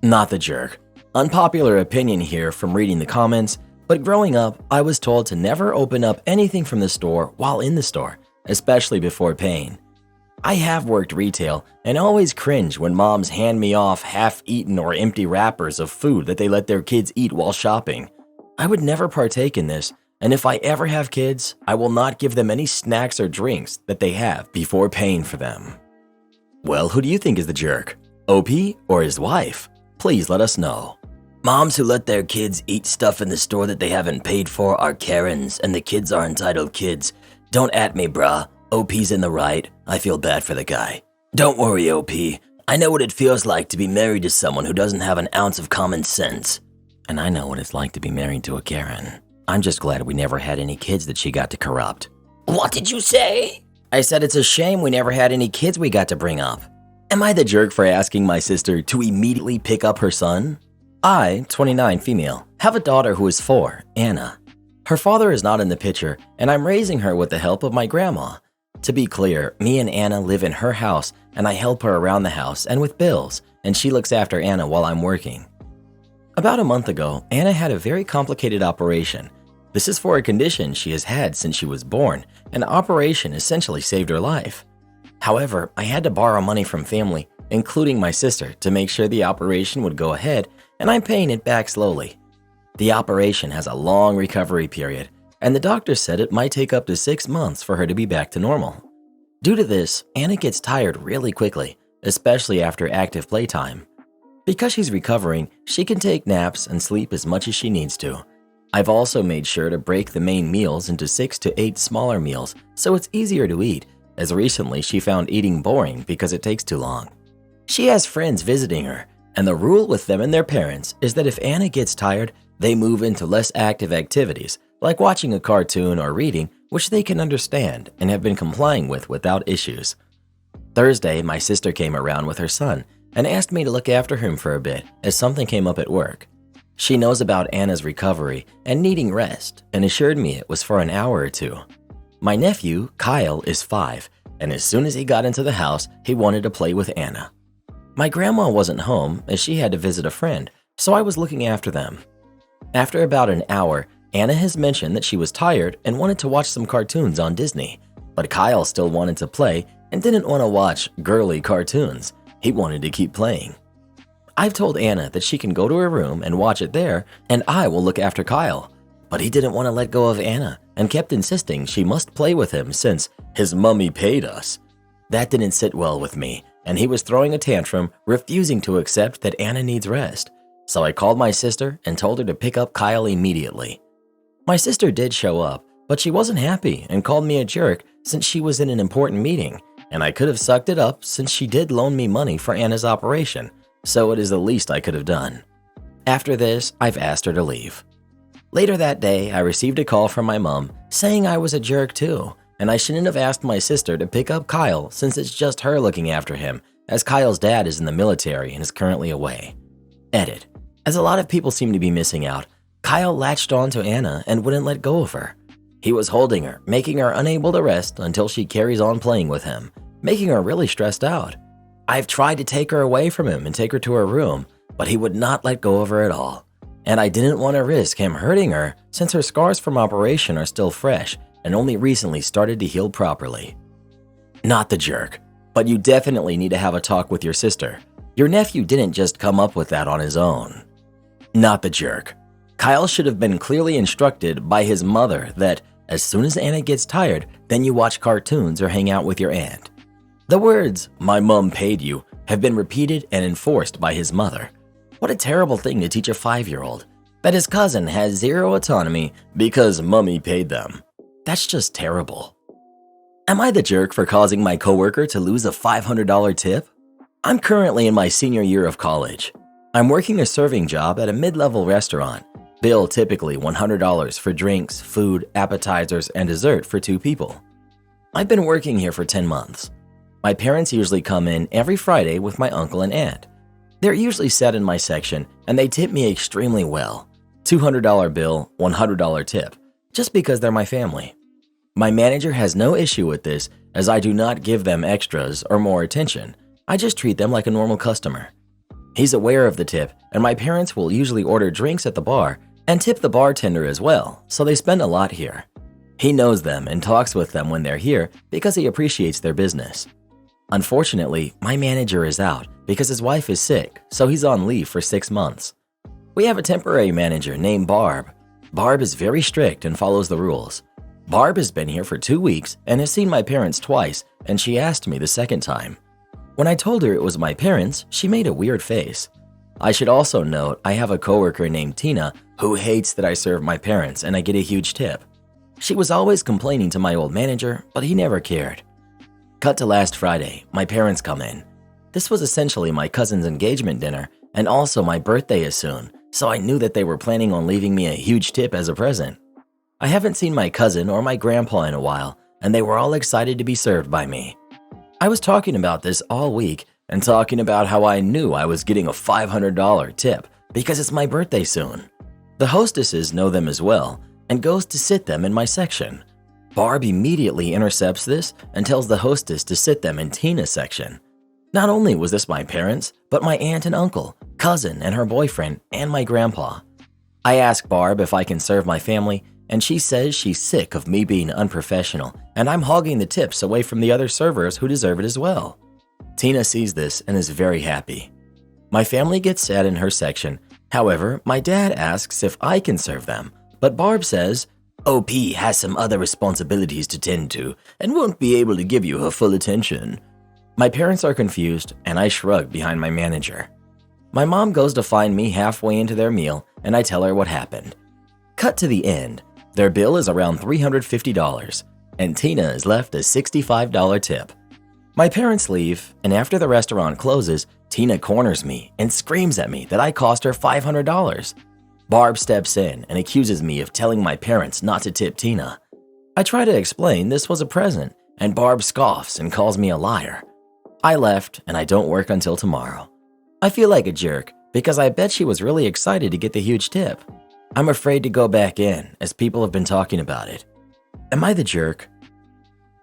Not the jerk. Unpopular opinion here from reading the comments, But growing up, I was told to never open up anything from the store while in the store, especially before paying. I have worked retail and always cringe when moms hand me off half-eaten or empty wrappers of food that they let their kids eat while shopping. I would never partake in this, and if I ever have kids, I will not give them any snacks or drinks that they have before paying for them. Well, who do you think is the jerk? OP or his wife? Please let us know. Moms who let their kids eat stuff in the store that they haven't paid for are Karens, and the kids are entitled kids. Don't at me, brah. OP's in the right. I feel bad for the guy. Don't worry, OP. I know what it feels like to be married to someone who doesn't have an ounce of common sense. And I know what it's like to be married to a Karen. I'm just glad we never had any kids that she got to corrupt. What did you say? I said it's a shame we never had any kids we got to bring up. Am I the jerk for asking my sister to immediately pick up her son? I, 29 female, have a daughter who is 4, Anna. Her father is not in the picture, and I'm raising her with the help of my grandma. To be clear, me and Anna live in her house, and I help her around the house and with bills, and she looks after Anna while I'm working. About a month ago, Anna had a very complicated operation. This is for a condition she has had since she was born, and the operation essentially saved her life. However, I had to borrow money from family, including my sister, to make sure the operation would go ahead, and I'm paying it back slowly. The operation has a long recovery period, and the doctor said it might take up to 6 months for her to be back to normal. Due to this, Anna gets tired really quickly, especially after active playtime. Because she's recovering, she can take naps and sleep as much as she needs to. I've also made sure to break the main meals into 6 to 8 smaller meals so it's easier to eat, as recently she found eating boring because it takes too long. She has friends visiting her, and the rule with them and their parents is that if Anna gets tired, they move into less active activities, like watching a cartoon or reading, which they can understand and have been complying with without issues. Thursday, my sister came around with her son and asked me to look after him for a bit as something came up at work. She knows about Anna's recovery and needing rest and assured me it was for an hour or 2. My nephew, Kyle, is 5, and as soon as he got into the house, he wanted to play with Anna. My grandma wasn't home as she had to visit a friend, so I was looking after them. After about an hour, Anna has mentioned that she was tired and wanted to watch some cartoons on Disney, but Kyle still wanted to play and didn't want to watch girly cartoons. He wanted to keep playing. I've told Anna that she can go to her room and watch it there, and I will look after Kyle. But he didn't want to let go of Anna and kept insisting she must play with him since his mummy paid us. That didn't sit well with me, and he was throwing a tantrum, refusing to accept that Anna needs rest. So I called my sister and told her to pick up Kyle immediately. My sister did show up, but she wasn't happy and called me a jerk since she was in an important meeting, and I could have sucked it up since she did loan me money for Anna's operation, so it is the least I could have done. After this, I've asked her to leave. Later that day, I received a call from my mom saying I was a jerk too, and I shouldn't have asked my sister to pick up Kyle since it's just her looking after him, as Kyle's dad is in the military and is currently away. Edit. As a lot of people seem to be missing out, Kyle latched on to Anna and wouldn't let go of her. He was holding her, making her unable to rest until she carries on playing with him, making her really stressed out. I've tried to take her away from him and take her to her room, but he would not let go of her at all. And I didn't want to risk him hurting her since her scars from operation are still fresh and only recently started to heal properly. Not the jerk, but you definitely need to have a talk with your sister. Your nephew didn't just come up with that on his own. Not the jerk. Kyle should have been clearly instructed by his mother that as soon as Anna gets tired, then you watch cartoons or hang out with your aunt. The words, "my mom paid you," have been repeated and enforced by his mother. What a terrible thing to teach a 5-year-old, that his cousin has zero autonomy because mummy paid them. That's just terrible. Am I the jerk for causing my coworker to lose a $500 tip? I'm currently in my senior year of college. I'm working a serving job at a mid-level restaurant. Bill typically $100 for drinks, food, appetizers, and dessert for 2 people. I've been working here for 10 months. My parents usually come in every Friday with my uncle and aunt. They're usually set in my section, and they tip me extremely well. $200 bill, $100 tip, just because they're my family. My manager has no issue with this as I do not give them extras or more attention. I just treat them like a normal customer. He's aware of the tip, and my parents will usually order drinks at the bar, and tip the bartender as well, so they spend a lot here. He knows them and talks with them when they're here because he appreciates their business. Unfortunately, my manager is out because his wife is sick, so he's on leave for 6 months. We have a temporary manager named Barb. Barb is very strict and follows the rules. Barb has been here for 2 weeks and has seen my parents twice, and she asked me the second time. When I told her it was my parents, she made a weird face. I should also note I have a coworker named Tina who hates that I serve my parents and I get a huge tip. She was always complaining to my old manager, but he never cared. Cut to last Friday, my parents come in. This was essentially my cousin's engagement dinner, and also my birthday is soon, so I knew that they were planning on leaving me a huge tip as a present. I haven't seen my cousin or my grandpa in a while, and they were all excited to be served by me. I was talking about this all week and talking about how I knew I was getting a $500 tip because it's my birthday soon. The hostesses know them as well and goes to sit them in my section. Barb immediately intercepts this and tells the hostess to sit them in Tina's section. Not only was this my parents, but my aunt and uncle, cousin and her boyfriend, and my grandpa. I ask Barb if I can serve my family, and she says she's sick of me being unprofessional and I'm hogging the tips away from the other servers who deserve it as well. Tina sees this and is very happy. My family gets sat in her section. However, my dad asks if I can serve them, but Barb says, OP has some other responsibilities to tend to and won't be able to give you her full attention. My parents are confused and I shrug behind my manager. My mom goes to find me halfway into their meal and I tell her what happened. Cut to the end. Their bill is around $350 and Tina is left a $65 tip. My parents leave, and after the restaurant closes, Tina corners me and screams at me that I cost her $500. Barb steps in and accuses me of telling my parents not to tip Tina. I try to explain this was a present, and Barb scoffs and calls me a liar. I left, and I don't work until tomorrow. I feel like a jerk because I bet she was really excited to get the huge tip. I'm afraid to go back in as people have been talking about it. Am I the jerk?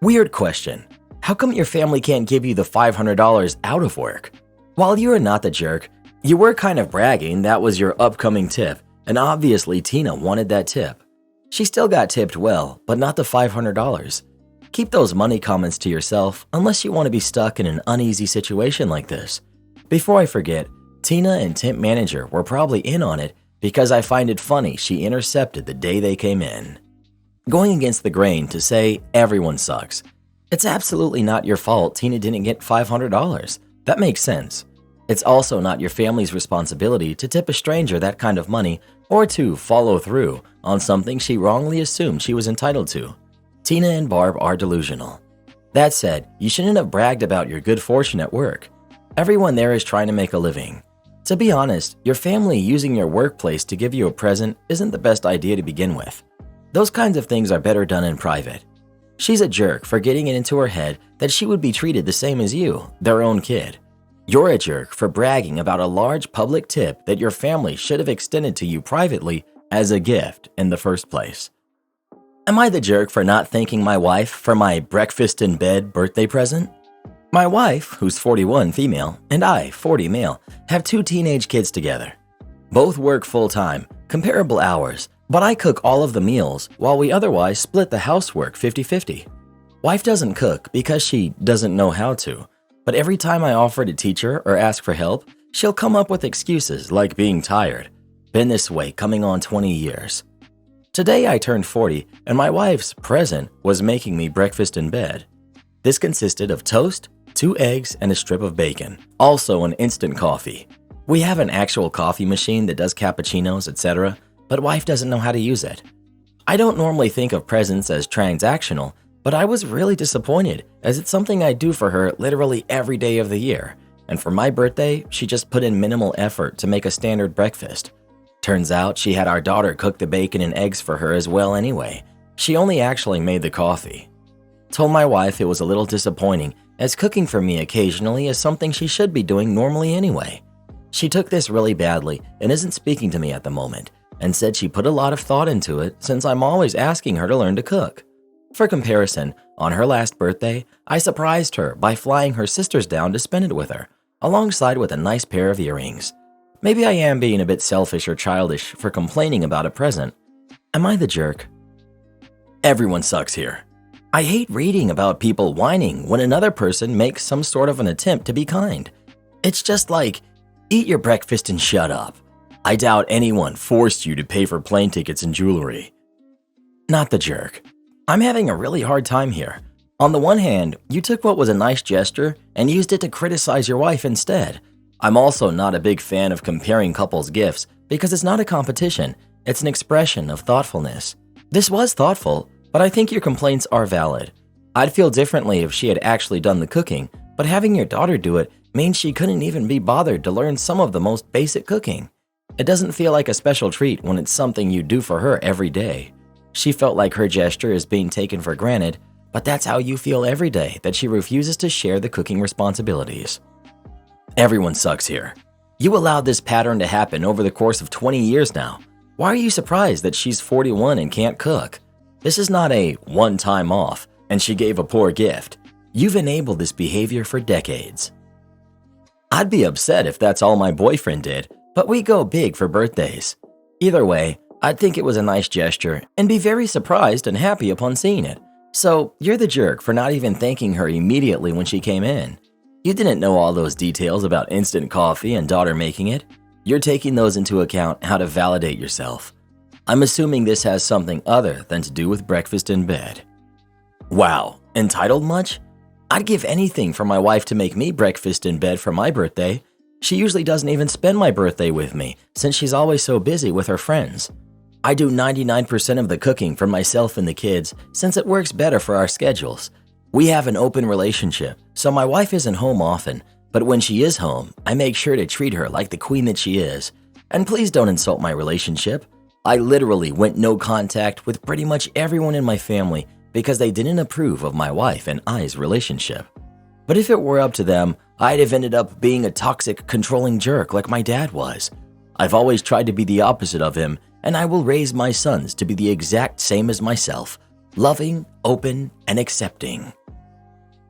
Weird question. How come your family can't give you the $500 out of work? While you are not the jerk, you were kind of bragging that was your upcoming tip, and obviously Tina wanted that tip. She still got tipped well, but not the $500. Keep those money comments to yourself unless you want to be stuck in an uneasy situation like this. Before I forget, Tina and temp manager were probably in on it because I find it funny she intercepted the day they came in. Going against the grain to say everyone sucks. It's absolutely not your fault Tina didn't get $500. That makes sense. It's also not your family's responsibility to tip a stranger that kind of money or to follow through on something she wrongly assumed she was entitled to. Tina and Barb are delusional. That said, you shouldn't have bragged about your good fortune at work. Everyone there is trying to make a living. To be honest, your family using your workplace to give you a present isn't the best idea to begin with. Those kinds of things are better done in private. She's a jerk for getting it into her head that she would be treated the same as you, their own kid. You're a jerk for bragging about a large public tip that your family should have extended to you privately as a gift in the first place. Am I the jerk for not thanking my wife for my breakfast in bed birthday present? My wife, who's 41 female, and I, 40 male, have 2 teenage kids together. Both work full-time, comparable hours, but I cook all of the meals while we otherwise split the housework 50-50. Wife doesn't cook because she doesn't know how to, but every time I offer to teach her or ask for help, she'll come up with excuses like being tired. Been this way coming on 20 years. Today I turned 40 and my wife's present was making me breakfast in bed. This consisted of toast, 2 eggs, and a strip of bacon, also an instant coffee. We have an actual coffee machine that does cappuccinos, etc., but wife doesn't know how to use it. I don't normally think of presents as transactional, but I was really disappointed as it's something I do for her literally every day of the year, and for my birthday, she just put in minimal effort to make a standard breakfast. Turns out she had our daughter cook the bacon and eggs for her as well anyway. She only actually made the coffee. Told my wife it was a little disappointing as cooking for me occasionally is something she should be doing normally anyway. She took this really badly and isn't speaking to me at the moment, and said she put a lot of thought into it since I'm always asking her to learn to cook. For comparison, on her last birthday, I surprised her by flying her sisters down to spend it with her, alongside with a nice pair of earrings. Maybe I am being a bit selfish or childish for complaining about a present. Am I the jerk? Everyone sucks here. I hate reading about people whining when another person makes some sort of an attempt to be kind. It's just like, eat your breakfast and shut up. I doubt anyone forced you to pay for plane tickets and jewelry. Not the jerk. I'm having a really hard time here. On the one hand, you took what was a nice gesture and used it to criticize your wife instead. I'm also not a big fan of comparing couples' gifts because it's not a competition, it's an expression of thoughtfulness. This was thoughtful, but I think your complaints are valid. I'd feel differently if she had actually done the cooking, but having your daughter do it means she couldn't even be bothered to learn some of the most basic cooking. It doesn't feel like a special treat when it's something you do for her every day. She felt like her gesture is being taken for granted, but that's how you feel every day that she refuses to share the cooking responsibilities. Everyone sucks here. You allowed this pattern to happen over the course of 20 years now. Why are you surprised that she's 41 and can't cook? This is not a one-time off, and she gave a poor gift. You've enabled this behavior for decades. I'd be upset if that's all my boyfriend did, but we go big for birthdays. Either way, I'd think it was a nice gesture and be very surprised and happy upon seeing it. So you're the jerk for not even thanking her immediately when she came in. You didn't know all those details about instant coffee and daughter making it. You're taking those into account how to validate yourself. I'm assuming this has something other than to do with breakfast in bed. Wow, entitled much? I'd give anything for my wife to make me breakfast in bed for my birthday. She usually doesn't even spend my birthday with me since she's always so busy with her friends. I do 99% of the cooking for myself and the kids since it works better for our schedules. We have an open relationship, so my wife isn't home often, but when she is home, I make sure to treat her like the queen that she is. And please don't insult my relationship. I literally went no contact with pretty much everyone in my family because they didn't approve of my wife and I's relationship. But if it were up to them, I'd have ended up being a toxic, controlling jerk like my dad was. I've always tried to be the opposite of him, and I will raise my sons to be the exact same as myself, loving, open, and accepting.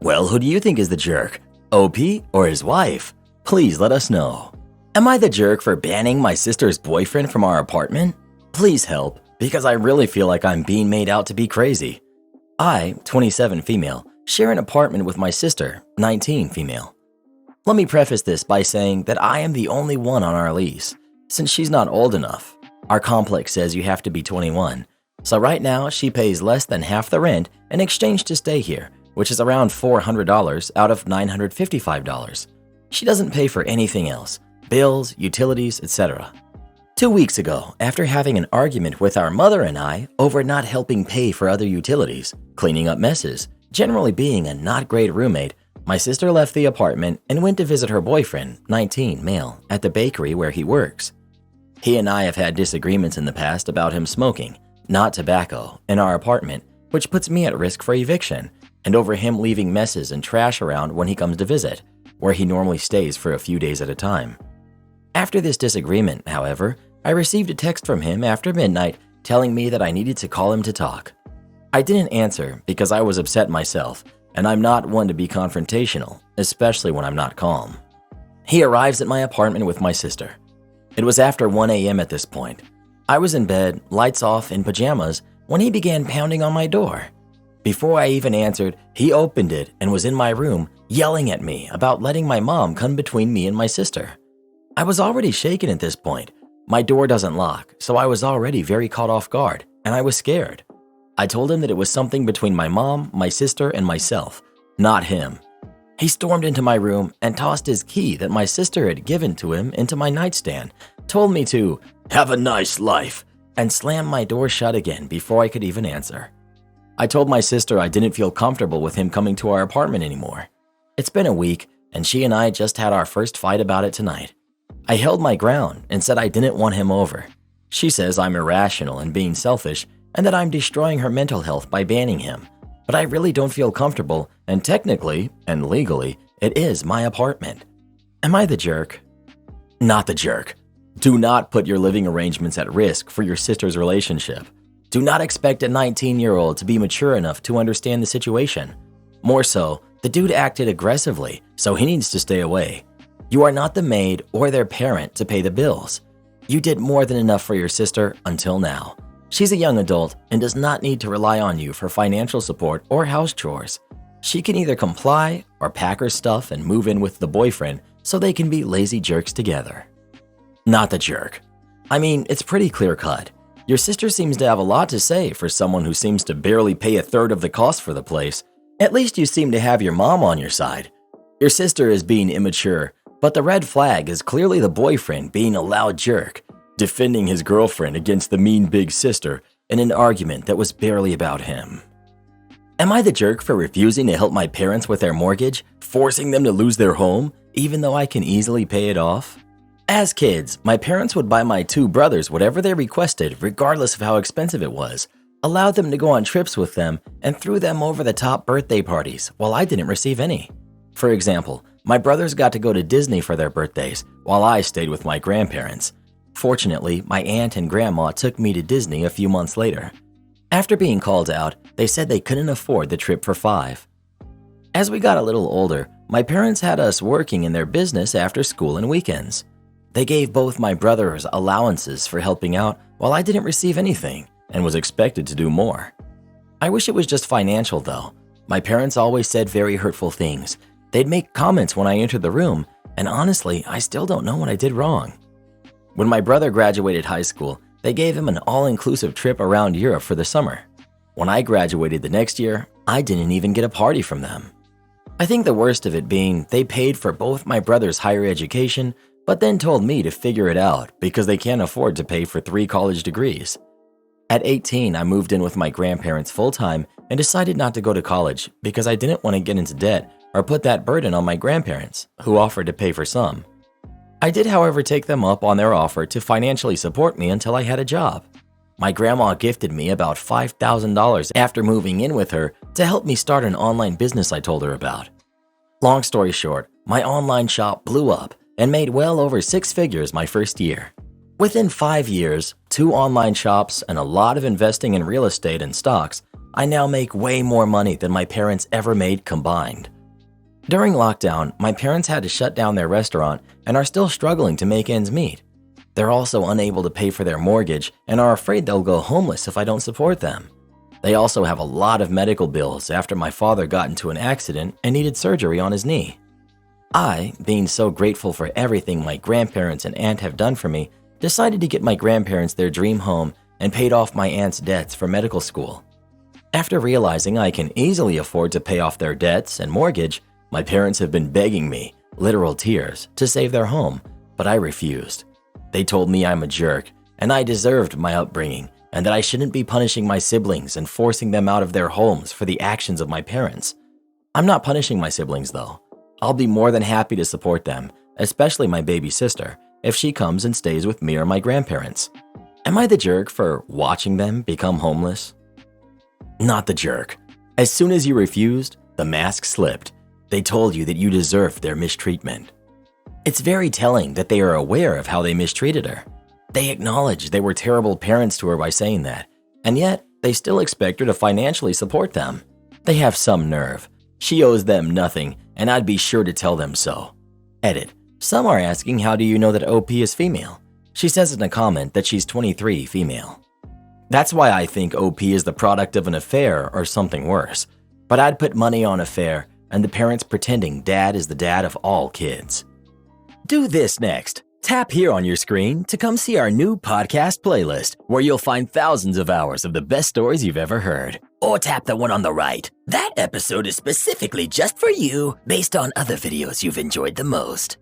Well, who do you think is the jerk? OP or his wife? Please let us know. Am I the jerk for banning my sister's boyfriend from our apartment? Please help, because I really feel like I'm being made out to be crazy. I, 27 female, share an apartment with my sister, 19 female. Let me preface this by saying that I am the only one on our lease, since she's not old enough. Our complex says you have to be 21, so right now she pays less than half the rent in exchange to stay here, which is around $400 out of $955. She doesn't pay for anything else, bills, utilities, etc. 2 weeks ago, after having an argument with our mother and I over not helping pay for other utilities, cleaning up messes, generally being a not great roommate, my sister left the apartment and went to visit her boyfriend, 19 male, at the bakery where he works. He and I have had disagreements in the past about him smoking, not tobacco, in our apartment, which puts me at risk for eviction, and over him leaving messes and trash around when he comes to visit, where he normally stays for a few days at a time. After this disagreement, however, I received a text from him after midnight telling me that I needed to call him to talk. I didn't answer because I was upset myself, and I'm not one to be confrontational, especially when I'm not calm. He arrives at my apartment with my sister. It was after 1 a.m. at this point. I was in bed, lights off, in pajamas, when he began pounding on my door. Before I even answered, he opened it and was in my room, yelling at me about letting my mom come between me and my sister. I was already shaken at this point. My door doesn't lock, so I was already very caught off guard, and I was scared. I told him that it was something between my mom, my sister, and myself, not him. He stormed into my room and tossed his key that my sister had given to him into my nightstand, told me to have a nice life, and slammed my door shut again before I could even answer. I told my sister I didn't feel comfortable with him coming to our apartment anymore. It's been a week, and she and I just had our first fight about it tonight. I held my ground and said I didn't want him over. She says I'm irrational and being selfish, and that I'm destroying her mental health by banning him. But I really don't feel comfortable, and technically, and legally, it is my apartment. Am I the jerk? Not the jerk. Do not put your living arrangements at risk for your sister's relationship. Do not expect a 19-year-old to be mature enough to understand the situation. More so, the dude acted aggressively, so he needs to stay away. You are not the maid or their parent to pay the bills. You did more than enough for your sister until now. She's a young adult and does not need to rely on you for financial support or house chores. She can either comply or pack her stuff and move in with the boyfriend so they can be lazy jerks together. Not the jerk. I mean, it's pretty clear-cut. Your sister seems to have a lot to say for someone who seems to barely pay a third of the cost for the place. At least you seem to have your mom on your side. Your sister is being immature, but the red flag is clearly the boyfriend being a loud jerk, defending his girlfriend against the mean big sister in an argument that was barely about him. Am I the jerk for refusing to help my parents with their mortgage, forcing them to lose their home, even though I can easily pay it off? As kids, my parents would buy my two brothers whatever they requested regardless of how expensive it was, allowed them to go on trips with them, and threw them over-the-top birthday parties while I didn't receive any. For example, my brothers got to go to Disney for their birthdays while I stayed with my grandparents. Fortunately, my aunt and grandma took me to Disney a few months later. After being called out, they said they couldn't afford the trip for 5. As we got a little older, my parents had us working in their business after school and weekends. They gave both my brothers allowances for helping out while I didn't receive anything and was expected to do more. I wish it was just financial though. My parents always said very hurtful things. They'd make comments when I entered the room, and honestly, I still don't know what I did wrong. When my brother graduated high school, they gave him an all-inclusive trip around Europe for the summer. When I graduated the next year, I didn't even get a party from them. I think the worst of it being they paid for both my brother's higher education, but then told me to figure it out because they can't afford to pay for 3 college degrees. At 18, I moved in with my grandparents full-time and decided not to go to college because I didn't want to get into debt or put that burden on my grandparents, who offered to pay for some. I did, however, take them up on their offer to financially support me until I had a job. My grandma gifted me about $5,000 after moving in with her to help me start an online business I told her about. Long story short, my online shop blew up and made well over 6 figures my first year. Within 5 years, 2 online shops, and a lot of investing in real estate and stocks, I now make way more money than my parents ever made combined. During lockdown, my parents had to shut down their restaurant and are still struggling to make ends meet. They're also unable to pay for their mortgage and are afraid they'll go homeless if I don't support them. They also have a lot of medical bills after my father got into an accident and needed surgery on his knee. I, being so grateful for everything my grandparents and aunt have done for me, decided to get my grandparents their dream home and paid off my aunt's debts for medical school. After realizing I can easily afford to pay off their debts and mortgage, my parents have been begging me, literal tears, to save their home, but I refused. They told me I'm a jerk, and I deserved my upbringing, and that I shouldn't be punishing my siblings and forcing them out of their homes for the actions of my parents. I'm not punishing my siblings though. I'll be more than happy to support them, especially my baby sister, if she comes and stays with me or my grandparents. Am I the jerk for watching them become homeless? Not the jerk. As soon as you refused, the mask slipped. They told you that you deserved their mistreatment. It's very telling that they are aware of how they mistreated her. They acknowledge they were terrible parents to her by saying that, and yet they still expect her to financially support them. They have some nerve. She owes them nothing, and I'd be sure to tell them so. Edit. Some are asking, how do you know that OP is female? She says in a comment that she's 23 female. That's why I think OP is the product of an affair or something worse. But I'd put money on affair and the parents pretending dad is the dad of all kids. Do this next. Tap here on your screen to come see our new podcast playlist, where you'll find thousands of hours of the best stories you've ever heard. Or tap the one on the right. That episode is specifically just for you, based on other videos you've enjoyed the most.